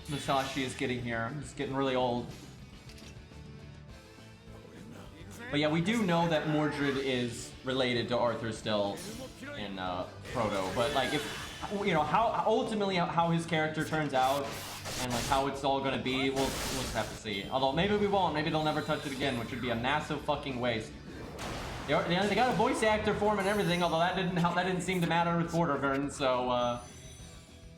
Musashi is getting here. It's getting really old. But yeah, we do know that Mordred is related to Arthur still in Proto. But like, if you know how ultimately how his character turns out and like how it's all gonna be, we'll just have to see. Although maybe we won't. Maybe they'll never touch it again, which would be a massive fucking waste. They got a voice actor for him and everything, although that didn't seem to matter with Vortigern. So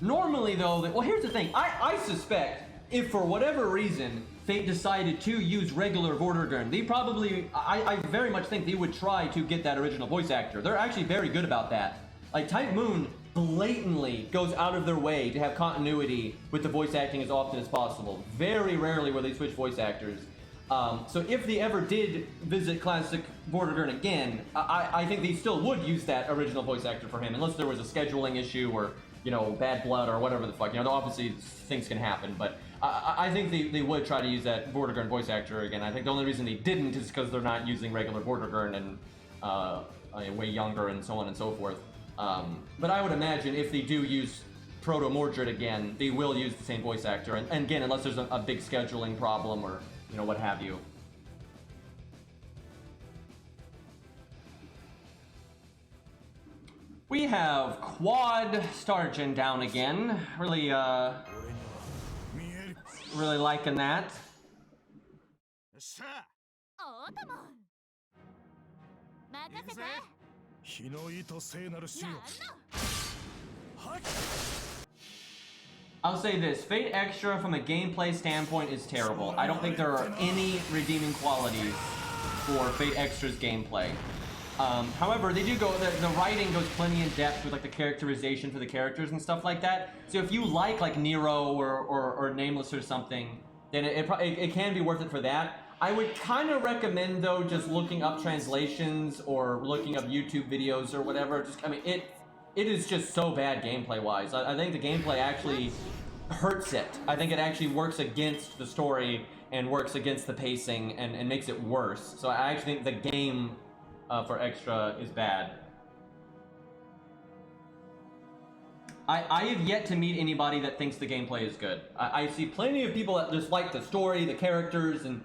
normally though, well, here's the thing. I suspect if for whatever reason Fate decided to use regular Vortigern, they probably, I very much think they would try to get that original voice actor. They're actually very good about that. Like, Type Moon blatantly goes out of their way to have continuity with the voice acting as often as possible. Very rarely will they switch voice actors. So if they ever did visit classic Vortigern again, I think they still would use that original voice actor for him, unless there was a scheduling issue or, you know, bad blood or whatever the fuck. You know, obviously things can happen, but I think they would try to use that Vortigern voice actor again. I think the only reason they didn't is because they're not using regular Vortigern and way younger and so on and so forth. But I would imagine if they do use Proto Mordred again, they will use the same voice actor. And again, unless there's a big scheduling problem or, you know, what have you. We have Quad Stargen down again. Really, really liking that. I'll say this, Fate Extra from a gameplay standpoint is terrible. I don't think there are any redeeming qualities for Fate Extra's gameplay. However, they do go, the writing goes plenty in depth with like the characterization for the characters and stuff like that. So if you like Nero or Nameless or something, then it can be worth it for that. I would kind of recommend though just looking up translations or looking up YouTube videos or whatever. Just, I mean, it is just so bad gameplay wise. I think the gameplay actually hurts it. I think it actually works against the story and works against the pacing and makes it worse. So I actually think the game for Extra is bad. I have yet to meet anybody that thinks the gameplay is good. I see plenty of people that just like the story, the characters, and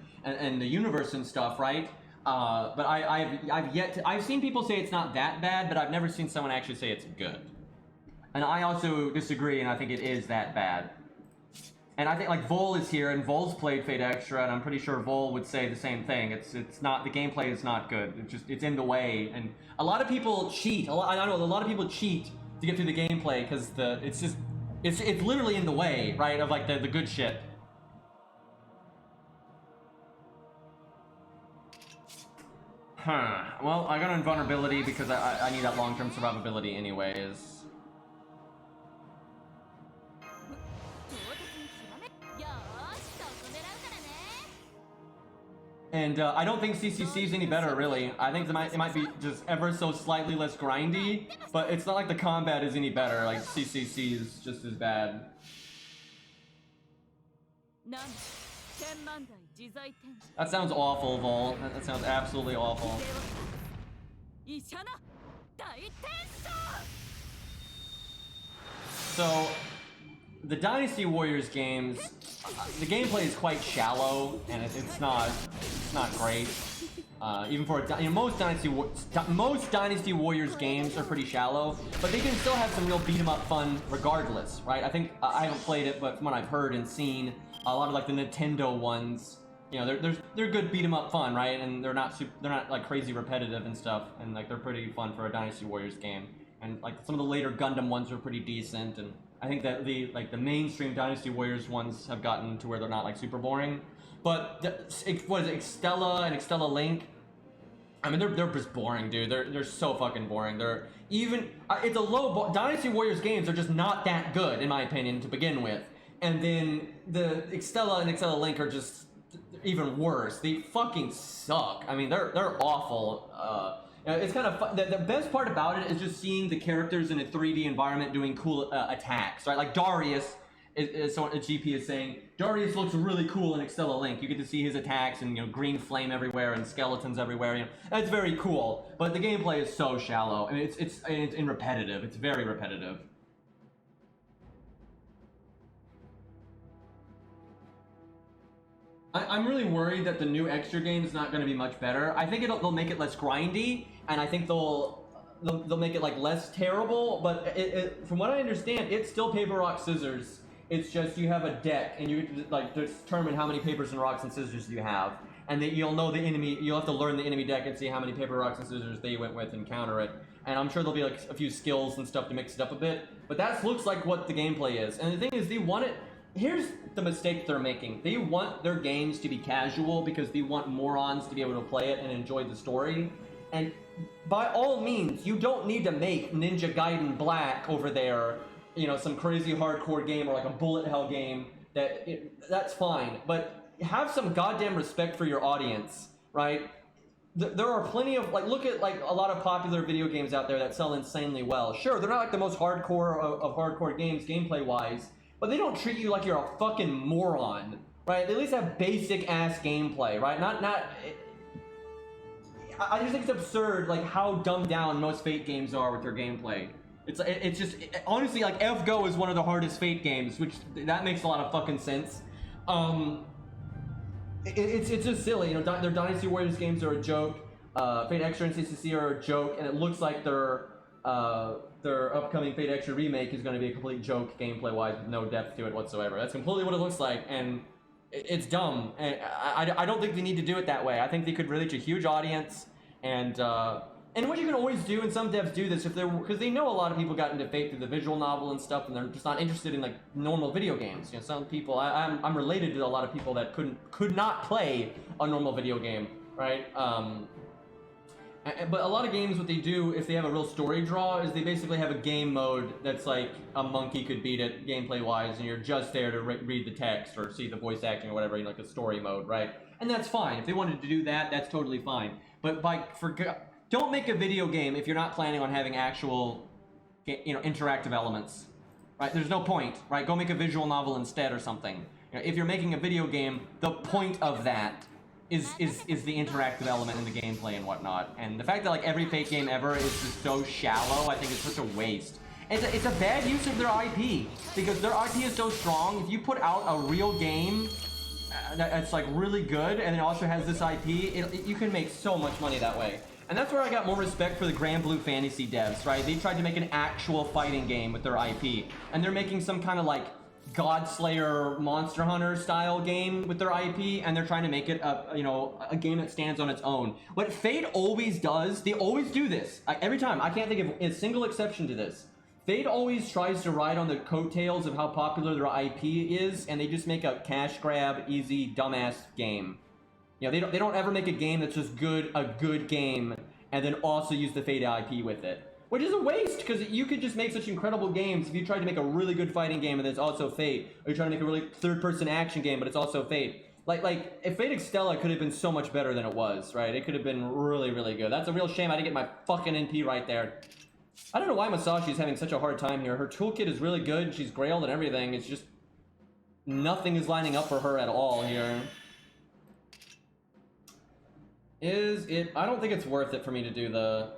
the universe and stuff, right? But I've seen people say it's not that bad, but I've never seen someone actually say it's good. And I also disagree, and I think it is that bad. And I think like Vol is here, and Vol's played Fate Extra, and I'm pretty sure Vol would say the same thing. It's not, the gameplay is not good. It's in the way, and a lot of people cheat. I know a lot of people cheat to get through the gameplay because it's literally in the way, right, of like the good shit. Huh. Well, I got invulnerability because I need that long-term survivability anyways. And I don't think CCC is any better, really. I think it might be just ever so slightly less grindy, but it's not like the combat is any better. Like, CCC is just as bad. That sounds awful, Vol. That sounds absolutely awful. So, the Dynasty Warriors games, the gameplay is quite shallow, and it's not great. Even for most Dynasty Warriors games are pretty shallow, but they can still have some real beat 'em up fun regardless, right? I think I haven't played it, but from what I've heard and seen, a lot of like the Nintendo ones, you know, they're good beat 'em up fun, right? And they're not like crazy repetitive and stuff, and like they're pretty fun for a Dynasty Warriors game. And like some of the later Gundam ones are pretty decent, and I think that the mainstream Dynasty Warriors ones have gotten to where they're not like super boring. But what is it, Extella and Extella Link? I mean, they're just boring, dude. They're so fucking boring. They're even it's a low Dynasty Warriors games are just not that good in my opinion to begin with. And then the Extella and Extella Link are just even worse. They fucking suck. I mean, they're awful. It's kind of fun. The best part about it is just seeing the characters in a 3D environment doing cool attacks, right? Like Darius, is what GP is saying. Darius looks really cool in Extella Link. You get to see his attacks and, you know, green flame everywhere and skeletons everywhere. You know, that's very cool. But the gameplay is so shallow. I mean, it's repetitive. It's very repetitive. I'm really worried that the new extra game is not going to be much better. I think they'll make it less grindy, and I think they'll make it like less terrible. But from what I understand, it's still paper rock scissors. It's just you have a deck, and you get to like determine how many papers and rocks and scissors you have, and then you'll know the enemy. You'll have to learn the enemy deck and see how many paper rocks and scissors they went with and counter it. And I'm sure there'll be like a few skills and stuff to mix it up a bit. But that looks like what the gameplay is. And the thing is, they want it. Here's the mistake they're making. They want their games to be casual because they want morons to be able to play it and enjoy the story. And by all means, you don't need to make Ninja Gaiden Black over there, you know, some crazy hardcore game or like a bullet hell game. That's fine. But have some goddamn respect for your audience, right? There are plenty of, like, look at like a lot of popular video games out there that sell insanely well. Sure, they're not like the most hardcore of hardcore games gameplay-wise, but they don't treat you like you're a fucking moron, right? They at least have basic ass gameplay, right? I just think it's absurd, like how dumbed down most Fate games are with their gameplay. It's just honestly, like FGO is one of the hardest Fate games, which that makes a lot of fucking sense. It's just silly, you know. Their Dynasty Warriors games are a joke. Fate Extra and CCC are a joke, and it looks like their upcoming Fate Extra remake is going to be a complete joke gameplay-wise with no depth to it whatsoever. That's completely what it looks like, and it's dumb. And I don't think they need to do it that way. I think they could reach a huge audience, and what you can always do, and some devs do this because they know a lot of people got into Fate through the visual novel and stuff, and they're just not interested in like normal video games. You know, some people I'm related to a lot of people that could not play a normal video game, right? But a lot of games, what they do, if they have a real story draw, is they basically have a game mode that's like a monkey could beat it gameplay-wise, and you're just there to read the text or see the voice acting or whatever in like a story mode, right? And that's fine. If they wanted to do that, that's totally fine. But don't make a video game if you're not planning on having actual, you know, interactive elements, right? There's no point, right? Go make a visual novel instead or something. You know, if you're making a video game, the point of that is the interactive element in the gameplay and whatnot. And the fact that like every Fate game ever is just so shallow, I think it's such a waste. It's a bad use of their IP, because their IP is so strong. If you put out a real game that's like really good and it also has this IP, you can make so much money that way. And that's where I got more respect for the Grand Blue Fantasy devs, right? They tried to make an actual fighting game with their IP, and they're making some kind of like Godslayer Monster Hunter style game with their IP, and they're trying to make it a game that stands on its own. What Fate always does, they always do this. Every time, I can't think of a single exception to this. Fate always tries to ride on the coattails of how popular their IP is, and they just make a cash grab, easy, dumbass game. You know, they don't ever make a game that's just a good game, and then also use the Fate IP with it. Which is a waste, because you could just make such incredible games if you tried to make a really good fighting game and it's also Fate. Or you're trying to make a really third-person action game, but it's also Fate. Like, if Fate Extella could have been so much better than it was, right? It could have been really, really good. That's a real shame I didn't get my fucking NP right there. I don't know why Masashi's having such a hard time here. Her toolkit is really good, she's grailed and everything. It's just nothing is lining up for her at all here. I don't think it's worth it for me to do the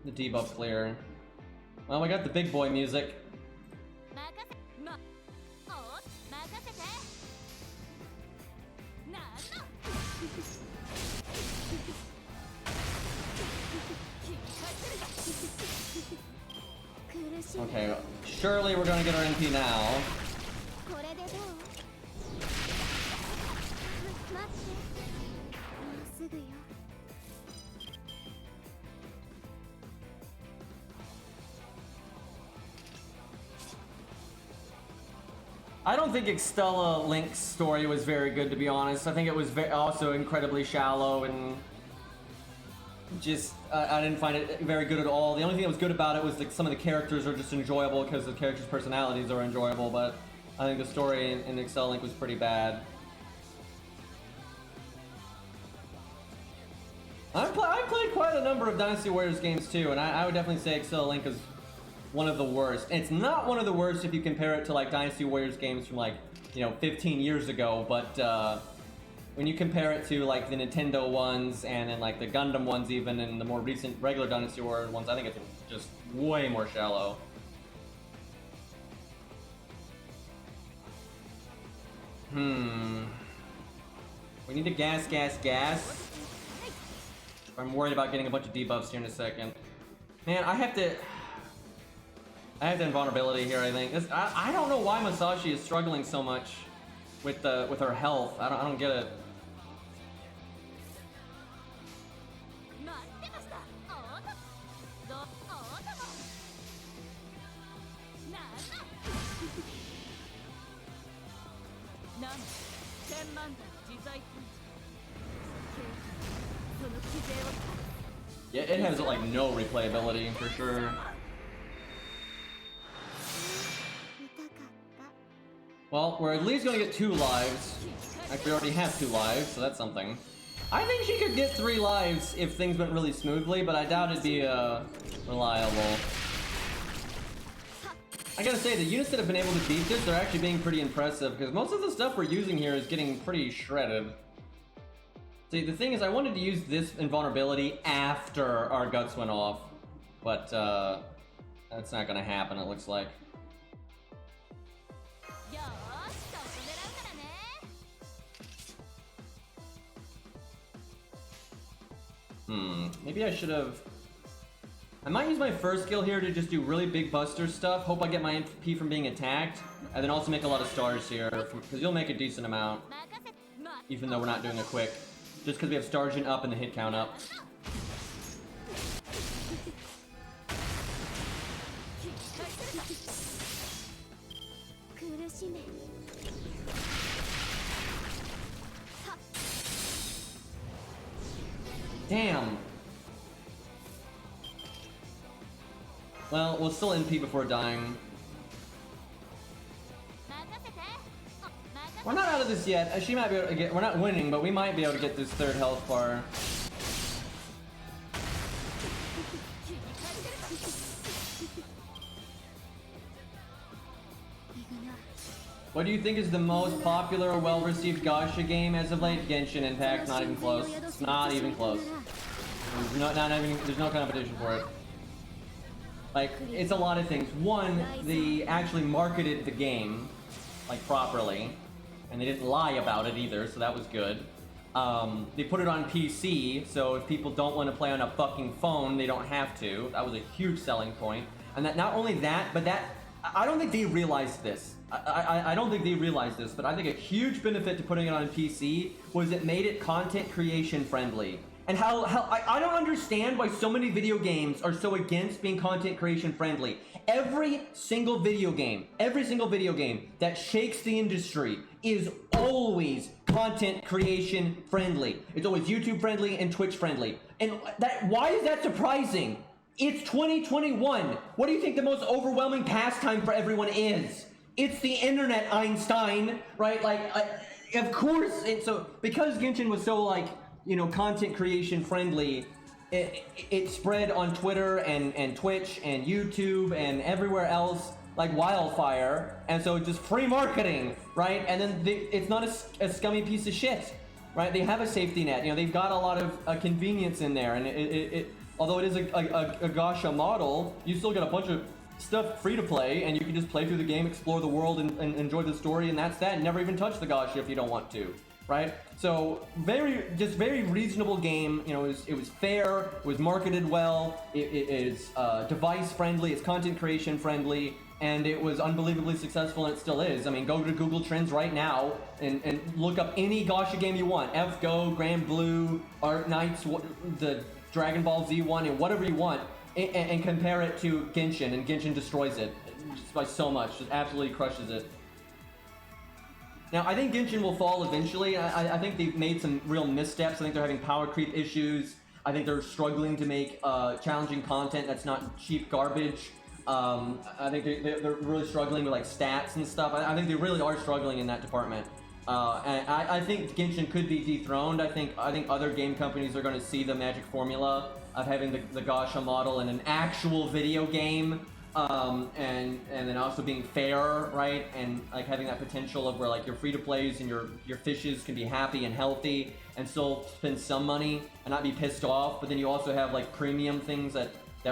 debuff clear. Well, we got the big boy music. Okay, surely we're gonna get our NP now. I don't think Extella Link's story was very good, to be honest. I think it was also incredibly shallow, and just I didn't find it very good at all. The only thing that was good about it was that some of the characters are just enjoyable because the characters' personalities are enjoyable, but I think the story in Extella Link was pretty bad. I've played quite a number of Dynasty Warriors games too, and I would definitely say Extella Link is one of the worst. And it's not one of the worst if you compare it to like Dynasty Warriors games from like, you know, 15 years ago, but when you compare it to like the Nintendo ones and then like the Gundam ones even, and the more recent regular Dynasty Warriors ones, I think it's just way more shallow. We need to gas. I'm worried about getting a bunch of debuffs here in a second. Man, I have to invulnerability here, I think. I don't know why Masashi is struggling so much with her health. I don't get it. Yeah, it has like no replayability for sure. Well, we're at least gonna get 2 lives. Like, we already have 2 lives, so that's something. I think she could get 3 lives if things went really smoothly, but I doubt it'd be reliable. I gotta say, the units that have been able to beat this are actually being pretty impressive, because most of the stuff we're using here is getting pretty shredded. See, the thing is, I wanted to use this invulnerability after our guts went off, but that's not gonna happen, it looks like. Maybe I should have... I might use my first skill here to just do really big buster stuff, hope I get my MP from being attacked, and then also make a lot of stars here, because you'll make a decent amount, even though we're not doing a quick, just because we have Stargent up and the hit count up. Damn! Well, we'll still NP before dying. We're not out of this yet. She might be able to get... We're not winning, but we might be able to get this 3rd health bar. What do you think is the most popular or well-received gacha game as of late? Genshin Impact, not even close. It's not even close. There's no competition for it. Like, it's a lot of things. One, they actually marketed the game, like, properly. And they didn't lie about it either, so that was good. They put it on PC, so if people don't want to play on a fucking phone, they don't have to. That was a huge selling point. And that not only that, but that... I don't think they realized this. I don't think they realized this, but I think a huge benefit to putting it on PC was it made it content creation friendly. And how I don't understand why so many video games are so against being content creation friendly. Every single video game that shakes the industry is always content creation friendly. It's always YouTube friendly and Twitch friendly. And why is that surprising? It's 2021. What do you think the most overwhelming pastime for everyone is? It's the internet, Einstein, right? Like, of course. And so, because Genshin was so, like, you know, content creation friendly, it spread on Twitter and Twitch and YouTube and everywhere else like wildfire. And so just free marketing, right? And then it's not a scummy piece of shit, right? They have a safety net. You know, they've got a lot of convenience in there. And although it is a gacha model, you still get a bunch of stuff free to play, and you can just play through the game, explore the world, and enjoy the story, and that's that. And never even touch the gacha if you don't want to, right? So very reasonable game. You know, it was fair, it was marketed well, it is device friendly, it's content creation friendly, and it was unbelievably successful, and it still is. I mean, go to Google Trends right now and look up any gacha game you want. FGO, Grand Blue, Art Knights, the Dragon Ball Z one, and whatever you want, and compare it to Genshin, and Genshin destroys it just by so much, just absolutely crushes it. Now, I think Genshin will fall eventually. I think they've made some real missteps. I think they're having power creep issues. I think they're struggling to make challenging content that's not cheap garbage. I think they're really struggling with like stats and stuff. I think they really are struggling in that department. And I think Genshin could be dethroned. I think other game companies are going to see the magic formula of having the gacha model in an actual video game, and then also being fair, right? And like having that potential of where like your free-to-plays and your fishes can be happy and healthy and still spend some money and not be pissed off. But then you also have like premium things that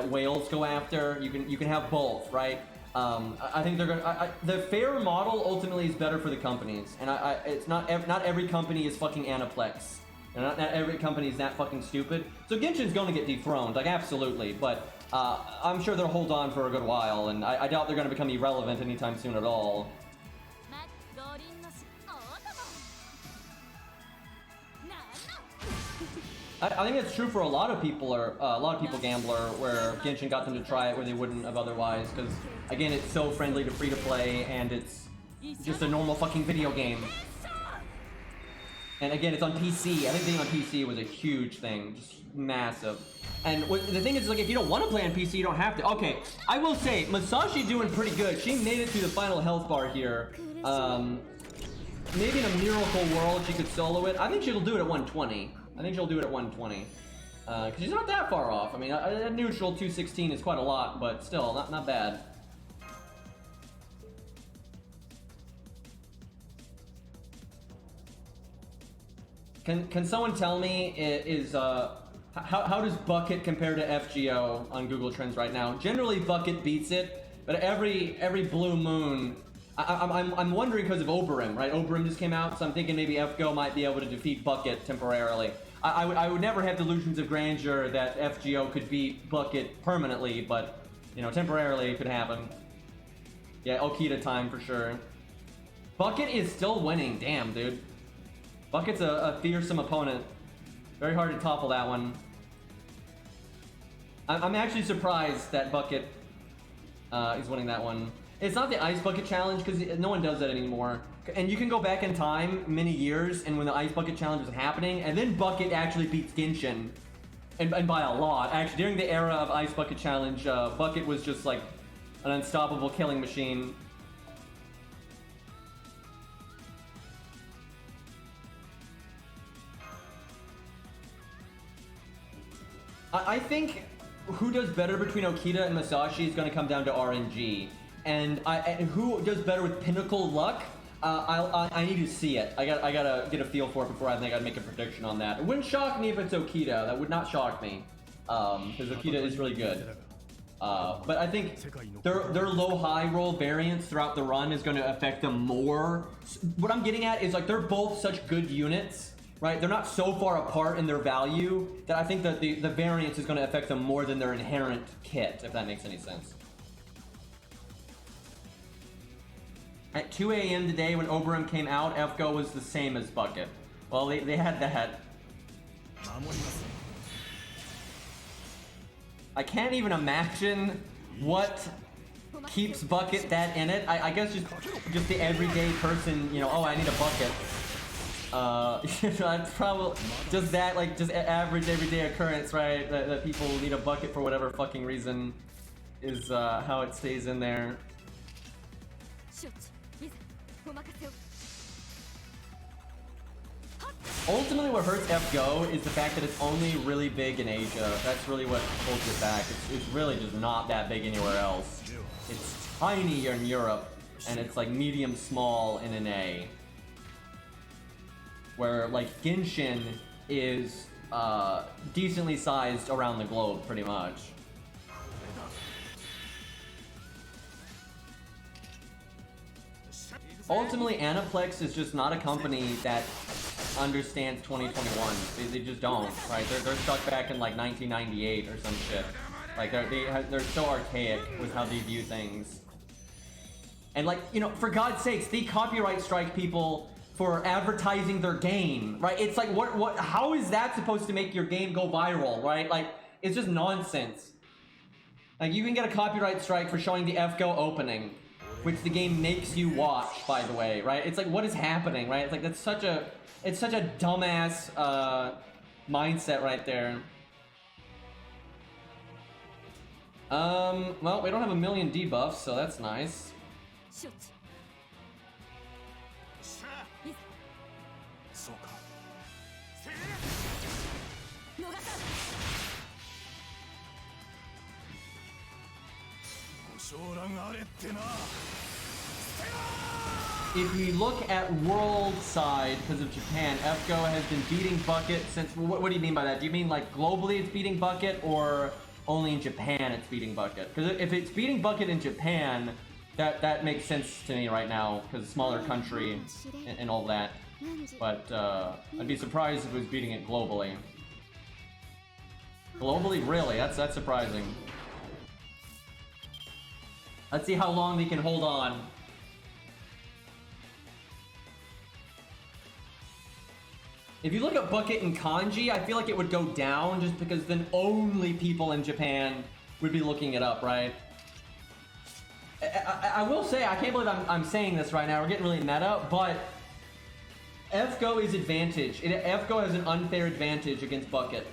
whales go after. You can have both, right? I think they're gonna. The fair model ultimately is better for the companies, and it's not every company is fucking Aniplex. Not every company is that fucking stupid. So Genshin's going to get dethroned, like absolutely. But I'm sure they'll hold on for a good while, and I doubt they're going to become irrelevant anytime soon at all. I think it's true for a lot of people, Gambler, where Genshin got them to try it where they wouldn't have otherwise, because again, it's so friendly to free to play, and it's just a normal fucking video game. And again, it's on PC. I think being on PC was a huge thing, just massive. And the thing is, like, if you don't want to play on PC, you don't have to. Okay, I will say, Masashi doing pretty good. She made it through the final health bar here. Maybe in a miracle world, she could solo it. I think she'll do it at 120. I think she'll do it at 120. Because she's not that far off. I mean, a neutral 216 is quite a lot, but still, not bad. Can someone tell me, how does Bucket compare to FGO on Google Trends right now? Generally, Bucket beats it, but every blue moon, I'm wondering because of Oberon, right? Oberon just came out, so I'm thinking maybe FGO might be able to defeat Bucket temporarily. I would never have delusions of grandeur that FGO could beat Bucket permanently, but, you know, temporarily it could happen. Yeah, Okita time for sure. Bucket is still winning, damn, dude. Bucket's a fearsome opponent. Very hard to topple that one. I'm actually surprised that Bucket is winning that one. It's not the Ice Bucket Challenge, because no one does that anymore. And you can go back in time many years, and when the Ice Bucket Challenge was happening, and then Bucket actually beats Genshin. And by a lot. Actually, during the era of Ice Bucket Challenge, Bucket was just like an unstoppable killing machine. I think who does better between Okita and Masashi is going to come down to RNG. And who does better with Pinnacle Luck? I need to see it. I gotta get a feel for it before I think I'd make a prediction on that. It wouldn't shock me if it's Okita. That would not shock me. Because Okita is really good. But I think their low-high roll variance throughout the run is going to affect them more. What I'm getting at is, like, they're both such good units, right? They're not so far apart in their value that I think that the variance is going to affect them more than their inherent kit, if that makes any sense. At 2 a.m. today, when Oberon came out, FGO was the same as Bucket. Well, they had that. I can't even imagine what keeps Bucket that in it. I guess just the everyday person, you know, oh, I need a bucket. You know, it's probably just that, like, just average everyday occurrence, right? That people need a bucket for whatever fucking reason is how it stays in there. Ultimately, what hurts FGO is the fact that it's only really big in Asia. That's really what holds it back. It's really just not that big anywhere else. It's tiny in Europe, and it's like medium small in NA. Where, like, Genshin is decently sized around the globe, pretty much. Ultimately, Aniplex is just not a company that understands 2021. They just don't, right? They're stuck back in like 1998 or some shit. Like they're so archaic with how they view things. And, like, you know, for God's sakes, they copyright strike people for advertising their game, right? It's like, how is that supposed to make your game go viral, right? Like, it's just nonsense. Like, you can get a copyright strike for showing the FGO opening, which the game makes you watch, by the way, right? It's like, what is happening, right? It's like, it's such a dumbass mindset right there. Well, we don't have a million debuffs, so that's nice. If we look at world side, because of Japan, FGO has been beating Bucket since... What do you mean by that? Do you mean, like, globally it's beating Bucket, or only in Japan it's beating Bucket? Because if it's beating Bucket in Japan, That makes sense to me right now, because smaller country and all that. But I'd be surprised if it was beating it globally. Globally, really? That's surprising. Let's see how long they can hold on. If you look at Bucket and Kanji, I feel like it would go down just because then only people in Japan would be looking it up, right? I will say, I can't believe I'm saying this right now, we're getting really meta, but FGO is advantage. FGO has an unfair advantage against Bucket.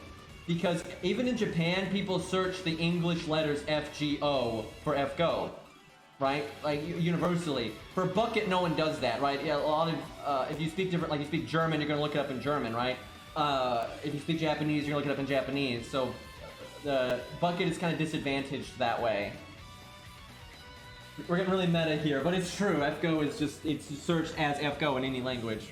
Because even in Japan, people search the English letters FGO for FGO. Right? Like, universally. For Bucket, no one does that, right? Yeah, a lot of, if you speak different, like you speak German, you're gonna look it up in German, right? If you speak Japanese, you're gonna look it up in Japanese. So, the Bucket is kind of disadvantaged that way. We're getting really meta here, but it's true. FGO is just, it's searched as FGO in any language.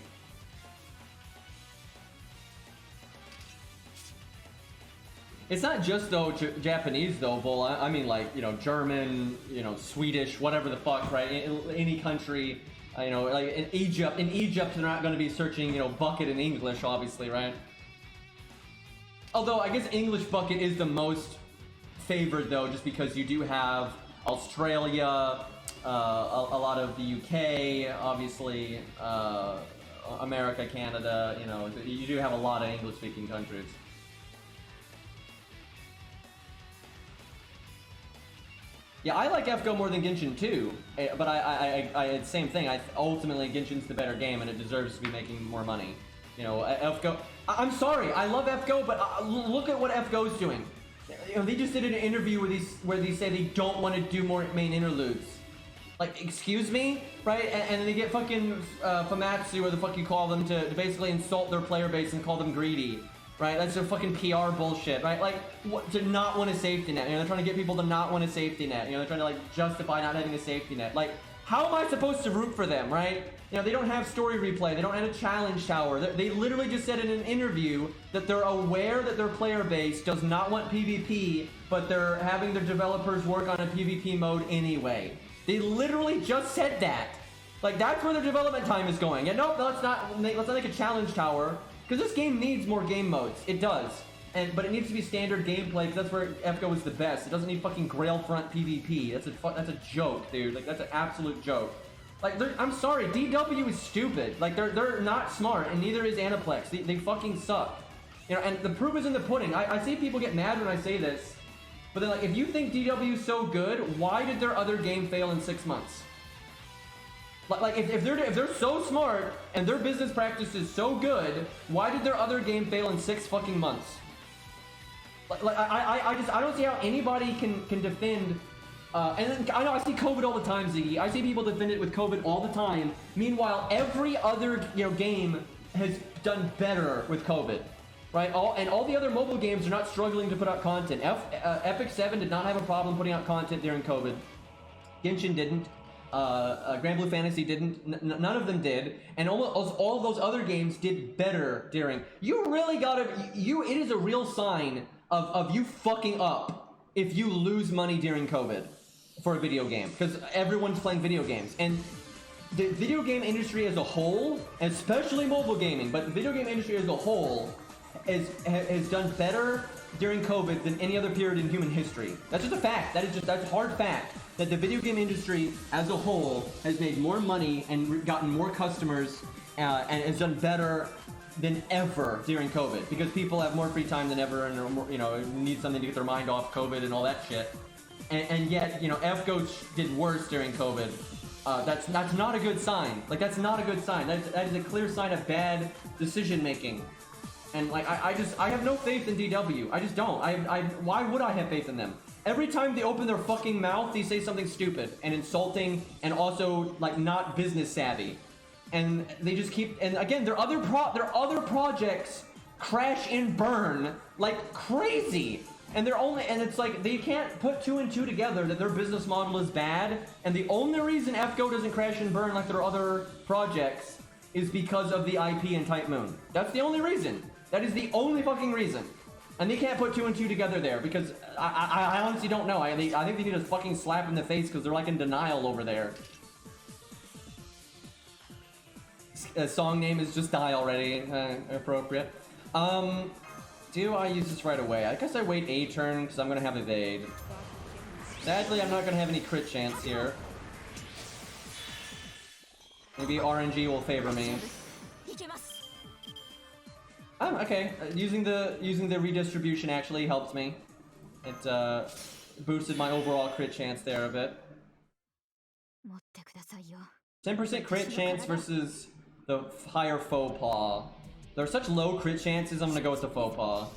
It's not just though Japanese though, Bull. I mean like, you know, German, you know, Swedish, whatever the fuck, right? In any country, you know, like in Egypt, they're not going to be searching, you know, Bucket in English, obviously, right? Although I guess English Bucket is the most favored though, just because you do have Australia, a lot of the UK, obviously, America, Canada, you know, you do have a lot of English-speaking countries. Yeah, I like FGO more than Genshin too, but I same thing. Ultimately Genshin's the better game, and it deserves to be making more money. You know, FGO. I'm sorry, I love FGO, but look at what FGO's doing. You know, they just did an interview where they say they don't want to do more main interludes. Like, excuse me, right? And they get fucking Famatsu, or the fuck you call them, to basically insult their player base and call them greedy. Right, that's their fucking PR bullshit, right? Like, to not want a safety net. You know, they're trying to get people to not want a safety net. You know, they're trying to, like, justify not having a safety net. Like, how am I supposed to root for them, right? You know, they don't have story replay. They don't have a challenge tower. They literally just said in an interview that they're aware that their player base does not want PvP, but they're having their developers work on a PvP mode anyway. They literally just said that. Like, that's where their development time is going. And nope, let's not make a challenge tower. Because this game needs more game modes. It does. But it needs to be standard gameplay, because that's where FGO is the best. It doesn't need fucking Grail front PvP. That's a joke, dude. Like, that's an absolute joke. Like, I'm sorry, DW is stupid. Like, they're not smart, and neither is Aniplex. They fucking suck. You know, and the proof is in the pudding. I see people get mad when I say this, but then, like, if you think DW is so good, why did their other game fail in 6 months? Like, if they're so smart and their business practice is so good, why did their other game fail in 6 fucking months? Like I don't see how anybody can defend. And I know I see COVID all the time, Ziggy. I see people defend it with COVID all the time. Meanwhile, every other game has done better with COVID, right? All the other mobile games are not struggling to put out content. Epic 7 did not have a problem putting out content during COVID. Genshin didn't. Grand Blue Fantasy didn't. None of them did, and almost all of those other games did better during. You really gotta. It is a real sign of you fucking up if you lose money during COVID for a video game, because everyone's playing video games, and the video game industry as a whole, especially mobile gaming, but the video game industry as a whole has done better during COVID than any other period in human history. That's just a fact. That's a hard fact. That the video game industry as a whole has made more money and gotten more customers and has done better than ever during COVID, because people have more free time than ever and are more, you know, need something to get their mind off COVID and all that shit. And yet, you know, FGO did worse during COVID. That's not a good sign. Like, that's not a good sign. That is a clear sign of bad decision making. And like, I have no faith in DW. I just don't. Why would I have faith in them? Every time they open their fucking mouth, they say something stupid and insulting and also, like, not business savvy. And they just keep, and again, their other projects crash and burn like crazy. And it's like, they can't put 2 and 2 together that their business model is bad. And the only reason FGO doesn't crash and burn like their other projects is because of the IP and Type Moon. That's the only reason. That is the only fucking reason. And they can't put 2 and 2 together there because I honestly don't know. I think they need a fucking slap in the face because they're like in denial over there. Song name is just die already. Appropriate. Do I use this right away? I guess I wait a turn because I'm going to have evade. Sadly, I'm not going to have any crit chance here. Maybe RNG will favor me. Okay. Using the redistribution actually helps me. It boosted my overall crit chance there a bit. 10% crit chance versus the higher faux pas. There are such low crit chances, I'm gonna go with the faux pas.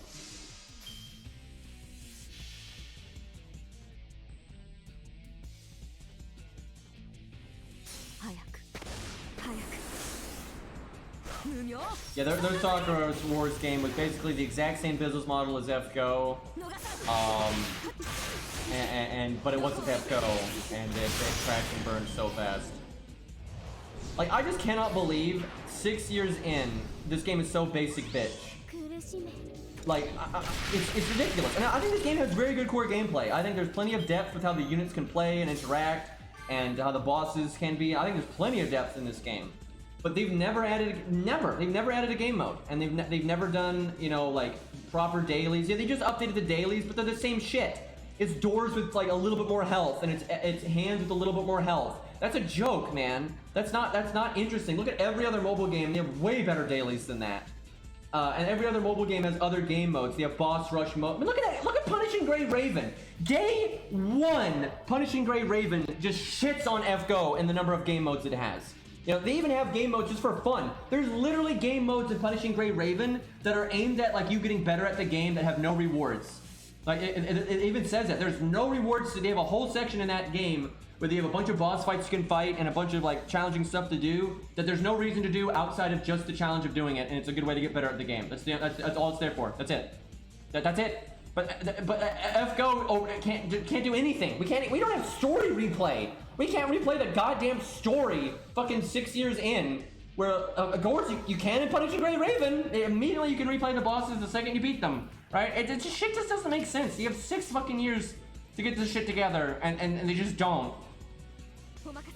Yeah, their Soccer Wars game was basically the exact same business model as FGO. But it wasn't FGO, and it crashed and burned so fast. Like, I just cannot believe 6 years in, this game is so basic bitch. Like, it's ridiculous. And I think this game has very good core gameplay. I think there's plenty of depth with how the units can play and interact, and how the bosses can be. I think there's plenty of depth in this game. But they've never added a game mode, and they've never done, you know, like proper dailies. Yeah, they just updated the dailies, but they're the same shit. It's doors with like a little bit more health, and it's hands with a little bit more health. That's a joke, man. That's not interesting. Look at every other mobile game. They have way better dailies than that. And every other mobile game has other game modes. They have boss rush mode. I mean, look at that. Look at Punishing Gray Raven. Day 1, Punishing Gray Raven just shits on FGO and the number of game modes it has. You know, they even have game modes just for fun. There's literally game modes in Punishing Gray Raven that are aimed at like you getting better at the game that have no rewards. Like it even says that there's no rewards. So they have a whole section in that game where they have a bunch of boss fights you can fight and a bunch of like challenging stuff to do that there's no reason to do outside of just the challenge of doing it, and it's a good way to get better at the game. That's all it's there for. That's it. That's it. But FGO can't do anything. We don't have story replay. We can't replay the goddamn story fucking 6 years in. Where of course you can in Punishing Gray Raven. Immediately you can replay the bosses the second you beat them. Right? It just shit just doesn't make sense. You have 6 fucking years to get this shit together, and they just don't.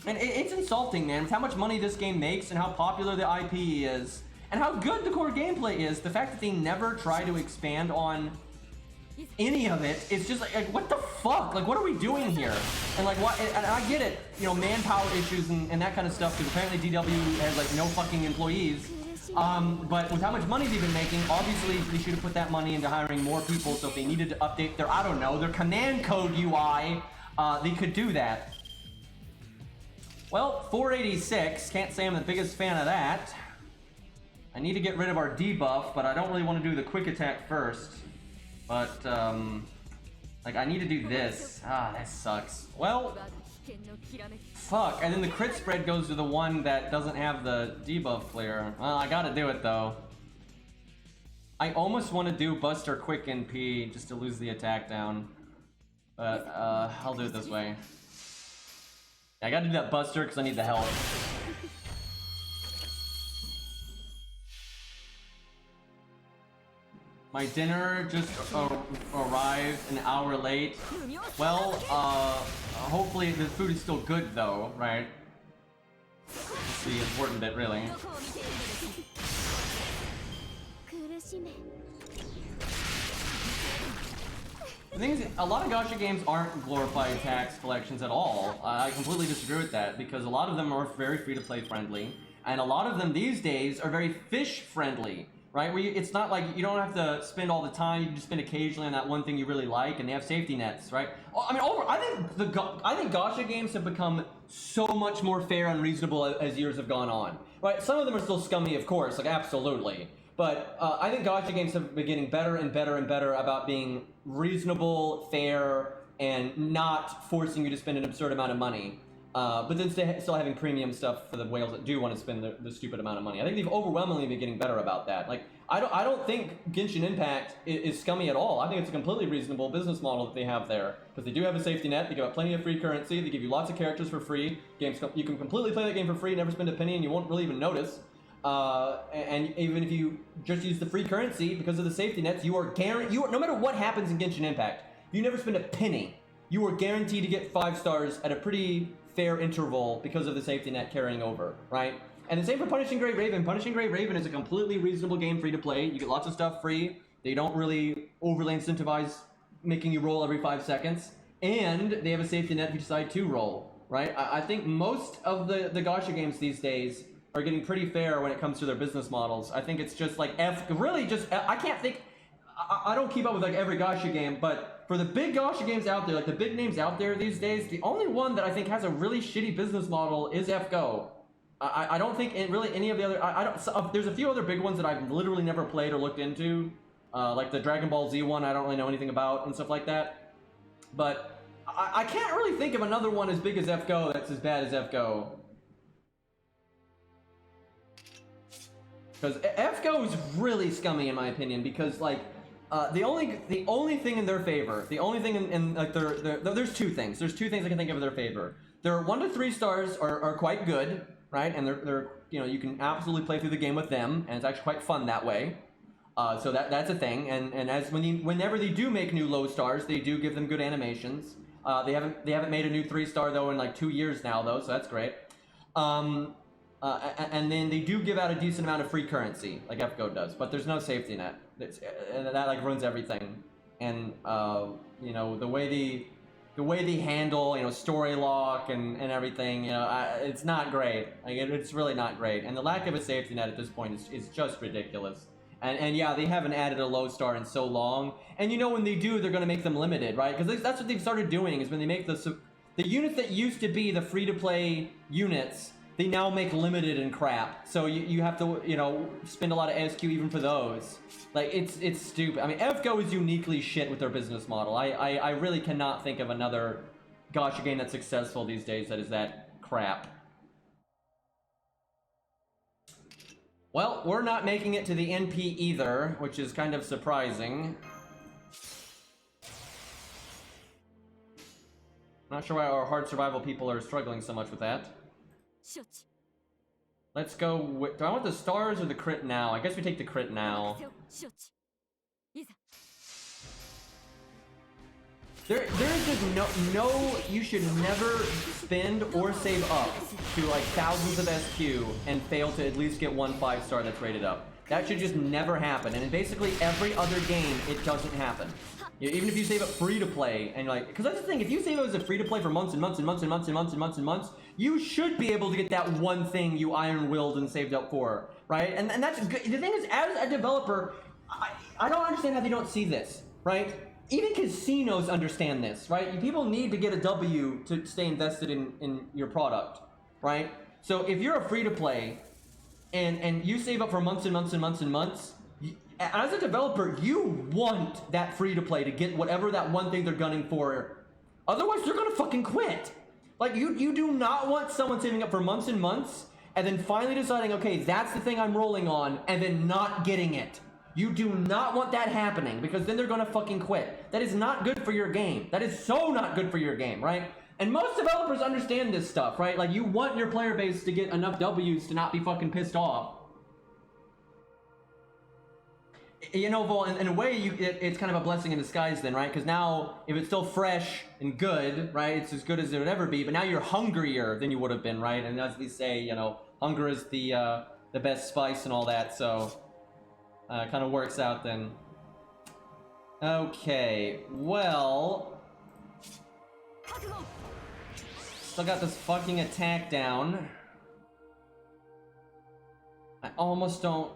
And it's insulting, man, with how much money this game makes and how popular the IP is and how good the core gameplay is. The fact that they never try to expand on any of it, it's just like what the fuck? Like, what are we doing here? And like, what? And I get it, you know, manpower issues and that kind of stuff, because apparently DW has like no fucking employees. But with how much money they've been making, obviously they should have put that money into hiring more people. So if they needed to update their, I don't know, their command code UI, they could do that. Well, 486, can't say I'm the biggest fan of that. I need to get rid of our debuff, but I don't really want to do the quick attack first. But, like, I need to do this. Ah, that sucks. Well, fuck. And then the crit spread goes to the one that doesn't have the debuff flare. Well, I gotta do it, though. I almost want to do Buster Quick NP just to lose the attack down. But, I'll do it this way. I gotta do that Buster because I need the help. My dinner just arrived an hour late. Well, hopefully the food is still good though, right? That's the important bit, really. The thing is, a lot of gacha games aren't glorified tax collections at all. I completely disagree with that, because a lot of them are very free-to-play friendly, and a lot of them these days are very fish friendly. Right? Where it's not like you don't have to spend all the time. You can just spend occasionally on that one thing you really like, and they have safety nets, right? I mean, I think gacha games have become so much more fair and reasonable as years have gone on, right? Some of them are still scummy, of course, like absolutely. But I think gacha games have been getting better and better and better about being reasonable, fair, and not forcing you to spend an absurd amount of money. But then still having premium stuff for the whales that do want to spend the stupid amount of money. I think they've overwhelmingly been getting better about that. Like, I don't think Genshin Impact is scummy at all. I think it's a completely reasonable business model that they have there, because they do have a safety net. They give out plenty of free currency. They give you lots of characters for free. You can completely play that game for free, never spend a penny, and you won't really even notice. And even if you just use the free currency because of the safety nets, you are no matter what happens in Genshin Impact, you never spend a penny. You are guaranteed to get 5 stars at a pretty fair interval because of the safety net carrying over, right? And the same for Punishing Great Raven. Punishing Great Raven is a completely reasonable game, free to play. You get lots of stuff free. They don't really overly incentivize making you roll every 5 seconds. And they have a safety net if you decide to roll, right? I think most of the gacha games these days are getting pretty fair when it comes to their business models. I think it's just like I can't think, I don't keep up with like every gacha game, but for the big gacha games out there, like the big names out there these days, the only one that I think has a really shitty business model is FGO. I don't think really any of the other, there's a few other big ones that I've literally never played or looked into, like the Dragon Ball Z one I don't really know anything about and stuff like that. But I can't really think of another one as big as FGO that's as bad as FGO. Because FGO is really scummy in my opinion, because like the only thing in their favor, the only thing in like there's two things. There's two things I can think of in their favor. Their 1 to 3 stars are quite good, right? And they're you know, you can absolutely play through the game with them, and it's actually quite fun that way. So that's a thing. And as whenever they do make new low stars, they do give them good animations. They haven't made a new 3-star though in like 2 years now though, so that's great. And then they do give out a decent amount of free currency, like FGO does, but there's no safety net. And that like ruins everything. And you know, the way they handle, you know, story lock and everything, you know, it's not great. Like it's really not great. And the lack of a safety net at this point is just ridiculous. And yeah, they haven't added a low star in so long. And you know, when they do, they're gonna make them limited, right? Because that's what they've started doing, is when they make the units that used to be the free-to-play units, they now make limited and crap. So you have to, you know, spend a lot of SQ even for those. Like, it's stupid. I mean, FGO is uniquely shit with their business model. I really cannot think of another gacha game that's successful these days that is that crap. Well, we're not making it to the NP either, which is kind of surprising. Not sure why our hard survival people are struggling so much with that. Let's go with, do I want the stars or the crit now? I guess we take the crit now. There is just no, you should never spend or save up to like thousands of SQ and fail to at least get 1 5-star that's rated up. That should just never happen. And in basically every other game, it doesn't happen. Even if you save it free to play, and like, because that's the thing, if you save it as a free to play for months and months and months and months and months and months and months, you should be able to get that one thing you iron-willed and saved up for, right? And that's good. The thing is, as a developer, I don't understand how they don't see this, right? Even casinos understand this, right? People need to get a W to stay invested in your product, right? So if you're a free to play and you save up for months and months and months and months, as a developer, you want that free to play to get whatever that one thing they're gunning for. Otherwise, they're gonna fucking quit. Like, you do not want someone saving up for months and months and then finally deciding, okay, that's the thing I'm rolling on, and then not getting it. You do not want that happening, because then they're gonna fucking quit. That is not good for your game. That is so not good for your game, right? And most developers understand this stuff, right? Like, you want your player base to get enough W's to not be fucking pissed off. You know, Vol, in a way, it's kind of a blessing in disguise then, right? Because now, if it's still fresh and good, right, it's as good as it would ever be, but now you're hungrier than you would have been, right? And as we say, you know, hunger is the best spice and all that, so it kind of works out then. Okay, well, still got this fucking attack down. I almost don't,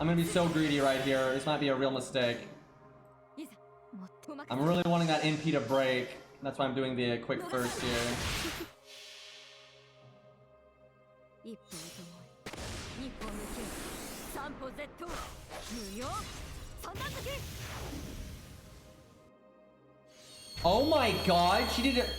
I'm gonna be so greedy right here. This might be a real mistake. I'm really wanting that NP to break. That's why I'm doing the quick burst here. Oh my god, she did it.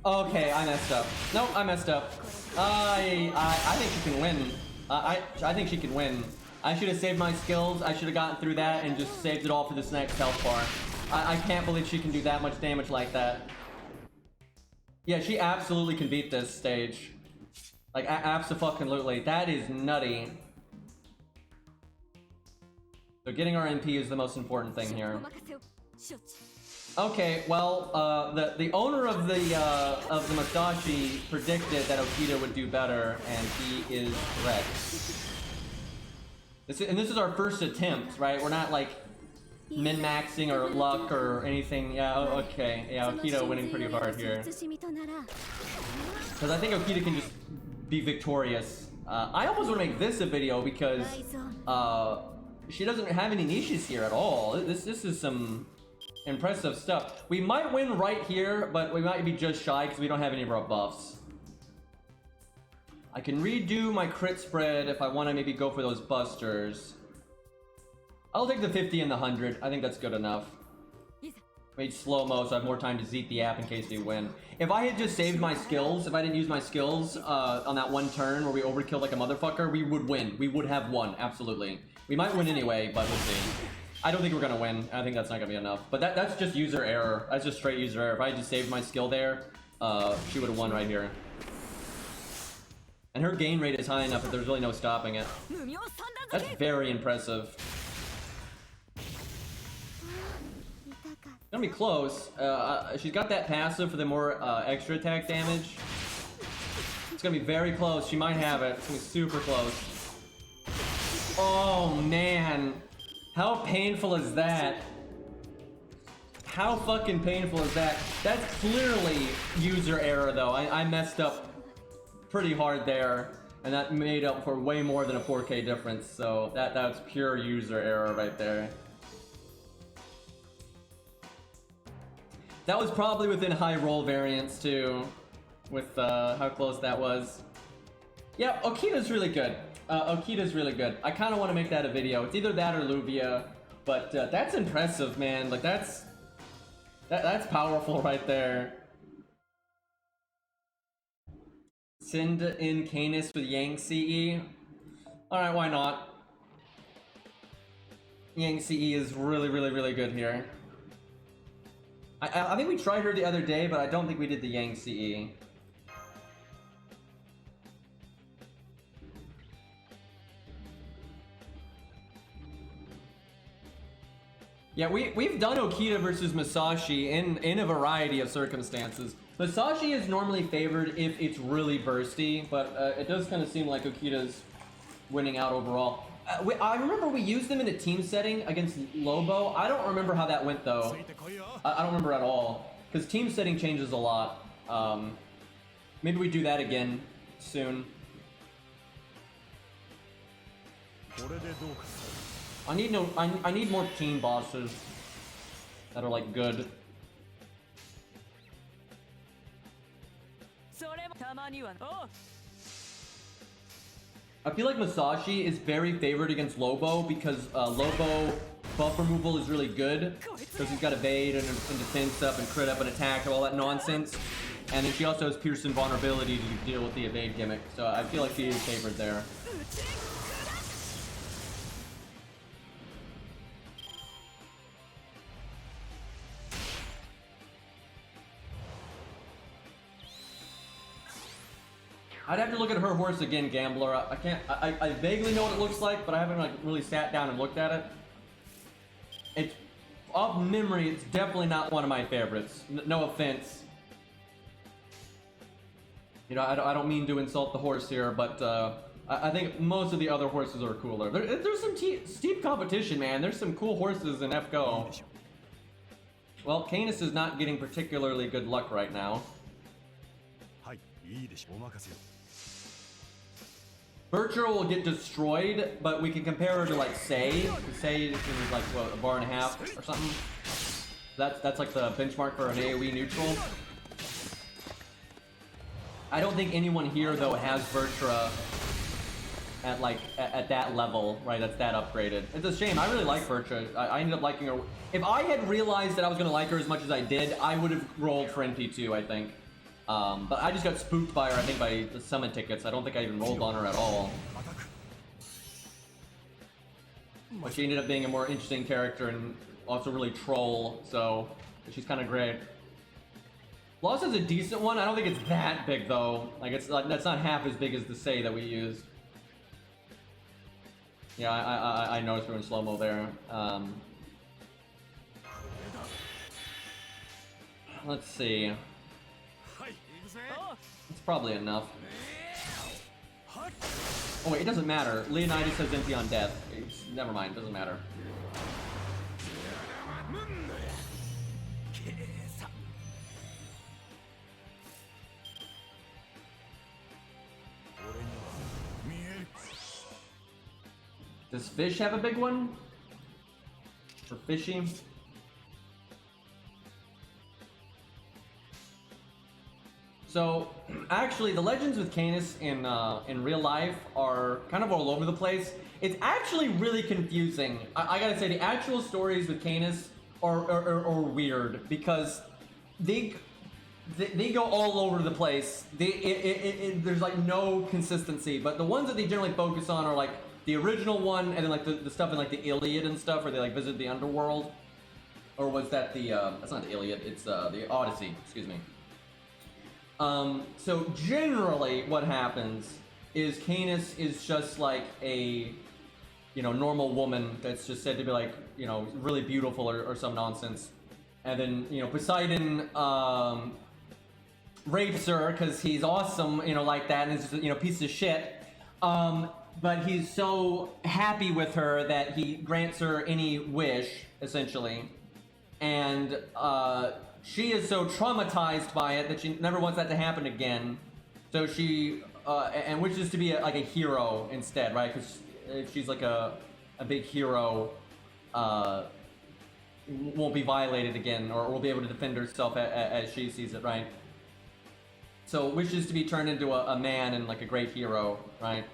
Okay, I messed up. Nope, I messed up. I think she can win. I think she can win. I should have saved my skills. I should have gotten through that and just saved it all for this next health bar. I can't believe she can do that much damage like that. Yeah, she absolutely can beat this stage. Like, abso-fucking-lutely. That is nutty. So getting our MP is the most important thing here. Okay, well, the owner of the Masashi predicted that Okita would do better, and he is correct. This is our first attempt, right? We're not like min-maxing or luck or anything. Yeah, okay. Yeah, Okita winning pretty hard here. Because I think Okita can just be victorious. I almost want to make this a video because she doesn't have any niches here at all. This is some impressive stuff. We might win right here, but we might be just shy because we don't have any of our buffs. I can redo my crit spread if I want to maybe go for those busters. I'll take the 50 and the 100. I think that's good enough. Made slow-mo so I have more time to zeet the app in case they win. If I had just saved my skills, if I didn't use my skills on that one turn where we overkilled like a motherfucker, we would win. We would have won, absolutely. We might win anyway, but we'll see. I don't think we're gonna win. I think that's not gonna be enough. But that's just user error. That's just straight user error. If I had just saved my skill there, she would have won right here. And her gain rate is high enough that there's really no stopping it. That's very impressive. Gonna be close. She's got that passive for the more extra attack damage. It's gonna be very close. She might have it. It's gonna be super close. Oh man, how painful is that? How fucking painful is that? That's clearly user error though. I messed up pretty hard there, and that made up for way more than a 4K difference. So that's pure user error right there. That was probably within high roll variance too, with how close that was. Yep, Okita's really good. Okita's really good. I kind of want to make that a video. It's either that or Luvia, but that's impressive, man. Like that's powerful right there. Send in Canis with Yang CE. All right, why not? Yang CE is really, really, really good here. I think we tried her the other day, but I don't think we did the Yang CE. Yeah, we've done Okita versus Masashi in a variety of circumstances. Masashi is normally favored if it's really bursty, but it does kind of seem like Okita's winning out overall. I remember we used them in a team setting against Lobo. I don't remember how that went though. I don't remember at all. Because team setting changes a lot. Maybe we do that again soon. I need more team bosses that are like good. I feel like Masashi is very favored against Lobo because Lobo buff removal is really good because he's got evade and defense up and crit up and attack and all that nonsense. And then she also has Pierce and vulnerability to deal with the evade gimmick. So I feel like she is favored there. I'd have to look at her horse again, Gambler. I can't. I vaguely know what it looks like, but I haven't like really sat down and looked at it. It's off memory. It's definitely not one of my favorites. No offense. You know, I don't mean to insult the horse here, but I think most of the other horses are cooler. There's some steep competition, man. There's some cool horses in FGO. Well, Canis is not getting particularly good luck right now. Virtua will get destroyed, but we can compare her to like Sei. Sei is like what, a bar and a half or something. That's like the benchmark for an AoE neutral. I don't think anyone here though has Virtua at that level, right? That's that upgraded. It's a shame. I really like Virtua. I ended up liking her. If I had realized that I was gonna like her as much as I did, I would have rolled for NP2, I think. But I just got spooked by her, I think, by the summon tickets. I don't think I even rolled on her at all. But she ended up being a more interesting character and also really troll, so she's kind of great. Lost is a decent one. I don't think it's that big though. Like it's like that's not half as big as the say that we used. Yeah, I noticed we were in slow-mo there. Let's see. It's probably enough. Oh wait, it doesn't matter. Leonidas has empty on death. Never mind, doesn't matter. Does Fish have a big one? Or Fishy? So, actually, the legends with Canis in real life are kind of all over the place. It's actually really confusing. I gotta say, the actual stories with Canis are weird because they go all over the place. There's like no consistency, but the ones that they generally focus on are like the original one, and then like the stuff in like the Iliad and stuff, where they like visit the underworld. Or was that the, that's not the Iliad, it's the Odyssey, excuse me. So generally what happens is Canis is just like a, you know, normal woman that's just said to be like, you know, really beautiful or some nonsense. And then, you know, Poseidon, rapes her because he's awesome, you know, like that, and is just, you know, piece of shit. But he's so happy with her that he grants her any wish, essentially. And she is so traumatized by it that she never wants that to happen again. So she and wishes to be like a hero instead, right? Because if she's like a big hero, won't be violated again, or will be able to defend herself as she sees it, right? So wishes to be turned into a man and like a great hero, right?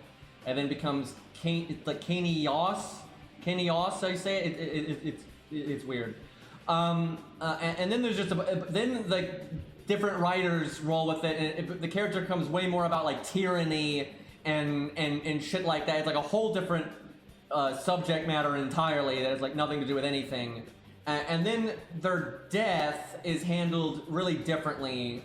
And then becomes like Kanios, I say it. It's weird. And then there's just then like different writers roll with it, and the character becomes way more about like tyranny and shit like that. It's like a whole different subject matter entirely that has like nothing to do with anything. And then their death is handled really differently.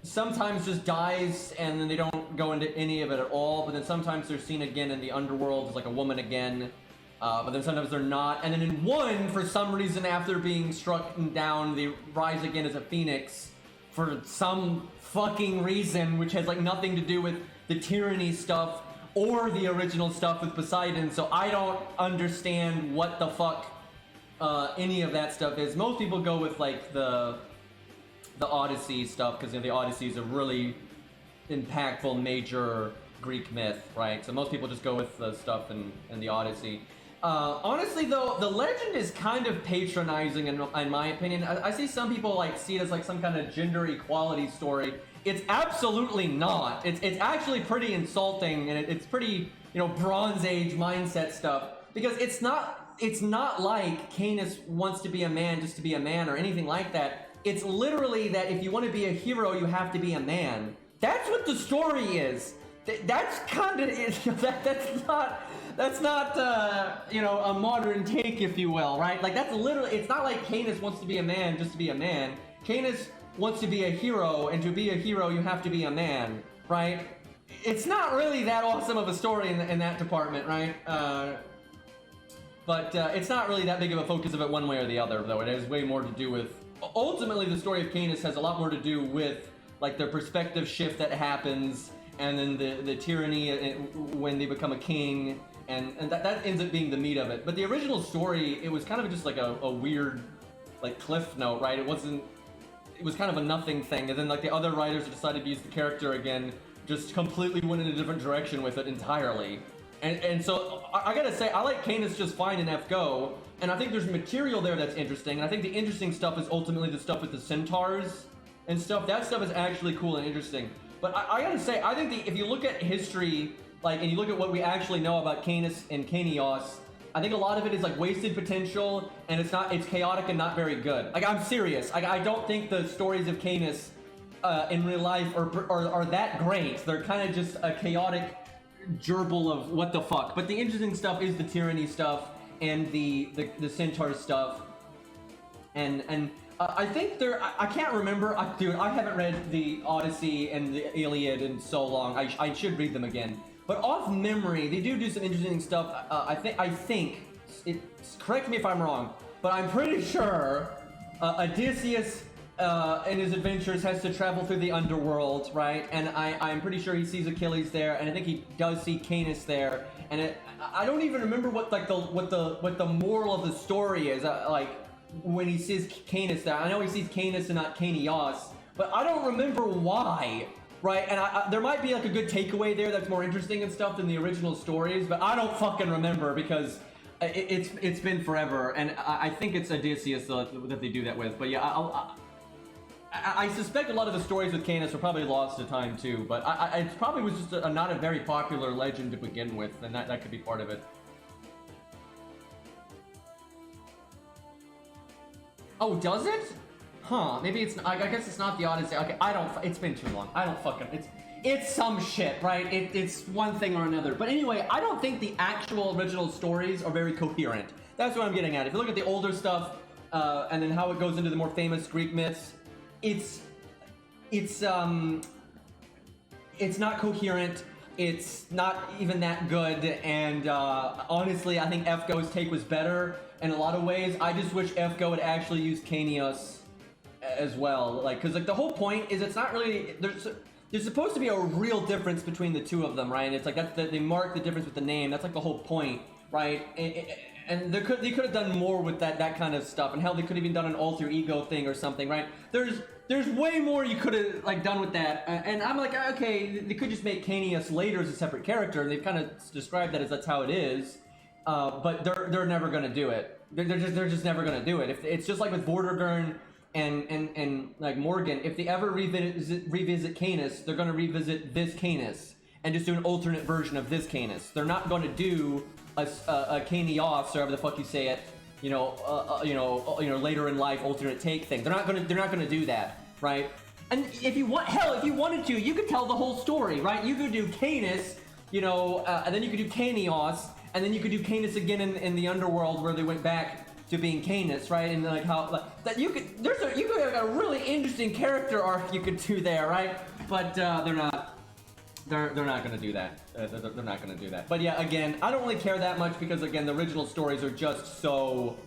Sometimes just dies and then they don't go into any of it at all, but then sometimes they're seen again in the underworld as like a woman again. But then sometimes they're not. And then in one, for some reason, after being struck down, they rise again as a phoenix for some fucking reason, which has like nothing to do with the tyranny stuff or the original stuff with Poseidon. So I don't understand what the fuck any of that stuff is. Most people go with like the Odyssey stuff because, you know, the Odyssey is a really impactful major Greek myth, right? So most people just go with the stuff in the Odyssey. Honestly, though, the legend is kind of patronizing in my opinion. I see some people like see it as like some kind of gender equality story. It's absolutely not. It's actually pretty insulting, and it's pretty, you know, Bronze Age mindset stuff, because it's not like Canis wants to be a man just to be a man or anything like that. It's literally that if you want to be a hero, you have to be a man. That's what the story is. That's kind of that's not you know, a modern take, if you will, right? Like that's literally, it's not like Canis wants to be a man just to be a man. Canis wants to be a hero, and to be a hero you have to be a man, right? It's not really that awesome of a story in that department, right? But it's not really that big of a focus of it one way or the other, though. It has way more to do with, ultimately the story of Canis has a lot more to do with like their perspective shift that happens, and then the tyranny when they become a king, and that ends up being the meat of it. But the original story, it was kind of just like a weird like cliff note, right? It was kind of a nothing thing, and then like the other writers decided to use the character again, just completely went in a different direction with it entirely. And so I gotta say, I like Canis just fine in FGO, and I think there's material there that's interesting, and I think the interesting stuff is ultimately the stuff with the centaurs and stuff. That stuff is actually cool and interesting. But I gotta say, I think if you look at history, like, and you look at what we actually know about Canis and Kanios, I think a lot of it is like wasted potential, and it's chaotic and not very good. Like, I'm serious. I don't think the stories of Canis in real life are that great. They're kind of just a chaotic gerbil of what the fuck. But the interesting stuff is the tyranny stuff and the centaur stuff, and I think I can't remember. Dude, I haven't read the Odyssey and the Iliad in so long. I should read them again. But off memory, they do some interesting stuff. I think correct me if I'm wrong, but I'm pretty sure Odysseus in his adventures has to travel through the underworld, right? And I'm pretty sure he sees Achilles there, and I think he does see Canis there. And I don't even remember what the moral of the story is. Like when he sees Canis there, I know he sees Canis and not Canios, but I don't remember why. Right, and there might be like a good takeaway there that's more interesting and stuff than the original stories, but I don't fucking remember because it's been forever, and I think it's Odysseus that they do that with. But yeah, I suspect a lot of the stories with Canis were probably lost to time too, but it probably was just not a very popular legend to begin with, and that could be part of it. Oh, does it? Huh, maybe it's, I guess it's not the Odyssey. Okay, it's been too long. I don't fucking, it's some shit, right? It's one thing or another. But anyway, I don't think the actual original stories are very coherent. That's what I'm getting at. If you look at the older stuff, and then how it goes into the more famous Greek myths, it's not coherent. It's not even that good, and honestly, I think FGO's take was better in a lot of ways. I just wish FGO had actually used Canios as well, like, because like the whole point is it's not really, there's supposed to be a real difference between the two of them, right? And it's like they mark the difference with the name. That's like the whole point, right? And they could have done more with that kind of stuff, and hell, they could have even done an alter ego thing or something, right? There's way more you could have like done with that, and I'm like, okay, they could just make Canius later as a separate character, and they've kind of described that as that's how it is, but they're never gonna do it. They're just never gonna do it. If it's just like with Vortigern and like Morgan, if they ever revisit Canis, they're gonna revisit this Canis and just do an alternate version of this Canis. They're not going to do a Canios, or however the fuck you say it, later in life alternate take thing. They're not gonna do that, right? And if you wanted to, you could tell the whole story, right? You could do Canis, and then you could do Canios, and then you could do Canis again in the underworld where they went back to being Canis, right? And like how that you could have a really interesting character arc you could do there, right? But they're not gonna do that. They're not gonna do that. But yeah, again, I don't really care that much because again, the original stories are just so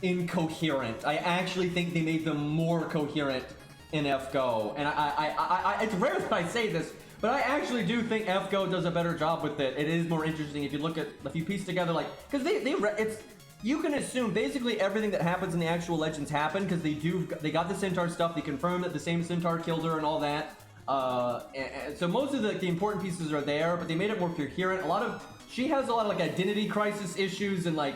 incoherent. I actually think they made them more coherent in FGO, and I it's rare that I say this, but I actually do think FGO does a better job with it. It is more interesting if you piece together, like, because you can assume basically everything that happens in the actual legends happened because they got the Centaur stuff. They confirmed that the same Centaur killed her and all that. And so most of the important pieces are there, but they made it more coherent. She has a lot of like identity crisis issues, and like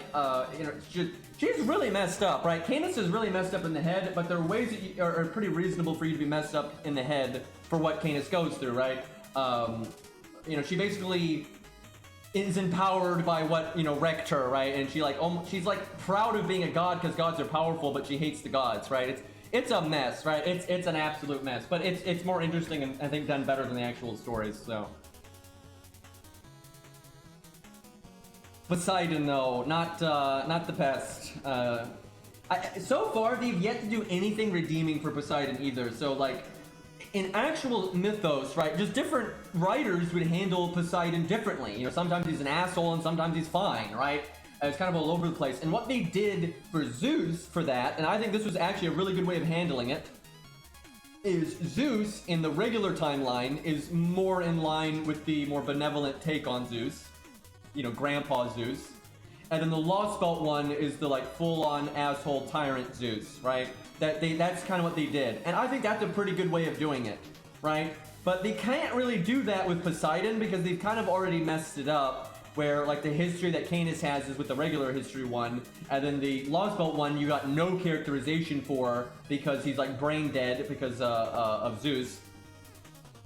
she's really messed up, right? Canis is really messed up in the head, but there are ways that are pretty reasonable for you to be messed up in the head for what Canis goes through, right? She basically is empowered by what wrecked her, right? And she's like proud of being a god because gods are powerful, but she hates the gods, right? It's a mess, right? It's an absolute mess, but it's more interesting and I think done better than the actual stories. So Poseidon, though, not the best. So far they've yet to do anything redeeming for Poseidon either. So like, in actual mythos, right, just different writers would handle Poseidon differently. Sometimes he's an asshole and sometimes he's fine, right? It's kind of all over the place. And what they did for Zeus for that, and I think this was actually a really good way of handling it, is Zeus in the regular timeline is more in line with the more benevolent take on Zeus, Grandpa Zeus. And then the Lost Belt one is the like full-on asshole tyrant Zeus, right? That's kind of what they did. And I think that's a pretty good way of doing it, right? But they can't really do that with Poseidon because they've kind of already messed it up, where like the history that Canis has is with the regular history one, and then the Lost Belt one you got no characterization for because he's like brain dead because of Zeus.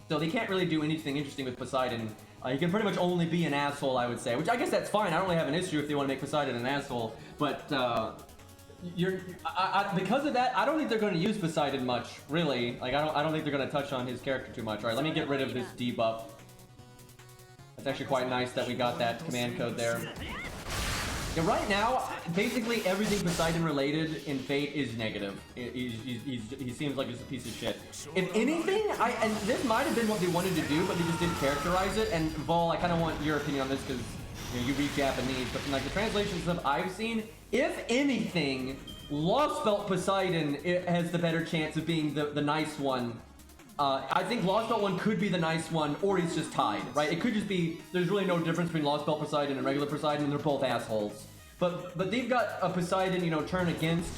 So they can't really do anything interesting with Poseidon. He can pretty much only be an asshole, I would say, which I guess that's fine. I don't really have an issue if they want to make Poseidon an asshole, but because of that, I don't think they're going to use Poseidon much, really. Like, I don't think they're going to touch on his character too much. All right, let me get rid of this debuff. It's actually quite nice that we got that command code there. Yeah, right now, basically everything Poseidon related in Fate is negative. He seems like he's a piece of shit. If anything, and this might have been what they wanted to do, but they just didn't characterize it. And Vol, I kind of want your opinion on this because you read Japanese, but from like the translation stuff I've seen, if anything, Lost Belt Poseidon has the better chance of being the nice one. I think Lost Belt 1 could be the nice one, or he's just tied, right? It could just be, there's really no difference between Lost Belt Poseidon and regular Poseidon, and they're both assholes. But they've got a Poseidon, you know, turn against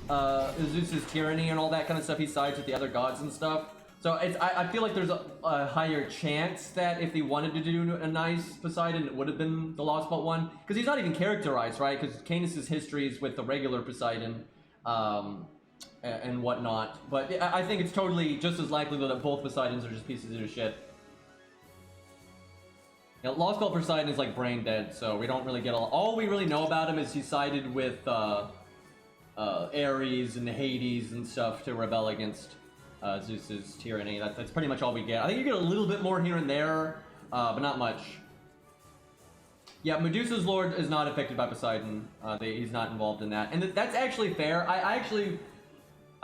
Zeus's tyranny and all that kind of stuff. He sides with the other gods and stuff. So I feel like there's a higher chance that if they wanted to do a nice Poseidon, it would have been the Lost Belt 1. Because he's not even characterized, right? Because Canis' history is with the regular Poseidon. And whatnot, but I think it's totally just as likely that both Poseidons are just pieces of shit. You know, Lost Belt Poseidon is like brain dead, so we don't really get all we really know about him is he sided with Ares and Hades and stuff to rebel against Zeus's tyranny. That's pretty much all we get. I think you get a little bit more here and there, but not much. Yeah, Medusa's Lord is not affected by Poseidon. He's not involved in that, and that's actually fair.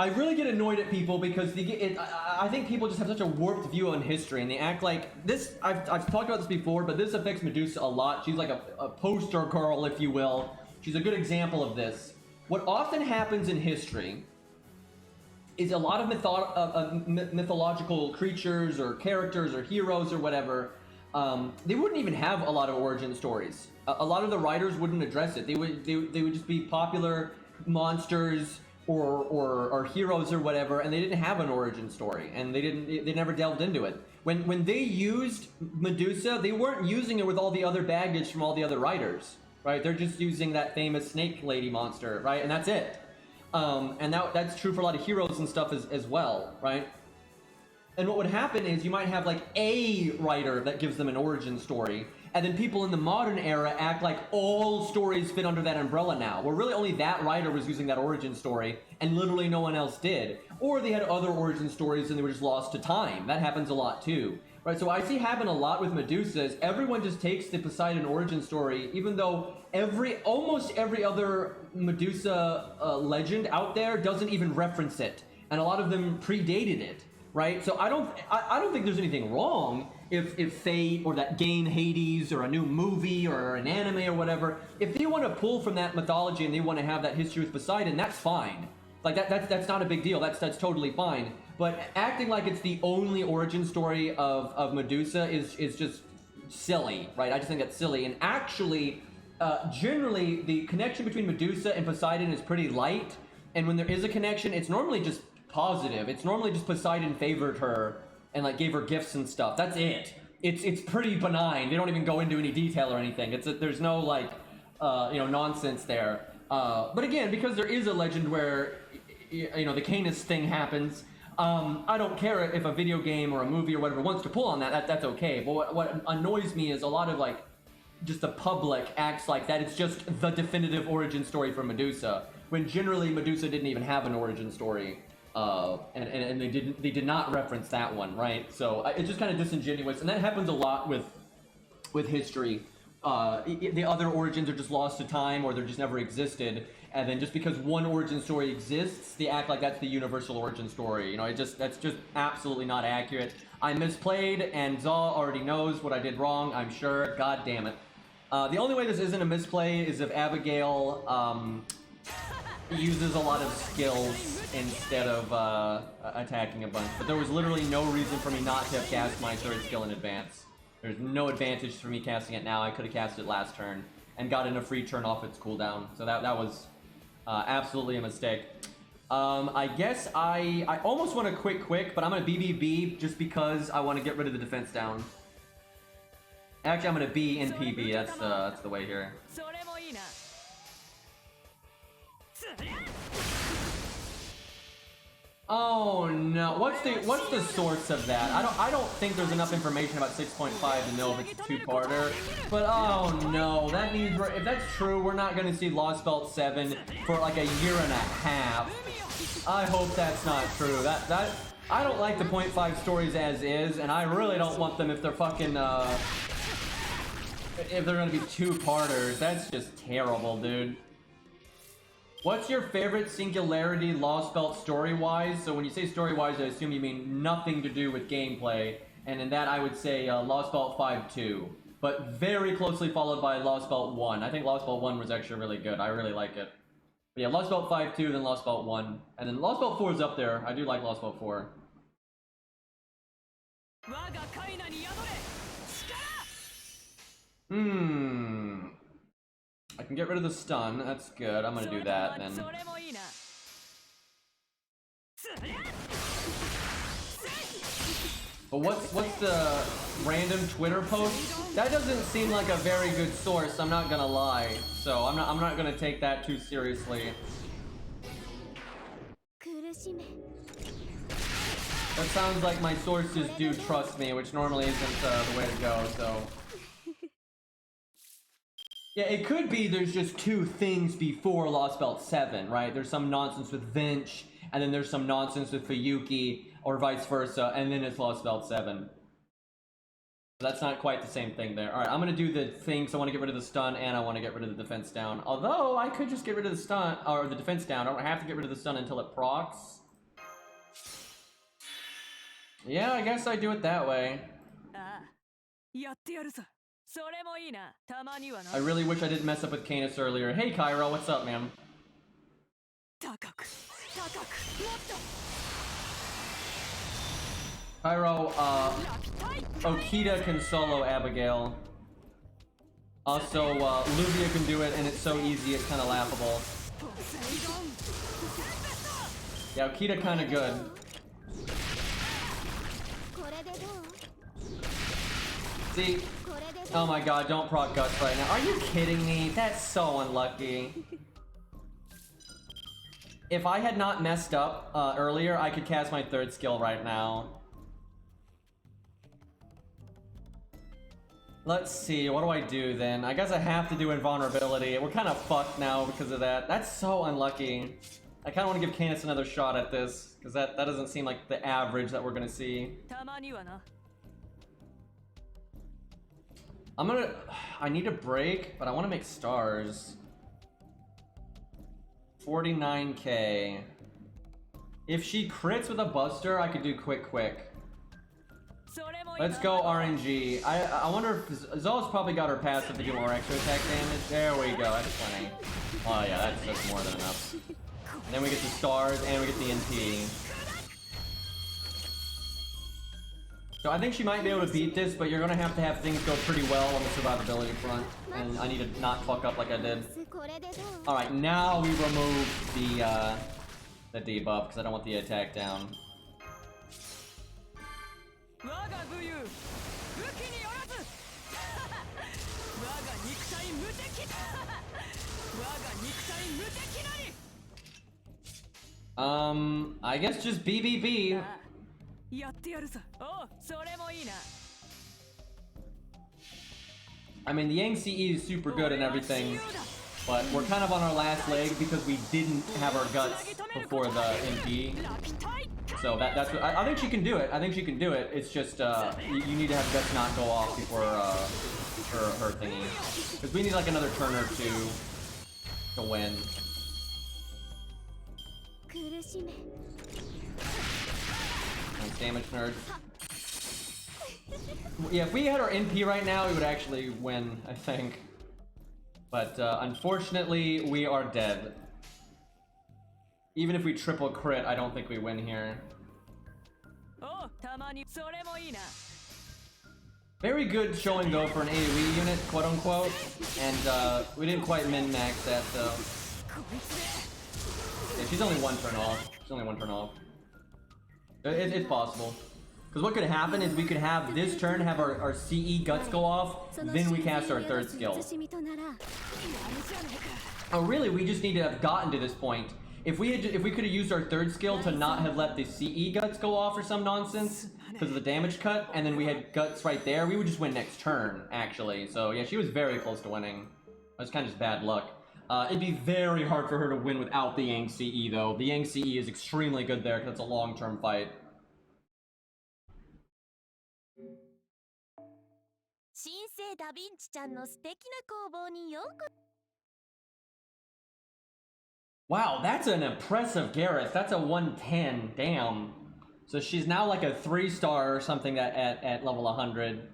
I really get annoyed at people because I think people just have such a warped view on history, and they act like this. I've talked about this before, but this affects Medusa a lot. She's like a poster girl, if you will. She's a good example of this. What often happens in history is a lot of mythological creatures or characters or heroes or whatever. They wouldn't even have a lot of origin stories. A lot of the writers wouldn't address it. They would just be popular monsters or heroes or whatever, and they didn't have an origin story, and they never delved into it. When they used Medusa, they weren't using it with all the other baggage from all the other writers, right? They're just using that famous snake lady monster, right? And that's it. And that's true for a lot of heroes and stuff as well, right? And what would happen is you might have like a writer that gives them an origin story, and then people in the modern era act like all stories fit under that umbrella now, where really only that writer was using that origin story, and literally no one else did. Or they had other origin stories and they were just lost to time. That happens a lot too, right? So I see happen a lot with Medusa is everyone just takes the Poseidon origin story, even though almost every other Medusa legend out there doesn't even reference it, and a lot of them predated it. Right, so I don't think there's anything wrong if Fate or that game Hades or a new movie or an anime or whatever, if they want to pull from that mythology and they want to have that history with Poseidon, that's fine. Like that's not a big deal. That's totally fine. But acting like it's the only origin story of Medusa is just silly, right? I just think that's silly. And actually, generally the connection between Medusa and Poseidon is pretty light. And when there is a connection, it's normally just positive. It's normally just Poseidon favored her and like gave her gifts and stuff. That's it. It's pretty benign. They don't even go into any detail or anything. There's no like nonsense there. But again, because there is a legend where the Canis thing happens, I don't care if a video game or a movie or whatever wants to pull on that's okay. But what annoys me is a lot of like just the public acts like that it's just the definitive origin story for Medusa, when generally Medusa didn't even have an origin story. And they did not reference that one, right? So it's just kind of disingenuous, and that happens a lot with history. The other origins are just lost to time, or they're just never existed, and then just because one origin story exists, they act like that's the universal origin story. That's just absolutely not accurate. I misplayed, and Zaw already knows what I did wrong, I'm sure. God damn it. The only way this isn't a misplay is if Abigail uses a lot of skills instead of attacking a bunch. But there was literally no reason for me not to have cast my third skill in advance. There's no advantage for me casting it now. I could have cast it last turn and gotten a free turn off its cooldown. So that was absolutely a mistake. I guess I almost want to quick, but I'm going to BBB just because I want to get rid of the defense down. Actually, I'm going to B in PB. That's the way here. Oh no! What's the source of that? I don't think there's enough information about 6.5 to know if it's a two-parter. But oh no, that means if that's true, we're not gonna see Lost Belt 7 for like a year and a half. I hope that's not true. That I don't like the 0.5 stories as is, and I really don't want them if they're fucking if they're gonna be two-parters, that's just terrible, dude. What's your favorite Singularity Lost Belt story-wise? So when you say story-wise, I assume you mean nothing to do with gameplay. And in that, I would say Lost Belt 5-2. But very closely followed by Lost Belt 1. I think Lost Belt 1 was actually really good. I really like it. But yeah, Lost Belt 5-2, then Lost Belt 1. And then Lost Belt 4 is up there. I do like Lost Belt 4. I can get rid of the stun. That's good. I'm gonna do that then. But what's the random Twitter post? That doesn't seem like a very good source, I'm not gonna lie. So I'm not gonna take that too seriously. That sounds like my sources do trust me, which normally isn't the way to go, so. Yeah, it could be there's just two things before Lost Belt 7, right? There's some nonsense with Vinch, and then there's some nonsense with Fuyuki, or vice versa, and then it's Lost Belt 7. That's not quite the same thing there. Alright, I'm gonna do the things. I want to get rid of the stun, and I want to get rid of the defense down. Although, I could just get rid of the stun, or the defense down. I don't have to get rid of the stun until it procs. Yeah, I guess I do it that way. I really wish I didn't mess up with Canis earlier. Hey Cairo, what's up, man? Cairo, Okita can solo Abigail. Also, Luvia can do it, and it's so easy, it's kind of laughable. Yeah, Okita kind of good. See? Oh my god, don't proc guts right now. Are you kidding me? That's so unlucky. If I had not messed up earlier, I could cast my third skill right now. Let's see, what do I do then? I guess I have to do invulnerability. We're kind of fucked now because of that. That's so unlucky. I kind of want to give Canis another shot at this, because that doesn't seem like the average that we're going to see. I need a break, but I want to make stars. 49k. If she crits with a buster, I could do quick. Let's go RNG. I wonder if Zol's probably got her passive to do more extra attack damage. There we go, that's plenty. Oh yeah, that's more than enough. And then we get the stars and we get the NP. So I think she might be able to beat this, but you're gonna have to have things go pretty well on the survivability front. And I need to not fuck up like I did. Alright, now we remove the debuff, because I don't want the attack down. I guess just BBB. I mean, the Yang CE is super good and everything, but we're kind of on our last leg because we didn't have our guts before the MP. So that's what I think she can do it. I think she can do it. It's just you need to have guts not go off before her thingy, because we need like another turn or two to win. Nice damage, nerd. Yeah, if we had our NP right now, we would actually win, I think. But unfortunately, we are dead. Even if we triple crit, I don't think we win here. Very good show and go for an AoE unit, quote unquote. And we didn't quite min-max that, though. Yeah, she's only one turn off. She's only one turn off. It's possible. Because what could happen is we could have this turn have our CE guts go off, then we cast our third skill. Oh really, we just need to have gotten to this point. If we could have used our third skill to not have let the CE guts go off or some nonsense because of the damage cut, and then we had guts right there, we would just win next turn, actually. So yeah, she was very close to winning. It was kind of just bad luck. It'd be very hard for her to win without the Yang CE though. The Yang CE is extremely good there because it's a long-term fight. ダヴィンチちゃんの素敵な工房にようこ Wow, that's an impressive Gareth. That's a 110. Damn. So she's now like a 3-star or something at level 100.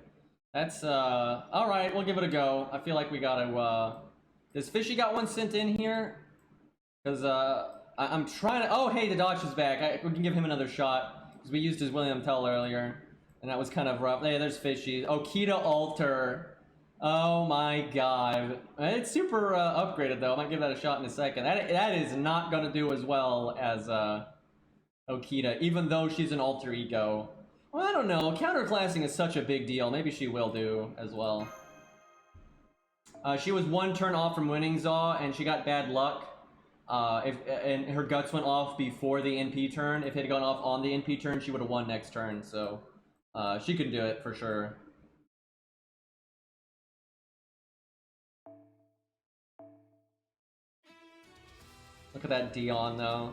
That's all right. We'll give it a go. I feel like we gotta. Does Fishy got one sent in here? Because I'm trying to. Oh, hey, the Dodge is back. We can give him another shot because we used his William Tell earlier, and that was kind of rough. Hey, there's Fishy. Oh, Kita Alter. Oh my god. It's super upgraded though. I might give that a shot in a second. That is not gonna do as well as Okita, even though she's an alter ego. Well, I don't know. Counterclassing is such a big deal. Maybe she will do as well. She was one turn off from winning Zaw, and she got bad luck. And her guts went off before the NP turn. If it had gone off on the NP turn, she would have won next turn. So she can do it for sure. Look at that Dion though.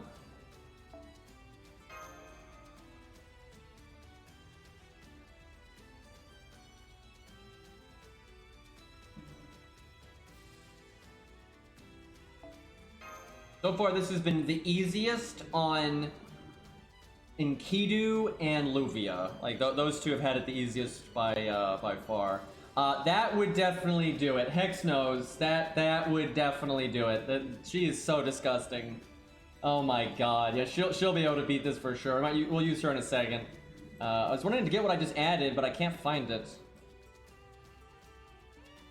So far, this has been the easiest on Enkidu and Luvia. Like those two have had it the easiest by far. That would definitely do it. Hex knows that would definitely do it. She is so disgusting. Oh my god. Yeah, she'll be able to beat this for sure. We'll use her in a second. I was wanting to get what I just added, but I can't find it.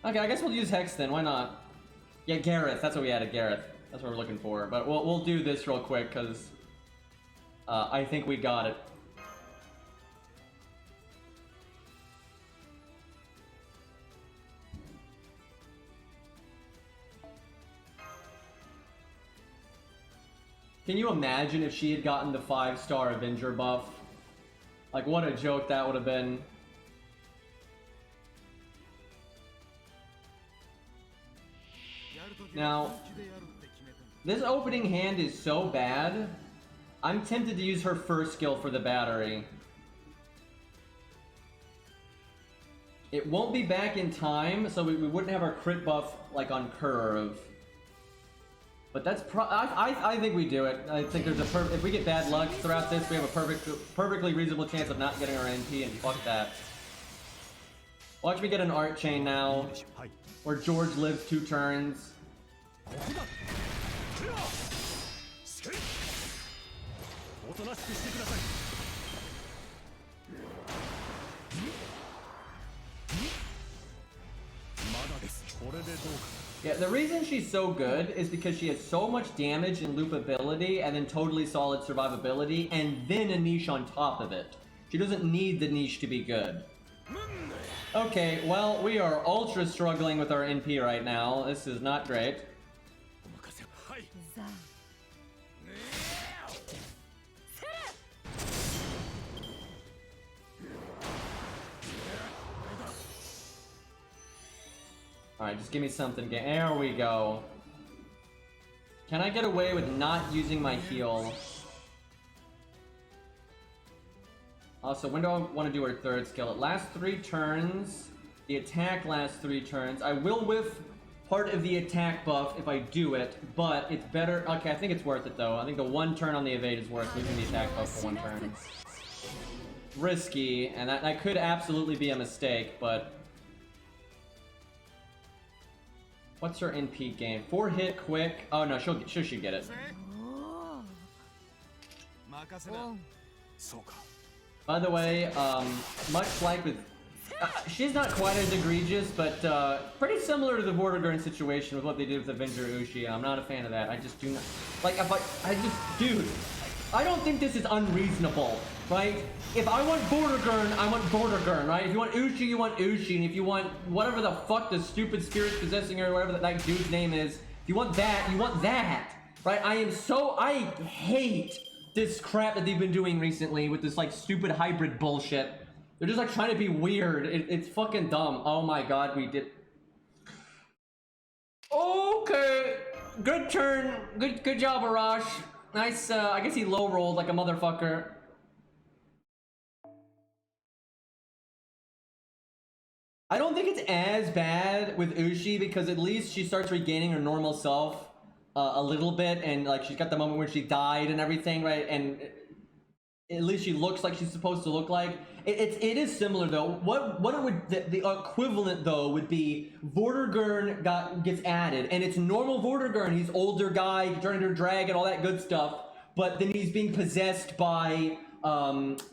Okay, I guess we'll use Hex then. Why not? Yeah, Gareth. That's what we added. Gareth. That's what we're looking for. But we'll do this real quick because I think we got it. Can you imagine if she had gotten the 5-star Avenger buff? Like, what a joke that would have been. Now, this opening hand is so bad, I'm tempted to use her first skill for the battery. It won't be back in time, so we wouldn't have our crit buff, like, on curve. But that's I think we do it. I think there's a if we get bad luck throughout this, we have a perfectly reasonable chance of not getting our NP, and fuck that. Watch me get an art chain now, where George lives 2 turns. Yeah, the reason she's so good is because she has so much damage and loopability and then totally solid survivability and then a niche on top of it. She doesn't need the niche to be good. Okay, well, we are ultra struggling with our NP right now. This is not great. Alright, just give me something. There we go. Can I get away with not using my heal? Also, when do I want to do her third skill? It lasts 3 turns. The attack lasts 3 turns. I will whiff part of the attack buff if I do it, but it's better. Okay, I think it's worth it though. I think the 1 turn on the evade is worth losing the attack buff for 1 turn. Risky, and that could absolutely be a mistake, but... What's her NP game? 4 hit quick. Oh no, she should get it. By the way, much like with... she's not quite as egregious, but pretty similar to the Vortigern situation with what they did with Avenger Uchi. I'm not a fan of that. I just do not... Like, dude, I don't think this is unreasonable, right? If I want Vortigern, I want Vortigern, right? If you want Uchi, you want Uchi, and if you want whatever the fuck the stupid spirit possessing her, whatever that dude's name is, if you want that, you want that, right? I hate this crap that they've been doing recently with this, like, stupid hybrid bullshit. They're just, like, trying to be weird. It's fucking dumb. Oh my god, we did... Okay. Good turn. Good job, Arash. Nice, I guess he low-rolled like a motherfucker. I don't think it's as bad with Ushi because at least she starts regaining her normal self a little bit, and like she's got the moment where she died and everything, right? And at least she looks like she's supposed to look like. It is similar though. What it would the equivalent though would be Vortigern gets added, and it's normal Vortigern. He's older guy, turned into a dragon, all that good stuff. But then he's being possessed by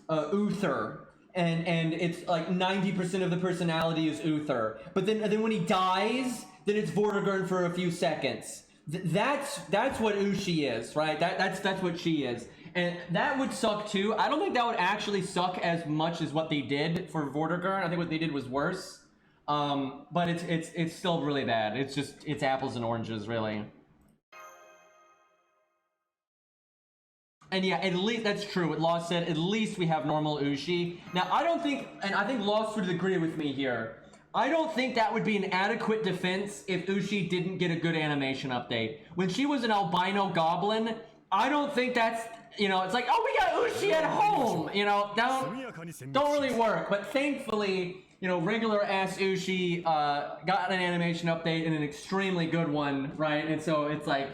Uther. And it's like 90% of the personality is Uther. But then when he dies, then it's Vortigern for a few seconds. That's what Ushi is, right? That's what she is. And that would suck too. I don't think that would actually suck as much as what they did for Vortigern. I think what they did was worse. But it's still really bad. It's apples and oranges, really. And yeah, at least that's true. What Lost said, at least we have normal Ushi. Now, I don't think, and I think Lost would agree with me here. I don't think that would be an adequate defense if Ushi didn't get a good animation update. When she was an albino goblin, I don't think that's, you know, it's like, oh, we got Ushi at home, you know, don't really work. But thankfully, you know, regular ass Ushi got an animation update and an extremely good one, right? And so it's like,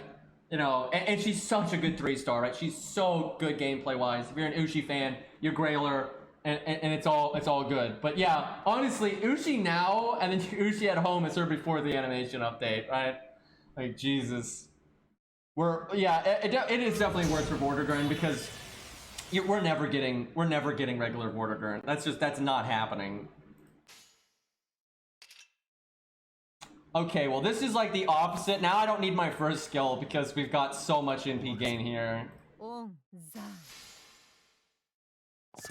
you know, and she's such a good 3-star, right? She's so good gameplay wise. If you're an Ushi fan, you're Grailer, and it's all good. But yeah, honestly, Ushi now and then Ushi at home is her before the animation update, right? Like Jesus, it is definitely worse for Vortigern because we're never getting regular Vortigern. That's not happening. Okay, well this is like the opposite. Now I don't need my first skill because we've got so much NP gain here.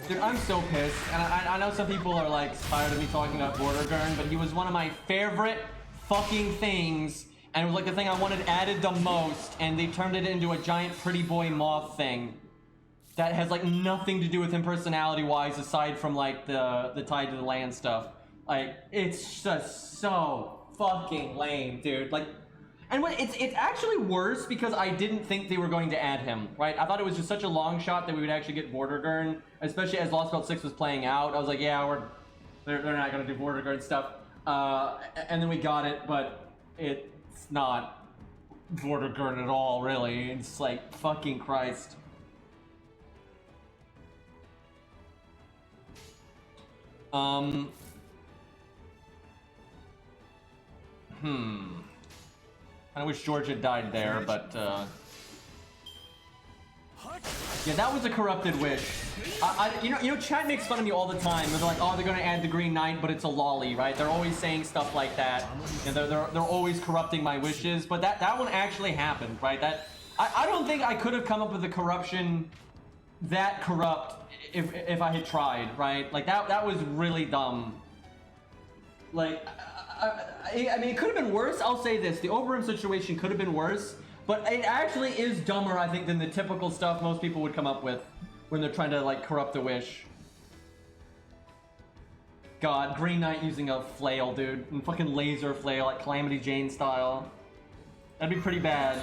Dude, I'm so pissed. And I know some people are like tired of me talking about Vortigern, but he was one of my favorite fucking things. And it was like the thing I wanted added the most, and they turned it into a giant pretty boy moth thing. That has like nothing to do with him personality wise aside from like the tied to the land stuff. Like, it's just so fucking lame, dude. Like, and it's actually worse because I didn't think they were going to add him, right? I thought it was just such a long shot that we would actually get Vortigern, especially as Lost Belt 6 was playing out. I was like, yeah, they're not gonna do Vortigern stuff. And then we got it, but it's not Vortigern at all, really. It's like, fucking Christ. I wish George had died there, but yeah, that was a corrupted wish. You know, chat makes fun of me all the time. They're like, oh, they're gonna add the Green Knight, but it's a lolly, right? They're always saying stuff like that, and they're always corrupting my wishes. But that one actually happened, right? I don't think I could have come up with a corruption that corrupt if I had tried, right? Like that was really dumb. Like, I mean, it could have been worse. I'll say this: the Oberon situation could have been worse, but it actually is dumber, I think, than the typical stuff most people would come up with when they're trying to like corrupt a wish. God, Green Knight using a flail, dude, and fucking laser flail, like Calamity Jane style. That'd be pretty bad.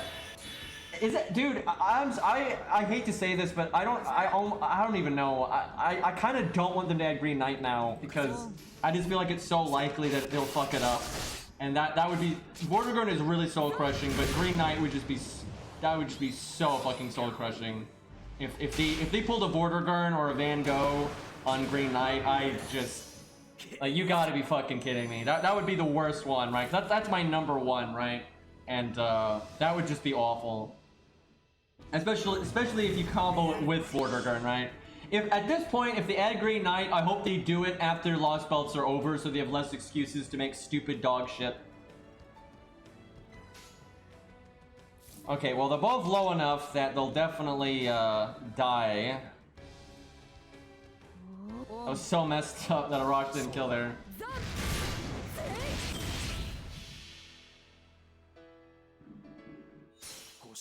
Is it, dude? I hate to say this, but I don't even know. I kind of don't want them to add Green Knight now because I just feel like it's so likely that they'll fuck it up, and that would be, Vortigern is really soul crushing, but Green Knight would just be so fucking soul crushing. If they pulled a Vortigern or a Van Gogh on Green Knight, I just, like, you gotta be fucking kidding me. That would be the worst one, right? That's my number one, right? And that would just be awful. Especially if you combo it with Vortigern, right? If at this point, if they add Green Knight, I hope they do it after Lost Belts are over, so they have less excuses to make stupid dog shit. Okay, well, they're both low enough that they'll definitely die. That was so messed up that Arash didn't kill there.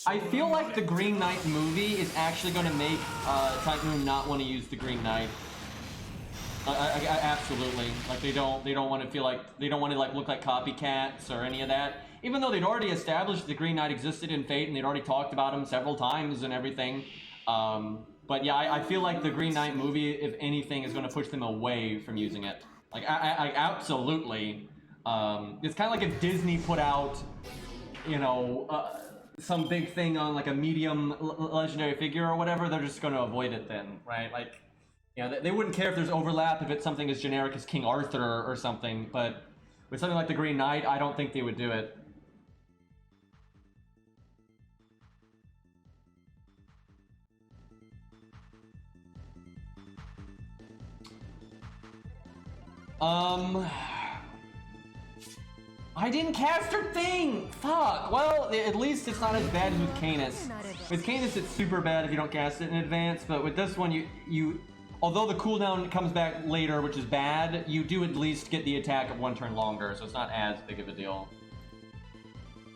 I feel like the Green Knight movie is actually going to make Tycoon not want to use the Green Knight. I absolutely, like, they don't want to feel like, they don't want to like look like copycats or any of that. Even though they'd already established the Green Knight existed in Fate and they'd already talked about him several times and everything. But yeah, I feel like the Green Knight movie, if anything, is going to push them away from using it. Like, I absolutely. It's kind of like if Disney put out, you know, some big thing on like a medium legendary figure or whatever, they're just going to avoid it then, right? Like, you know, they wouldn't care if there's overlap if it's something as generic as King Arthur or something, but with something like the Green Knight, I don't think they would do it. I didn't cast her thing! Fuck! Well, at least it's not as bad as with Canis. With Canis, it's super bad if you don't cast it in advance, but with this one, although the cooldown comes back later, which is bad, you do at least get the attack of 1 turn longer, so it's not as big of a deal.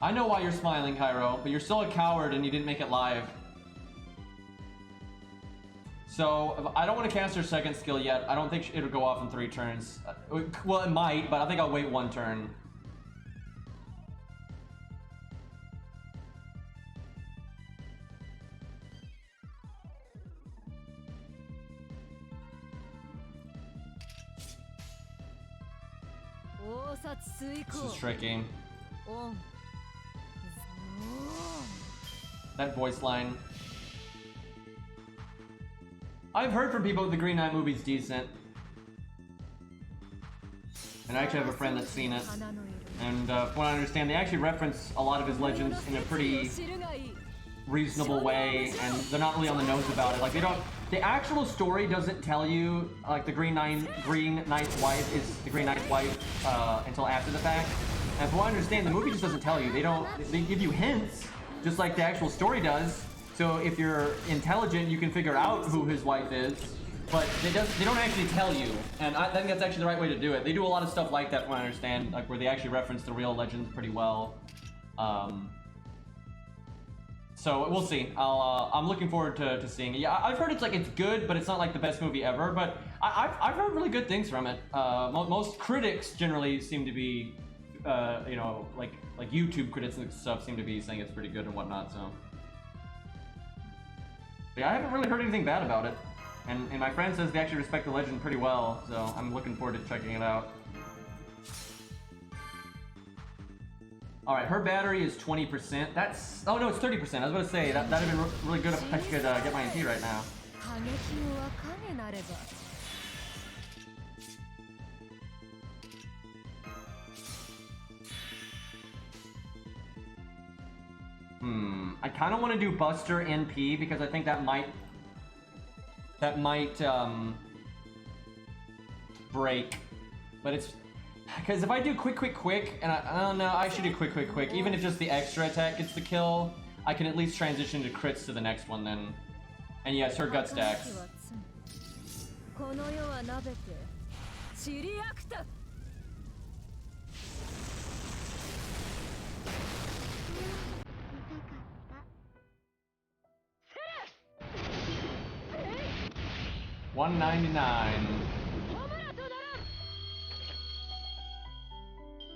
I know why you're smiling, Cairo, but you're still a coward and you didn't make it live. So, I don't want to cast her second skill yet. I don't think it'll go off in 3 turns. Well, it might, but I think I'll wait 1 turn. This is tricky. That voice line. I've heard from people that the Green Knight movie's decent. And I actually have a friend that's seen it. And from what I understand, they actually reference a lot of his legends in a pretty reasonable way, and they're not really on the nose about it. Like, they don't... The actual story doesn't tell you, like, the Green Knight's wife is the Green Knight's wife until after the fact. And from what I understand, the movie just doesn't tell you. They give you hints, just like the actual story does. So if you're intelligent, you can figure out who his wife is. But they don't actually tell you. And I think that's actually the right way to do it. They do a lot of stuff like that, from what I understand, like where they actually reference the real legends pretty well. So we'll see. I'm looking forward to seeing it. Yeah, I've heard it's good, but it's not like the best movie ever. But I've heard really good things from it. Most critics generally seem to be, you know, like YouTube critics and stuff seem to be saying it's pretty good and whatnot. So but yeah, I haven't really heard anything bad about it. And my friend says they actually respect the legend pretty well. So I'm looking forward to checking it out. Alright, her battery is 20%. That's... Oh no, it's 30%. I was about to say, that'd have been really good if I could get my MP right now. I kind of want to do Buster NP because I think that might break. But it's... Because if I do quick, and I don't know, I should do quick, even if just the extra attack gets the kill, I can at least transition to crits to the next one then. And yes, her gut stacks. $199.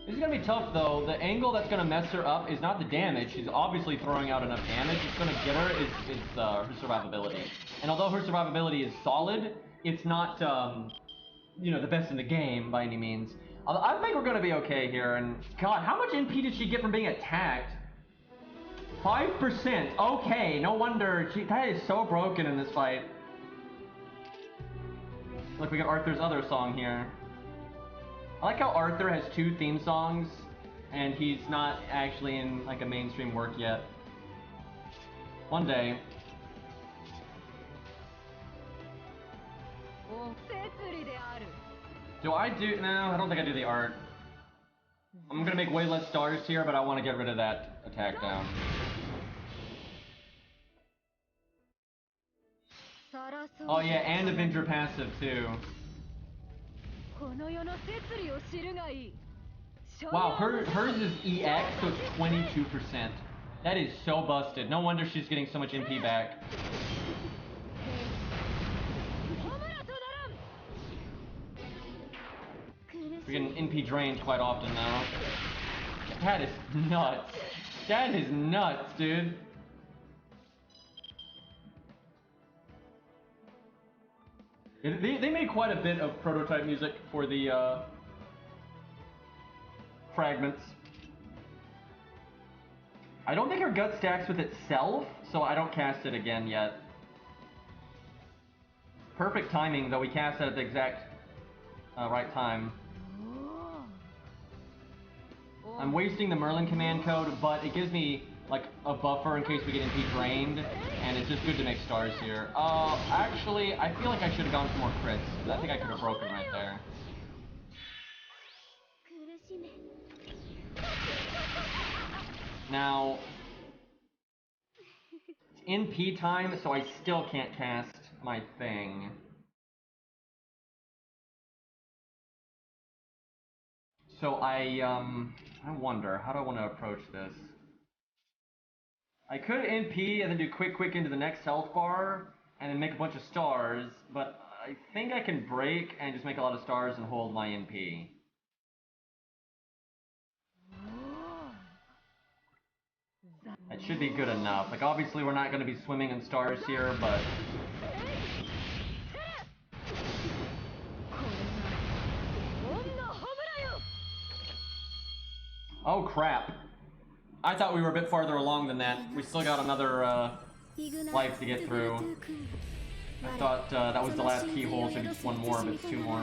This is gonna be tough though. The angle that's gonna mess her up is not the damage. She's obviously throwing out enough damage. What's gonna get her is her survivability. And although her survivability is solid, it's not, you know, the best in the game by any means. I think we're gonna be okay here. And God, how much NP did she get from being attacked? 5%. Okay, no wonder. That is so broken in this fight. Look, we got Arthur's other song here. I like how Arthur has 2 theme songs, and he's not actually in like a mainstream work yet. One day. Do I do... No, I don't think I do the art. I'm gonna make way less stars here, but I want to get rid of that attack down. Oh yeah, and Avenger passive too. Wow, hers is EX, so it's 22%. That is so busted. No wonder she's getting so much MP back. We're getting NP drained quite often now. That is nuts. That is nuts, dude. They made quite a bit of prototype music for the fragments. I don't think her gut stacks with itself, so I don't cast it again yet. Perfect timing, though we cast it at the exact right time. I'm wasting the Merlin command code, but it gives me like a buffer in case we get MP drained, and it's just good to make stars here. Actually, I feel like I should have gone for more crits. I think I could have broken right there. Now, it's NP time, so I still can't cast my thing. So I wonder, how do I want to approach this? I could NP and then do quick into the next health bar, and then make a bunch of stars, but I think I can break and just make a lot of stars and hold my NP. That should be good enough. Like, obviously we're not going to be swimming in stars here, but... Oh crap. I thought we were a bit farther along than that. We still got another life to get through. I thought that was the last keyhole, so just one more, but it's two more.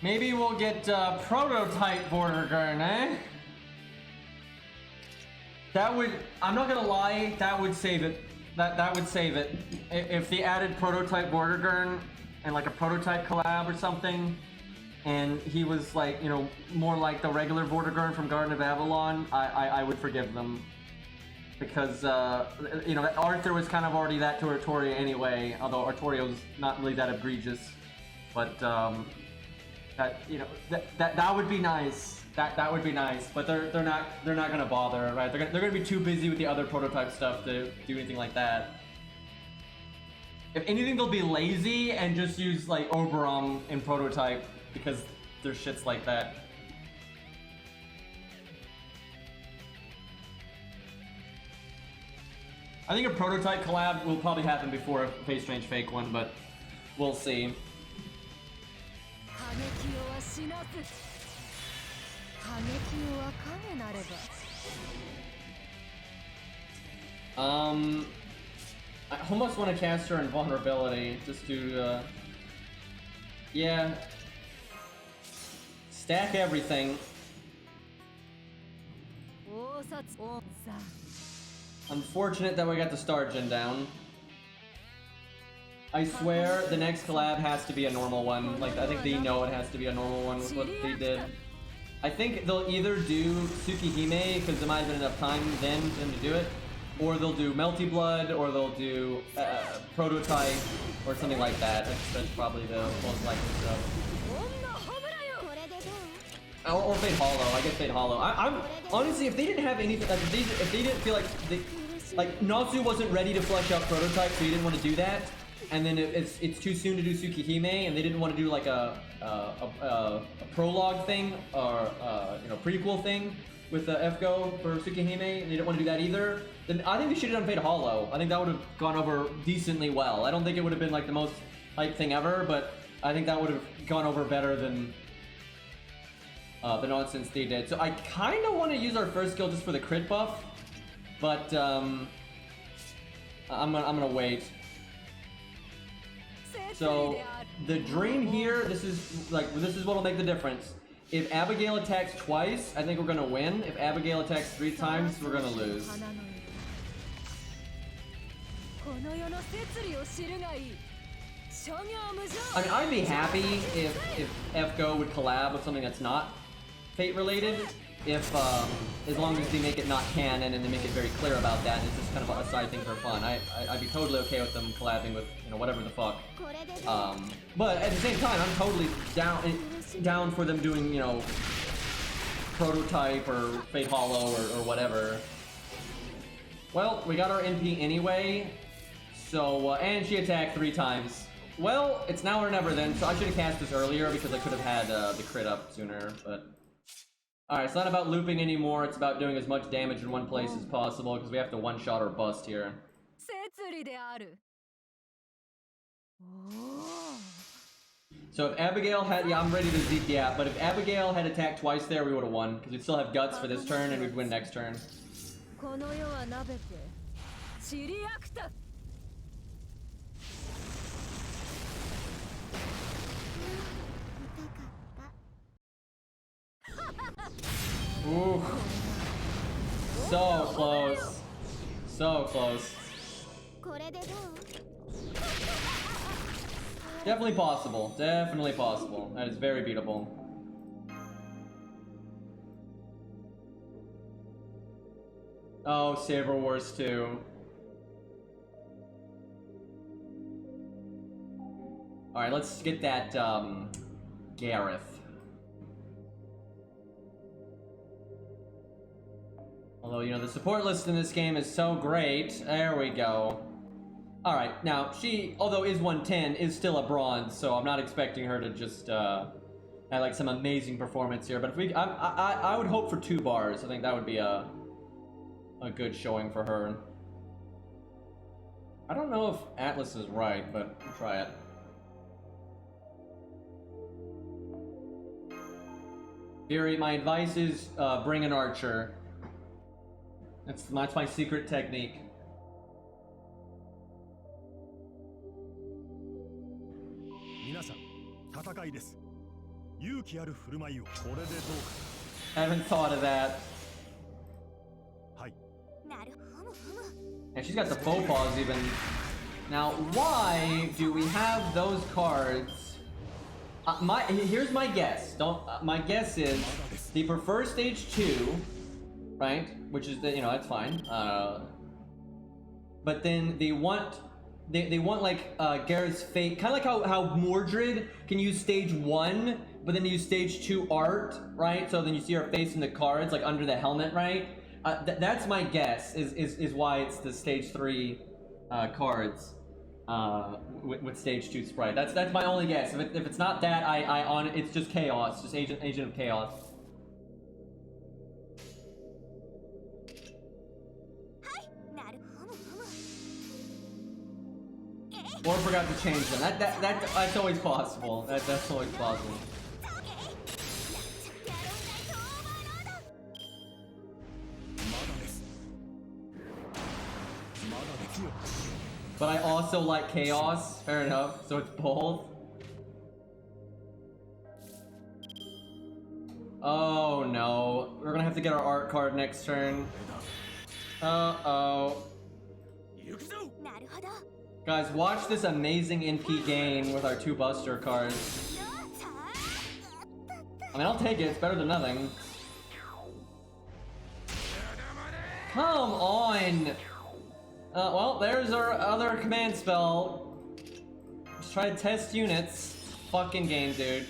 Maybe we'll get prototype border gun, eh? That would, I'm not gonna lie, that would save it. That would save it. If they added prototype Vortigern and like a prototype collab or something, and he was like, you know, more like the regular Vortigern from Garden of Avalon, I would forgive them. Because, you know, Arthur was kind of already that to Artoria anyway, although Artorio's not really that egregious. But, that, you know, that would be nice. That would be nice, but they're not gonna bother, right? They're gonna be too busy with the other prototype stuff to do anything like that. If anything, they'll be lazy and just use like Oberon in prototype because there's shits like that. I think a prototype collab will probably happen before a Face Strange Fake one, but we'll see. I almost want to cast her Invulnerability, just to, yeah. Stack everything. Unfortunate that we got the Star Gen down. I swear the next collab has to be a normal one. Like, I think they know it has to be a normal one with what they did. I think they'll either do Tsukihime, because there might have been enough time then for them to do it, or they'll do Melty Blood, or they'll do Prototype, or something like that. That's probably the most likely stuff. Or Fate Hollow. I guess Fate Hollow. I'm honestly, if they didn't have anything, like, if they didn't feel like Natsu wasn't ready to flesh out Prototype, so he didn't want to do that, and then it's too soon to do Tsukihime, and they didn't want to do like a prologue thing or you know, prequel thing with the FGO for Tsukihime, and they didn't want to do that either, then I think they should have done Fate Hollow. I think that would have gone over decently well. I don't think it would have been like the most hype thing ever, but I think that would have gone over better than the nonsense they did. So I kind of want to use our first skill just for the crit buff, but I'm gonna wait. So the dream here, this is what'll make the difference. If Abigail attacks twice, I think we're gonna win. If Abigail attacks 3 times, we're gonna lose. I mean, I'd be happy if FGO would collab with something that's not Fate related. If as long as they make it not canon and they make it very clear about that, and it's just kind of a side thing for fun. I'd be totally okay with them collabing with, you know, whatever the fuck. But at the same time, I'm totally down for them doing, you know, Prototype or Fate Hollow or whatever. Well, we got our NP anyway, so and she attacked 3 times. Well, it's now or never then. So I should have cast this earlier because I could have had the crit up sooner, but. Alright, it's not about looping anymore, it's about doing as much damage in one place as possible, because we have to one-shot or bust here. So if Abigail had... Yeah, I'm ready to Zeke the app, but if Abigail had attacked twice there, we would have won, because we'd still have guts for this turn, and we'd win next turn. Ooh. So close. So close. Definitely possible. Definitely possible. That is very beatable. Oh, Saber Wars 2. Alright, let's get that, Gareth. Although, you know, the support list in this game is so great. There we go. Alright, now, she, although is 110, is still a bronze, so I'm not expecting her to just, have, like, some amazing performance here. But if we, I would hope for 2 bars. I think that would be a good showing for her. I don't know if Atlas is right, but we'll try it. Fury, my advice is, bring an archer. That's my secret technique. I haven't thought of that. And she's got the faux paws even. Now, why do we have those cards? Here's my guess. My guess is they prefer stage 2, right? Which is the, you know, that's fine. But then they want like Gareth's fate, kind of like how Mordred can use stage 1, but then use stage 2 art, right? So then you see her face in the cards, like under the helmet, right? That's my guess. Is why it's the stage 3 cards with stage 2 sprite. That's my only guess. If it's not that, it's just chaos, just agent of chaos. Or forgot to change them. That's always possible. That's always possible. But I also like chaos. Fair enough. So it's both. Oh no. We're gonna have to get our art card next turn. Uh-oh. Guys, watch this amazing NP gain with our 2 Buster cards. I mean, I'll take it. It's better than nothing. Come on! Well, there's our other command spell. Just try to test units. Fucking game, dude.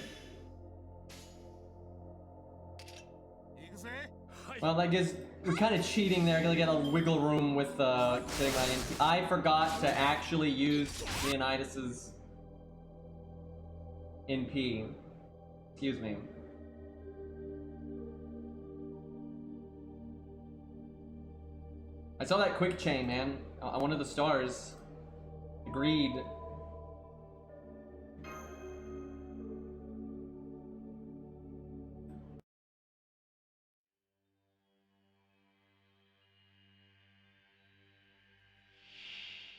Well, I guess we're kind of cheating there. Gonna get a wiggle room with sitting on NP. I forgot to actually use Leonidas's NP. Excuse me. I saw that quick chain, man. I wanted the stars. Agreed.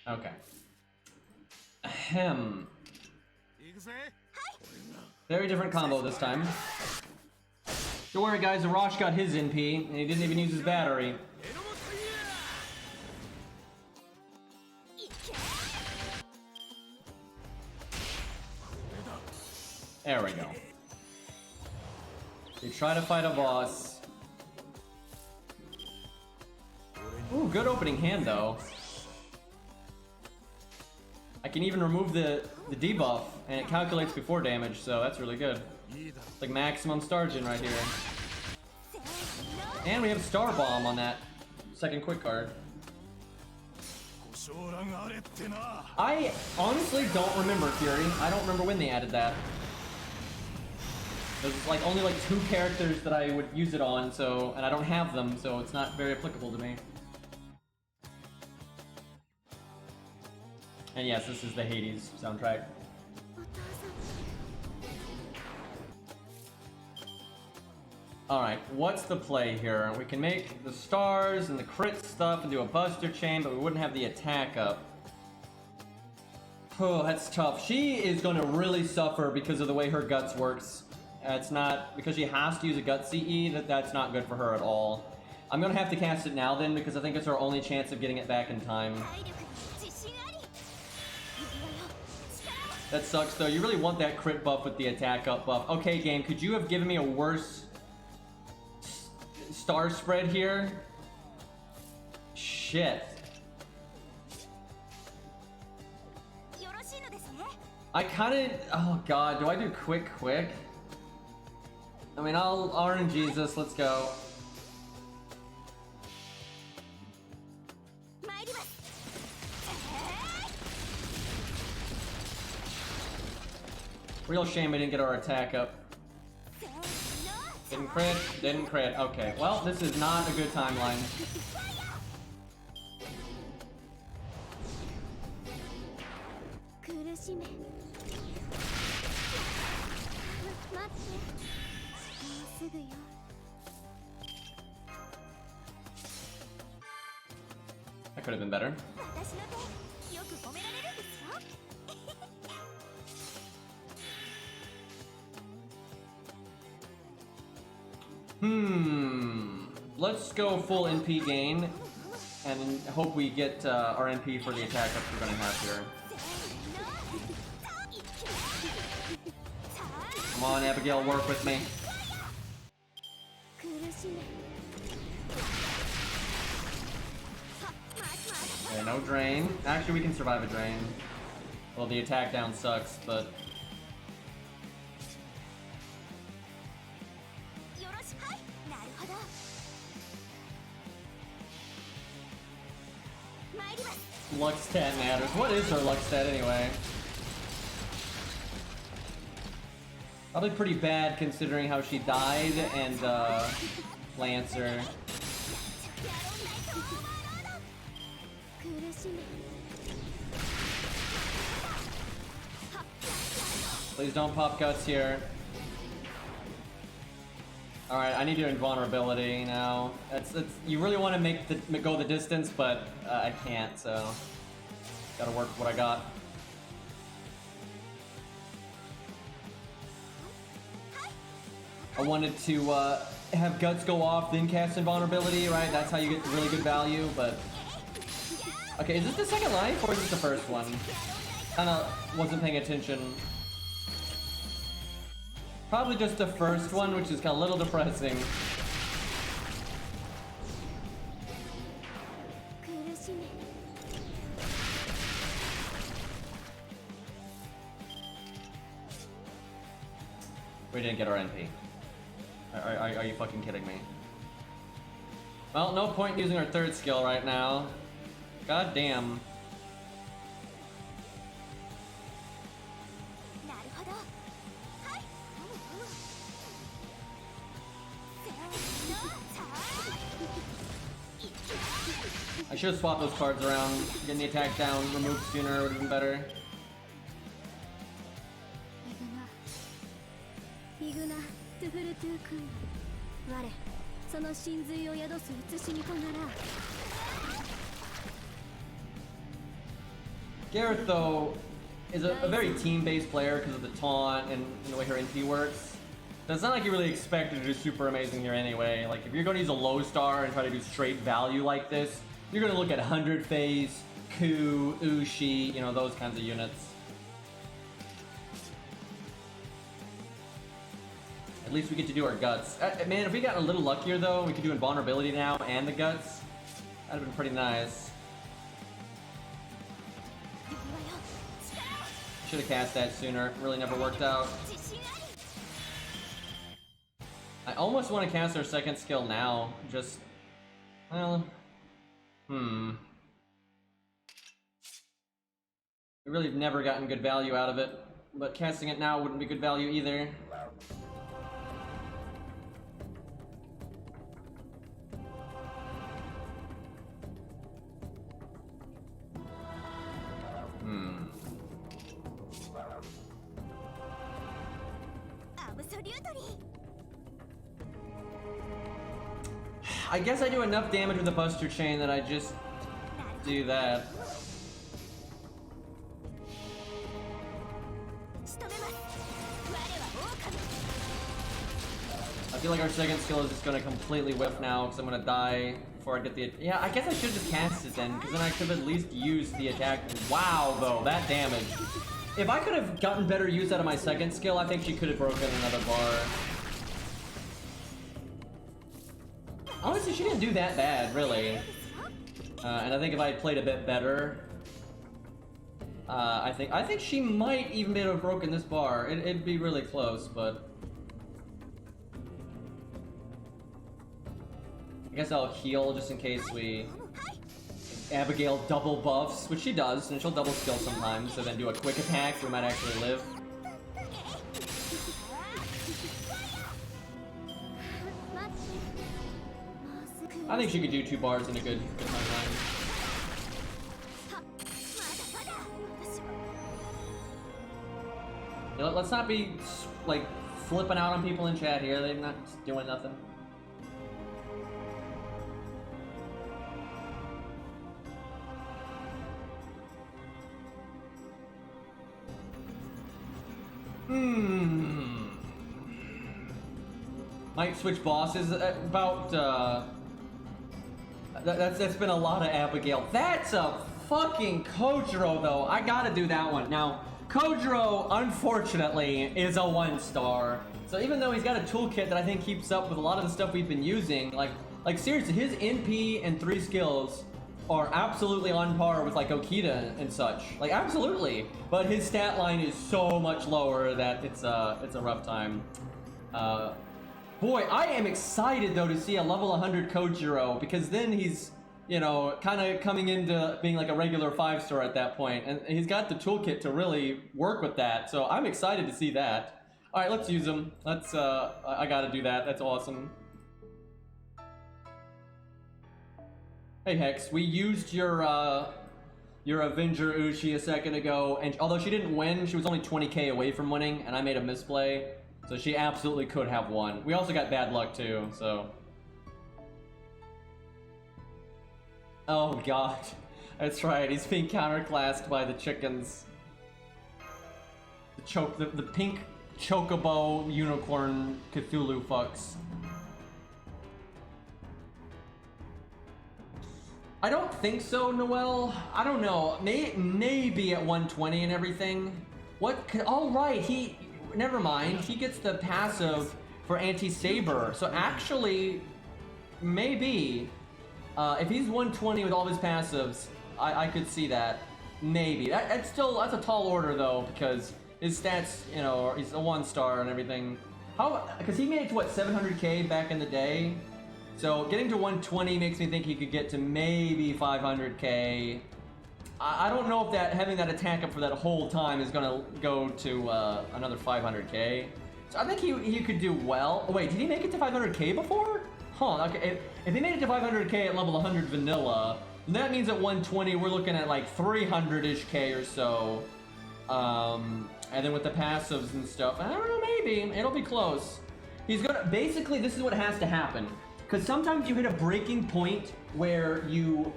Okay. Ahem. Very different combo this time. Don't worry, guys. Arash got his NP, and he didn't even use his battery. There we go. You try to fight a boss. Ooh, good opening hand, though. I can even remove the debuff, and it calculates before damage, so that's really good. It's like maximum Stargen right here. And we have Star Bomb on that second quick card. I honestly don't remember Fury. I don't remember when they added that. There's like only like 2 characters that I would use it on, so, and I don't have them, so it's not very applicable to me. And yes, this is the Hades soundtrack. Alright, what's the play here? We can make the stars and the crit stuff and do a buster chain, but we wouldn't have the attack up. Oh, that's tough. She is gonna really suffer because of the way her guts works. It's not, because she has to use a gut CE, that's not good for her at all. I'm gonna have to cast it now then, because I think it's our only chance of getting it back in time. That sucks though. You really want that crit buff with the attack up buff. Okay, game, could you have given me a worse star spread here? Shit. I kinda... Oh god, do I do quick? I mean, I'll RNG this, let's go. Real shame we didn't get our attack up. Didn't crit. Okay, well, this is not a good timeline. That could have been better. Let's go full NP gain and hope we get our NP for the attack up we're gonna have here. Come on, Abigail, work with me. Okay, no drain. Actually, we can survive a drain. Well, the attack down sucks, but... Lux stat matters. What is her Lux stat anyway? Probably pretty bad considering how she died and Lancer. Please don't pop guts here. Alright, I need your invulnerability now. It's you really want to make go the distance, but I can't, so gotta work with what I got. I wanted to have guts go off, then cast invulnerability, right? That's how you get really good value, but... Okay, is this the second life, or is this the first one? Kinda wasn't paying attention. Probably just the first one, which is kind of a little depressing. We didn't get our NP. Are you fucking kidding me? Well, no point using our third skill right now. God damn. I should have swapped those cards around. Getting the attack down, removed sooner would have been better. Gareth, though, is a very team-based player because of the taunt and the way her NP works. So it's not like you really expect her to do super amazing here anyway. Like, if you're going to use a low star and try to do straight value like this, you're going to look at 100 phase, Ku, Ushi, you know, those kinds of units. At least we get to do our guts. Man, if we got a little luckier though, we could do invulnerability now and the guts. That'd have been pretty nice. Should have cast that sooner. Really never worked out. I almost want to cast our second skill now. Just, well, We really have never gotten good value out of it, but casting it now wouldn't be good value either. I guess I do enough damage with the Buster Chain that I just do that. I feel like our second skill is just gonna completely whiff now because I'm gonna die before I get the. Yeah, I guess I should just cast it then because then I could at least use the attack. Wow, though, that damage. If I could have gotten better use out of my second skill, I think she could have broken another bar. Honestly, she didn't do that bad, really. And I think if I had played a bit better, I think she might even be able to have broken this bar. It'd be really close, but I guess I'll heal just in case Abigail double buffs, which she does, and she'll double skill sometimes, so then do a quick attack, we might actually live. I think she could do 2 bars in a good timeline. Let's not be, like, flipping out on people in chat here. They're not doing nothing. Might switch bosses. That's been a lot of Abigail. That's a fucking Kojiro, though. I gotta do that one. Now, Kojiro, unfortunately, is a 1-star. So even though he's got a toolkit that I think keeps up with a lot of the stuff we've been using, like seriously, his NP and 3 skills are absolutely on par with like Okita and such. Like absolutely. But his stat line is so much lower that it's a rough time. Boy, I am excited though to see a level 100 Kojiro because then he's, you know, kind of coming into being like a regular 5-star at that point, and he's got the toolkit to really work with that. So I'm excited to see that. All right, let's use him. Let's. I gotta do that. That's awesome. Hey Hex, we used your Avenger Uchi a second ago, and although she didn't win, she was only 20k away from winning, and I made a misplay. So she absolutely could have won. We also got bad luck too, so. Oh god. That's right, he's being counterclassed by the chickens. The pink chocobo unicorn Cthulhu fucks. I don't think so, Noel. I don't know. Maybe at 120 and everything. All right, never mind. He gets the passive for anti-saber. So actually, maybe, if he's 120 with all his passives, I could see that. Maybe. That's a tall order though, because his stats, you know, he's a 1-star and everything. Because he made it to what, 700k back in the day? So getting to 120 makes me think he could get to maybe 500k. I don't know if having that attack up for that whole time is gonna go to another 500k. So I think he could do well. Oh, wait, did he make it to 500k before? Huh, okay, if he made it to 500k at level 100 vanilla, then that means at 120 we're looking at like 300-ish k or so. And then with the passives and stuff, I don't know, maybe, it'll be close. Basically this is what has to happen. Because sometimes you hit a breaking point where you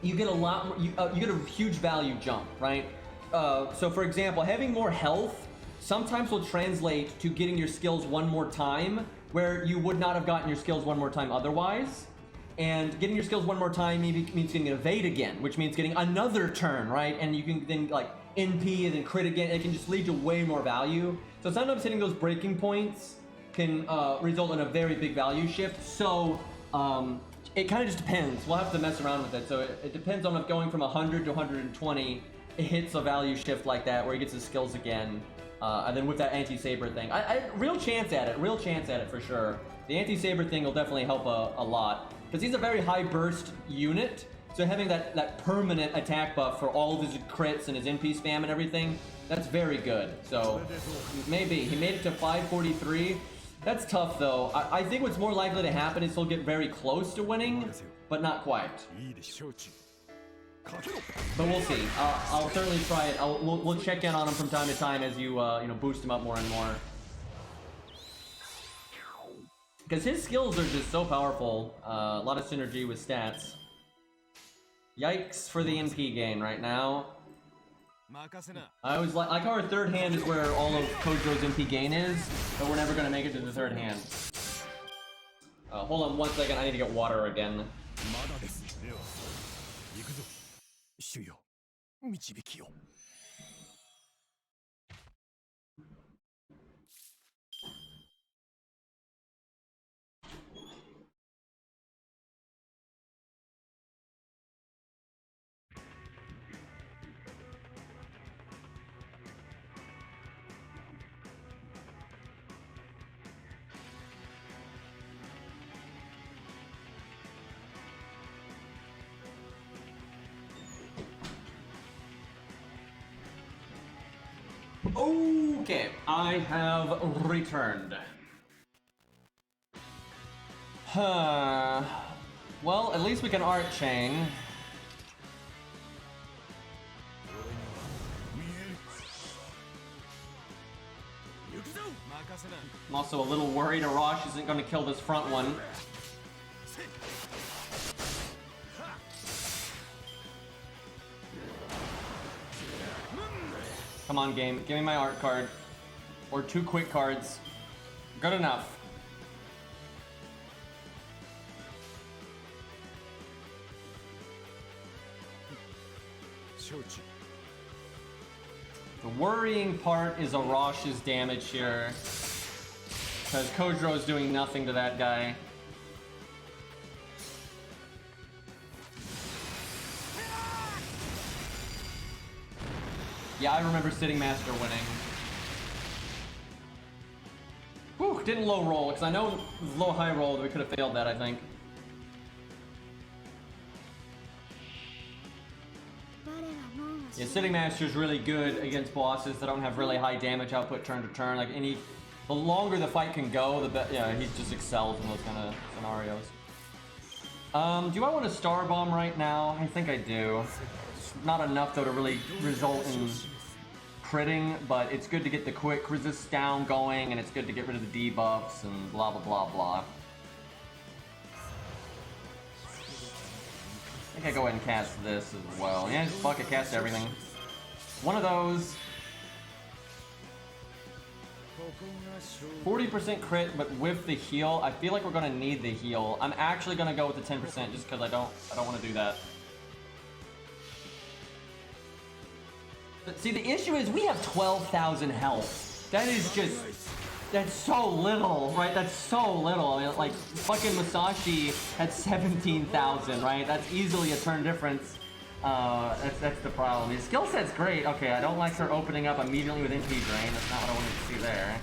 get you get a huge value jump, right? So for example, having more health sometimes will translate to getting your skills one more time, where you would not have gotten your skills one more time otherwise. And getting your skills one more time maybe means getting an evade again, which means getting another turn, right? And you can then like NP and then crit again. It can just lead to way more value. So sometimes hitting those breaking points can result in a very big value shift. So it kind of just depends. We'll have to mess around with it. So it depends on if going from 100 to 120, it hits a value shift like that where he gets his skills again. And then with that anti-saber thing, real chance at it for sure. The anti-saber thing will definitely help a lot because he's a very high burst unit. So having that permanent attack buff for all of his crits and his NP spam and everything, that's very good. So maybe he made it to 543. That's tough though. I think what's more likely to happen is he'll get very close to winning, but not quite. But we'll see. I'll certainly try it. We'll check in on him from time to time as you you know, boost him up more and more. Because his skills are just so powerful. A lot of synergy with stats. Yikes for the NP gain right now. I always like our third hand is where all of Kojo's NP gain is, but we're never gonna make it to the third hand. Hold on 1 second, I need to get water again. Okay, I have returned. Well, at least we can art chain. I'm also a little worried Arash isn't going to kill this front one. Come on, game. Give me my art card. Or 2 quick cards. Good enough. The worrying part is Arash's damage here. Because Kojo's doing nothing to that guy. Yeah, I remember Sitting Master winning. Whew, didn't low roll, because I know it was low high roll, we could have failed that, I think. Yeah, Sitting Master is really good against bosses that don't have really high damage output turn to turn. Like the longer the fight can go, the better. Yeah, he just excels in those kind of scenarios. Do I want a Star Bomb right now? I think I do. Not enough though to really result in critting, but it's good to get the quick resist down going, and it's good to get rid of the debuffs and blah blah blah blah. I think I go ahead and cast this as well. Yeah, just fuck it, cast everything. One of those. 40% crit, but with the heal, I feel like we're gonna need the heal. I'm actually gonna go with the 10% just because I don't want to do that. But see, the issue is we have 12,000 health. That is just, that's so little, right? That's so little. I mean, like, fucking Musashi had 17,000, right? That's easily a turn difference. That's the problem. His skill set's great. Okay, I don't like her opening up immediately with NP drain. That's not what I wanted to see there.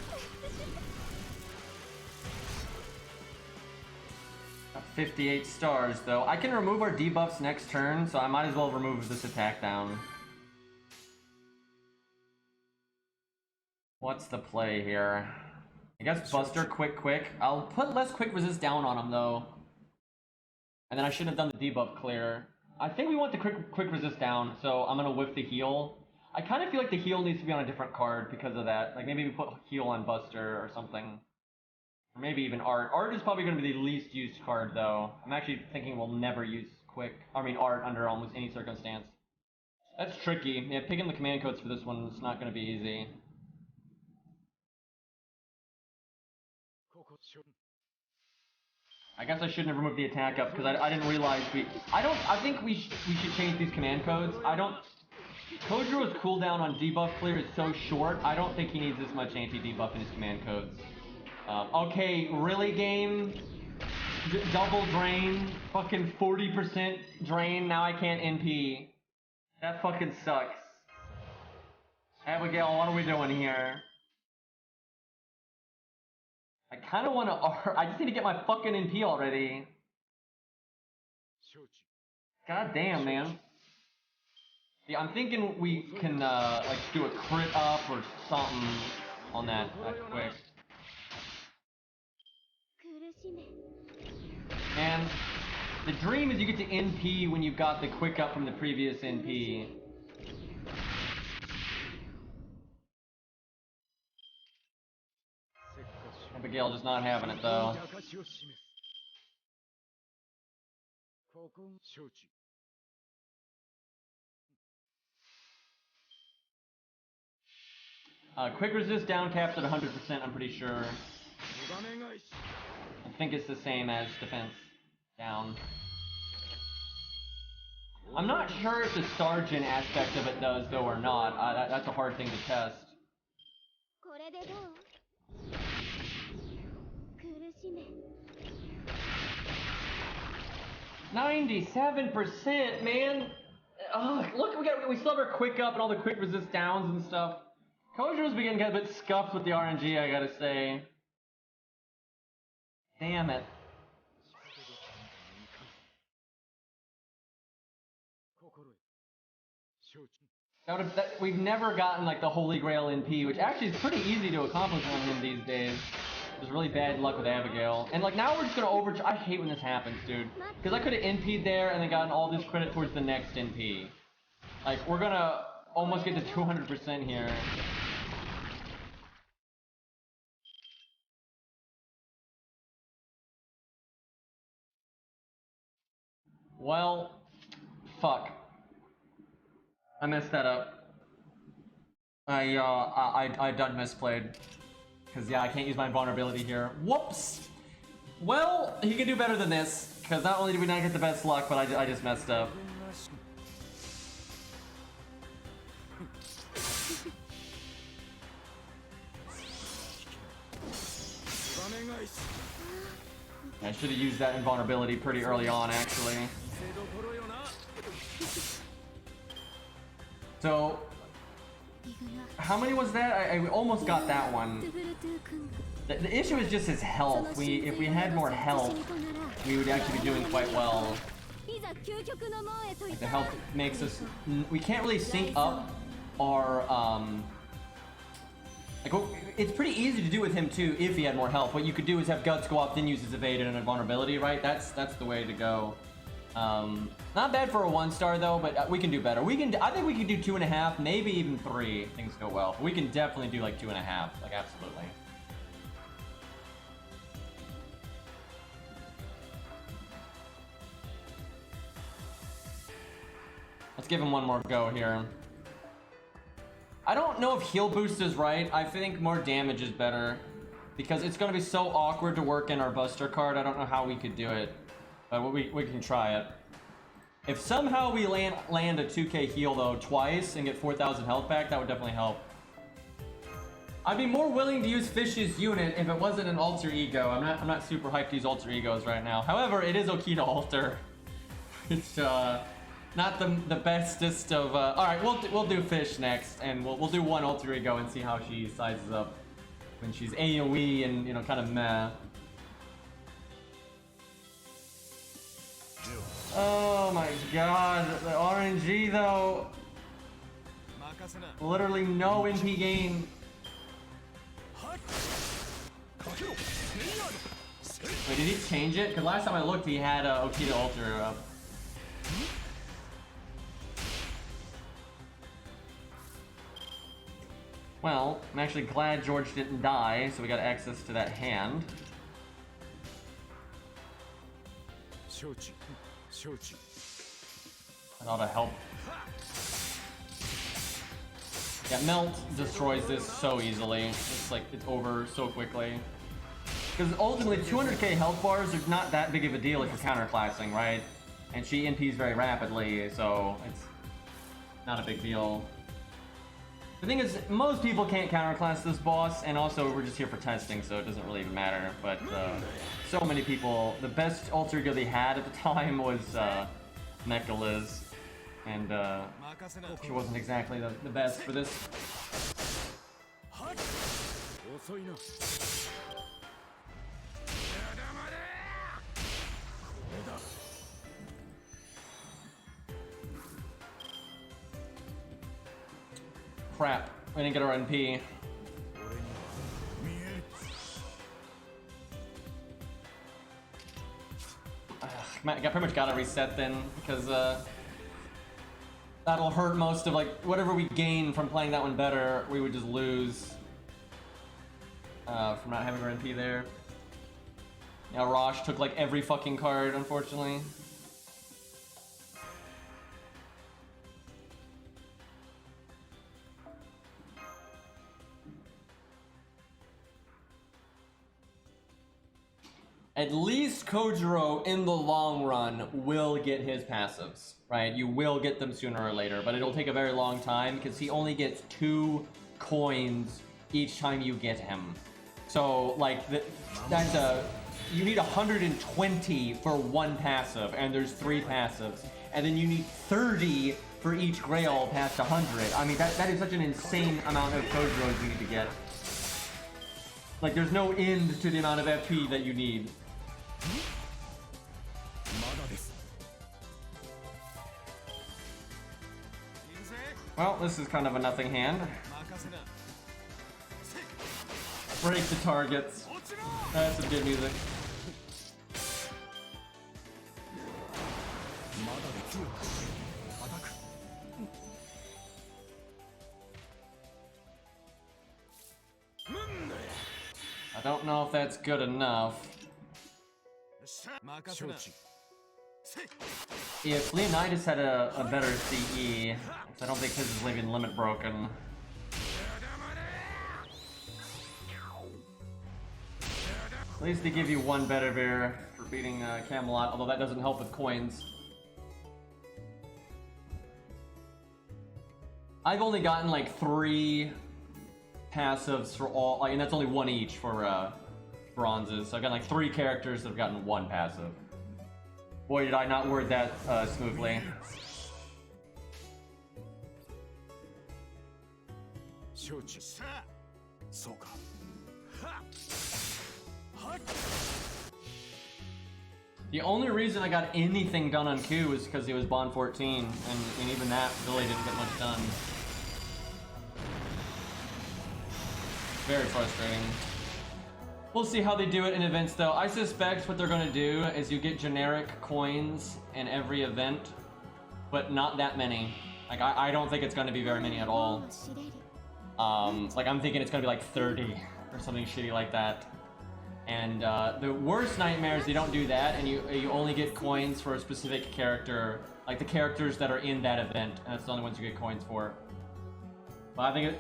Got 58 stars, though. I can remove our debuffs next turn, so I might as well remove this attack down. What's the play here? I guess Buster, quick. I'll put less quick resist down on him, though. And then I shouldn't have done the debuff clear. I think we want the quick resist down, so I'm gonna whiff the heal. I kind of feel like the heal needs to be on a different card because of that. Like, maybe we put heal on Buster or something. Or maybe even Art. Art is probably gonna be the least used card, though. I'm actually thinking we'll never use Art under almost any circumstance. That's tricky. Yeah, picking the command codes for this one is not gonna be easy. I guess I shouldn't have removed the attack up because I didn't realize I think we should change these command codes. Kojiro's cooldown on debuff clear is so short, I don't think he needs this much anti-debuff in his command codes. Okay, really game? Double drain? Fucking 40% drain, now I can't NP. That fucking sucks. Abigail, what are we doing here? I kind of want to I just need to get my fucking NP already. God damn, man. Yeah, I'm thinking we can, like, do a crit up or something on that quick. And the dream is you get to NP when you've got the quick up from the previous NP. Abigail just not having it though. Quick resist down capped at 100%, I'm pretty sure. I think it's the same as defense down. I'm not sure if the sergeant aspect of it does though or not. That's a hard thing to test. 97%, man. Look, we still have our quick up and all the quick resist downs and stuff. Kojo's beginning to get a bit scuffed with the RNG, I gotta say. Damn it. We've never gotten like the Holy Grail NP, which actually is pretty easy to accomplish on him these days. There's really bad luck with Abigail. And like now we're just gonna I hate when this happens, dude. Because I could have NP'd there and then gotten all this credit towards the next NP. Like we're gonna almost get to 200% here. Well, fuck. I messed that up. I done misplayed. Cause yeah, I can't use my invulnerability here. Whoops! Well, he can do better than this. Cause not only did we not get the best luck, but I just messed up. I should have used that invulnerability pretty early on, actually. So, how many was that? I almost got that one. The issue is just his health. If we had more health, we would actually be doing quite well. Like the health makes us... We can't really sync up our... Like, it's pretty easy to do with him too if he had more health. What you could do is have Guts go off, then use his evade and invulnerability, right? That's the way to go. Not bad for a 1-star though, but we can do better. I think we can do 2.5, maybe even 3 if things go well. But we can definitely do like 2.5, like absolutely. Let's give him one more go here. I don't know if heal boost is right. I think more damage is better. Because it's going to be so awkward to work in our Buster card. I don't know how we could do it. But we can try it. If somehow we land a 2k heal though twice and get 4,000 health back, that would definitely help. I'd be more willing to use Fish's unit if it wasn't an alter ego. I'm not super hyped to use alter egos right now. However, it is okay to alter. It's not the bestest of. All right, we'll do Fish next, and we'll do one alter ego and see how she sizes up when she's AOE and kind of meh. Oh my god, the RNG though. Literally no NP gain. Wait, did he change it? Because last time I looked, he had Okita Ultra up. Well, I'm actually glad George didn't die, so we got access to that hand. That ought to help. Yeah, Melt destroys this so easily. It's like, it's over so quickly. Because ultimately, 200k health bars are not that big of a deal if you're counterclassing, right? And she NPs very rapidly, so it's not a big deal. The thing is, most people can't counterclass this boss, and also we're just here for testing, so it doesn't really even matter. But so many people, the best alter ego they had at the time was Mecha Liz, and she wasn't exactly the best for this. Crap, we didn't get our NP. I pretty much gotta reset then, because that'll hurt most of like whatever we gain from playing that one better, we would just lose. from not having her NP there. Yeah, Rosh took like every fucking card, unfortunately. At least Kojiro, in the long run, will get his passives, right? You will get them sooner or later, but it'll take a very long time because he only gets 2 coins each time you get him. So, like, that's you need 120 for 1 passive, and there's 3 passives. And then you need 30 for each Grail past 100. I mean, that is such an insane amount of Kojiros you need to get. Like, there's no end to the amount of FP that you need. Well, this is kind of a nothing hand. Break the targets. That's some good music. I don't know if that's good enough. If Leonidas had a better CE, I don't think his is leaving limit broken. At least they give you 1 Bedivere for beating Camelot, although that doesn't help with coins. I've only gotten like 3 passives for all, like, and that's only 1 each for bronzes. So I've got like 3 characters that have gotten 1 passive. Boy, did I not word that smoothly. The only reason I got anything done on Q was because he was Bond 14, and even that really didn't get much done. Very frustrating. We'll see how they do it in events, though. I suspect what they're going to do is you get generic coins in every event, but not that many. Like, I don't think it's going to be very many at all. Like, I'm thinking it's going to be like 30 or something shitty like that. And the worst nightmare is they don't do that, and you only get coins for a specific character, like the characters that are in that event, and that's the only ones you get coins for. But I think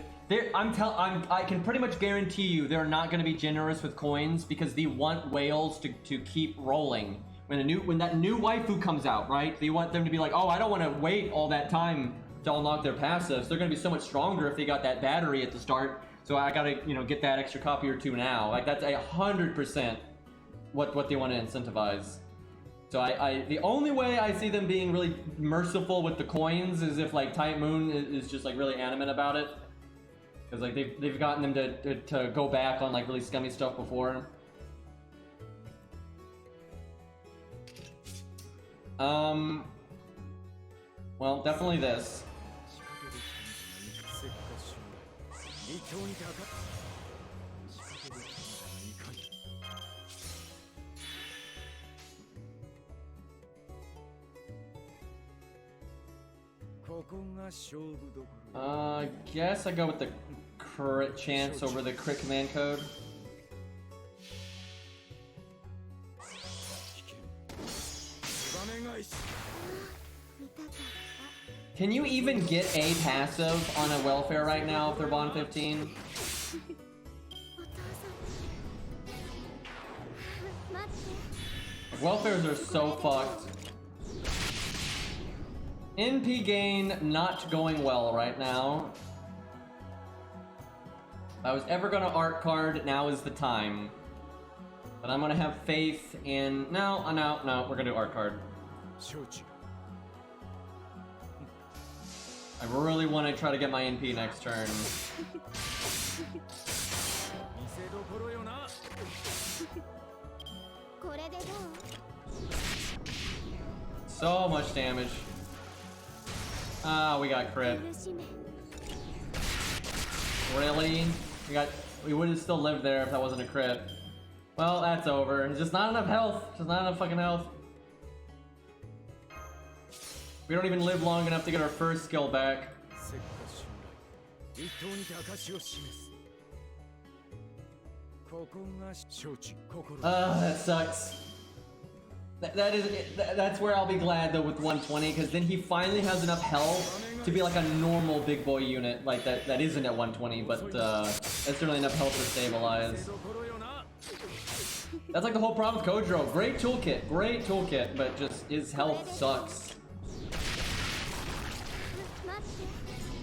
I can pretty much guarantee you they're not going to be generous with coins because they want whales to keep rolling. When that new waifu comes out, right? They want them to be like, oh, I don't want to wait all that time to unlock their passives. They're going to be so much stronger if they got that battery at the start. So I gotta, get that extra copy or 2 now. Like, that's 100% what they want to incentivize. So the only way I see them being really merciful with the coins is if, like, Type Moon is just, like, really adamant about it. Because, like, they've gotten them to go back on, like, really scummy stuff before. Well, definitely this. I guess I go with the crit chance over the crit command code. Can you even get a passive on a welfare right now if they're Bond 15? Welfares are so fucked. NP gain not going well right now. If I was ever gonna art card, now is the time. But I'm gonna have faith in... No, we're gonna do art card. I really want to try to get my NP next turn. So much damage. Ah, we got crit. Really? We would have still lived there if that wasn't a crit. Well, that's over. It's just not enough health. Just not enough fucking health. We don't even live long enough to get our first skill back. That sucks. That's where I'll be glad though with 120, because then he finally has enough health to be like a normal big boy unit like that isn't at 120, but that's certainly enough health to stabilize. That's like the whole problem with Kojiro. Great toolkit, but just his health sucks.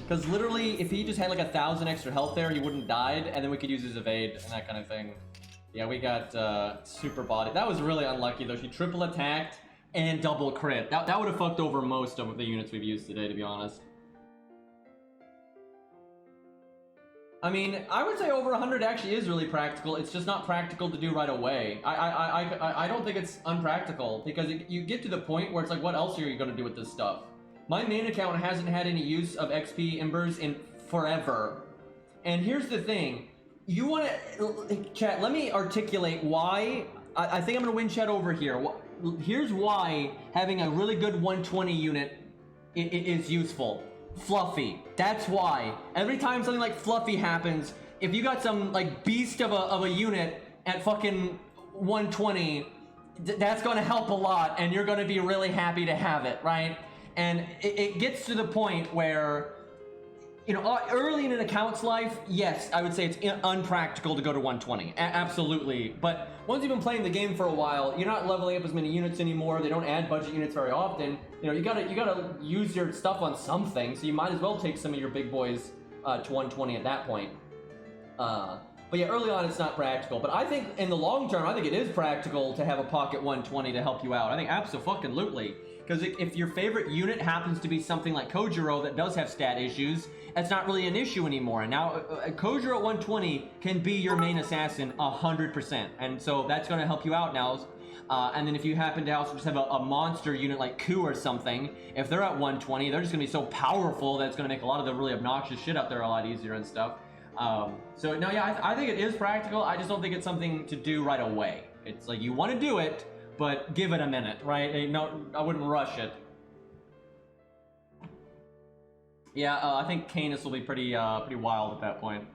Because literally, if he just had like 1,000 extra health there, he wouldn't died, and then we could use his evade and that kind of thing. Yeah, we got super body. That was really unlucky though. She triple attacked and double crit. That would have fucked over most of the units we've used today, to be honest. I mean, I would say over 100 actually is really practical. It's just not practical to do right away. I don't think it's unpractical, because you get to the point where it's like, what else are you going to do with this stuff? My main account hasn't had any use of XP Embers in forever. And here's the thing. You want to... Chat, let me articulate why... I think I'm going to win chat over here. Here's why having a really good 120 unit is useful. Fluffy. That's why. Every time something like Fluffy happens, if you got some like beast of a unit at fucking 120, that's going to help a lot, and you're going to be really happy to have it, right? And it gets to the point where, you know, early in an account's life, yes, I would say it's unpractical to go to 120. Absolutely. But once you've been playing the game for a while, you're not leveling up as many units anymore. They don't add budget units very often. You know, you gotta use your stuff on something, so you might as well take some of your big boys to 120 at that point. But yeah, early on it's not practical. But I think in the long term, I think it is practical to have a pocket 120 to help you out. I think abso-fucking-lutely. Because if your favorite unit happens to be something like Kojiro that does have stat issues, that's not really an issue anymore. And now Kojiro at 120 can be your main assassin 100%. And so that's going to help you out now. And then if you happen to also just have a monster unit like Ku or something, if they're at 120, they're just going to be so powerful that it's going to make a lot of the really obnoxious shit out there a lot easier and stuff. So no, yeah, I think it is practical. I just don't think it's something to do right away. It's like you want to do it, but give it a minute, right? No, I wouldn't rush it. Yeah, I think Canis will be pretty wild at that point.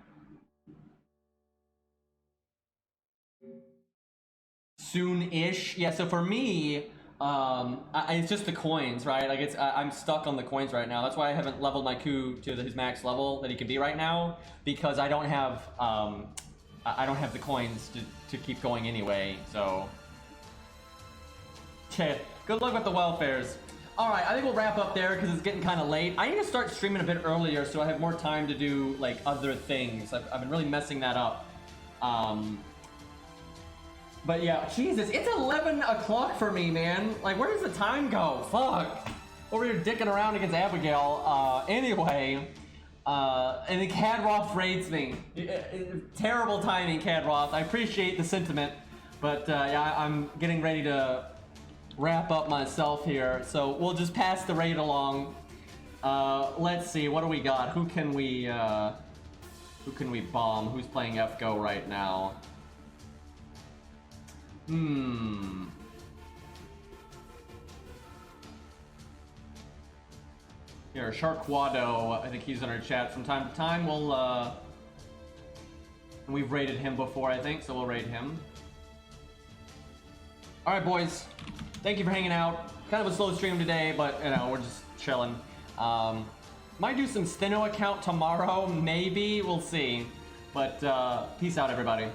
Soon-ish. Yeah, so for me, it's just the coins, right? Like I'm stuck on the coins right now. That's why I haven't leveled my Ku to his max level that he can be right now, because I don't have the coins to keep going anyway. So, okay, good luck with the welfares. All right, I think we'll wrap up there because it's getting kind of late. I need to start streaming a bit earlier so I have more time to do like other things. I've been really messing that up. But yeah, Jesus, it's 11 o'clock for me, man. Like, where does the time go? Fuck. Over here dicking around against Abigail. Anyway, and then Kadroth raids me. Terrible timing, Kadroth. I appreciate the sentiment, but yeah, I'm getting ready to wrap up myself here. So we'll just pass the raid along. Let's see, what do we got? Who can we bomb? Who's playing FGO right now? Here, Sharkwado, I think he's in our chat from time to time. We've raided him before, I think, so we'll raid him. Alright, boys. Thank you for hanging out. Kind of a slow stream today, but, you know, we're just chilling. Might do some Steno account tomorrow, maybe. We'll see. But, peace out, everybody.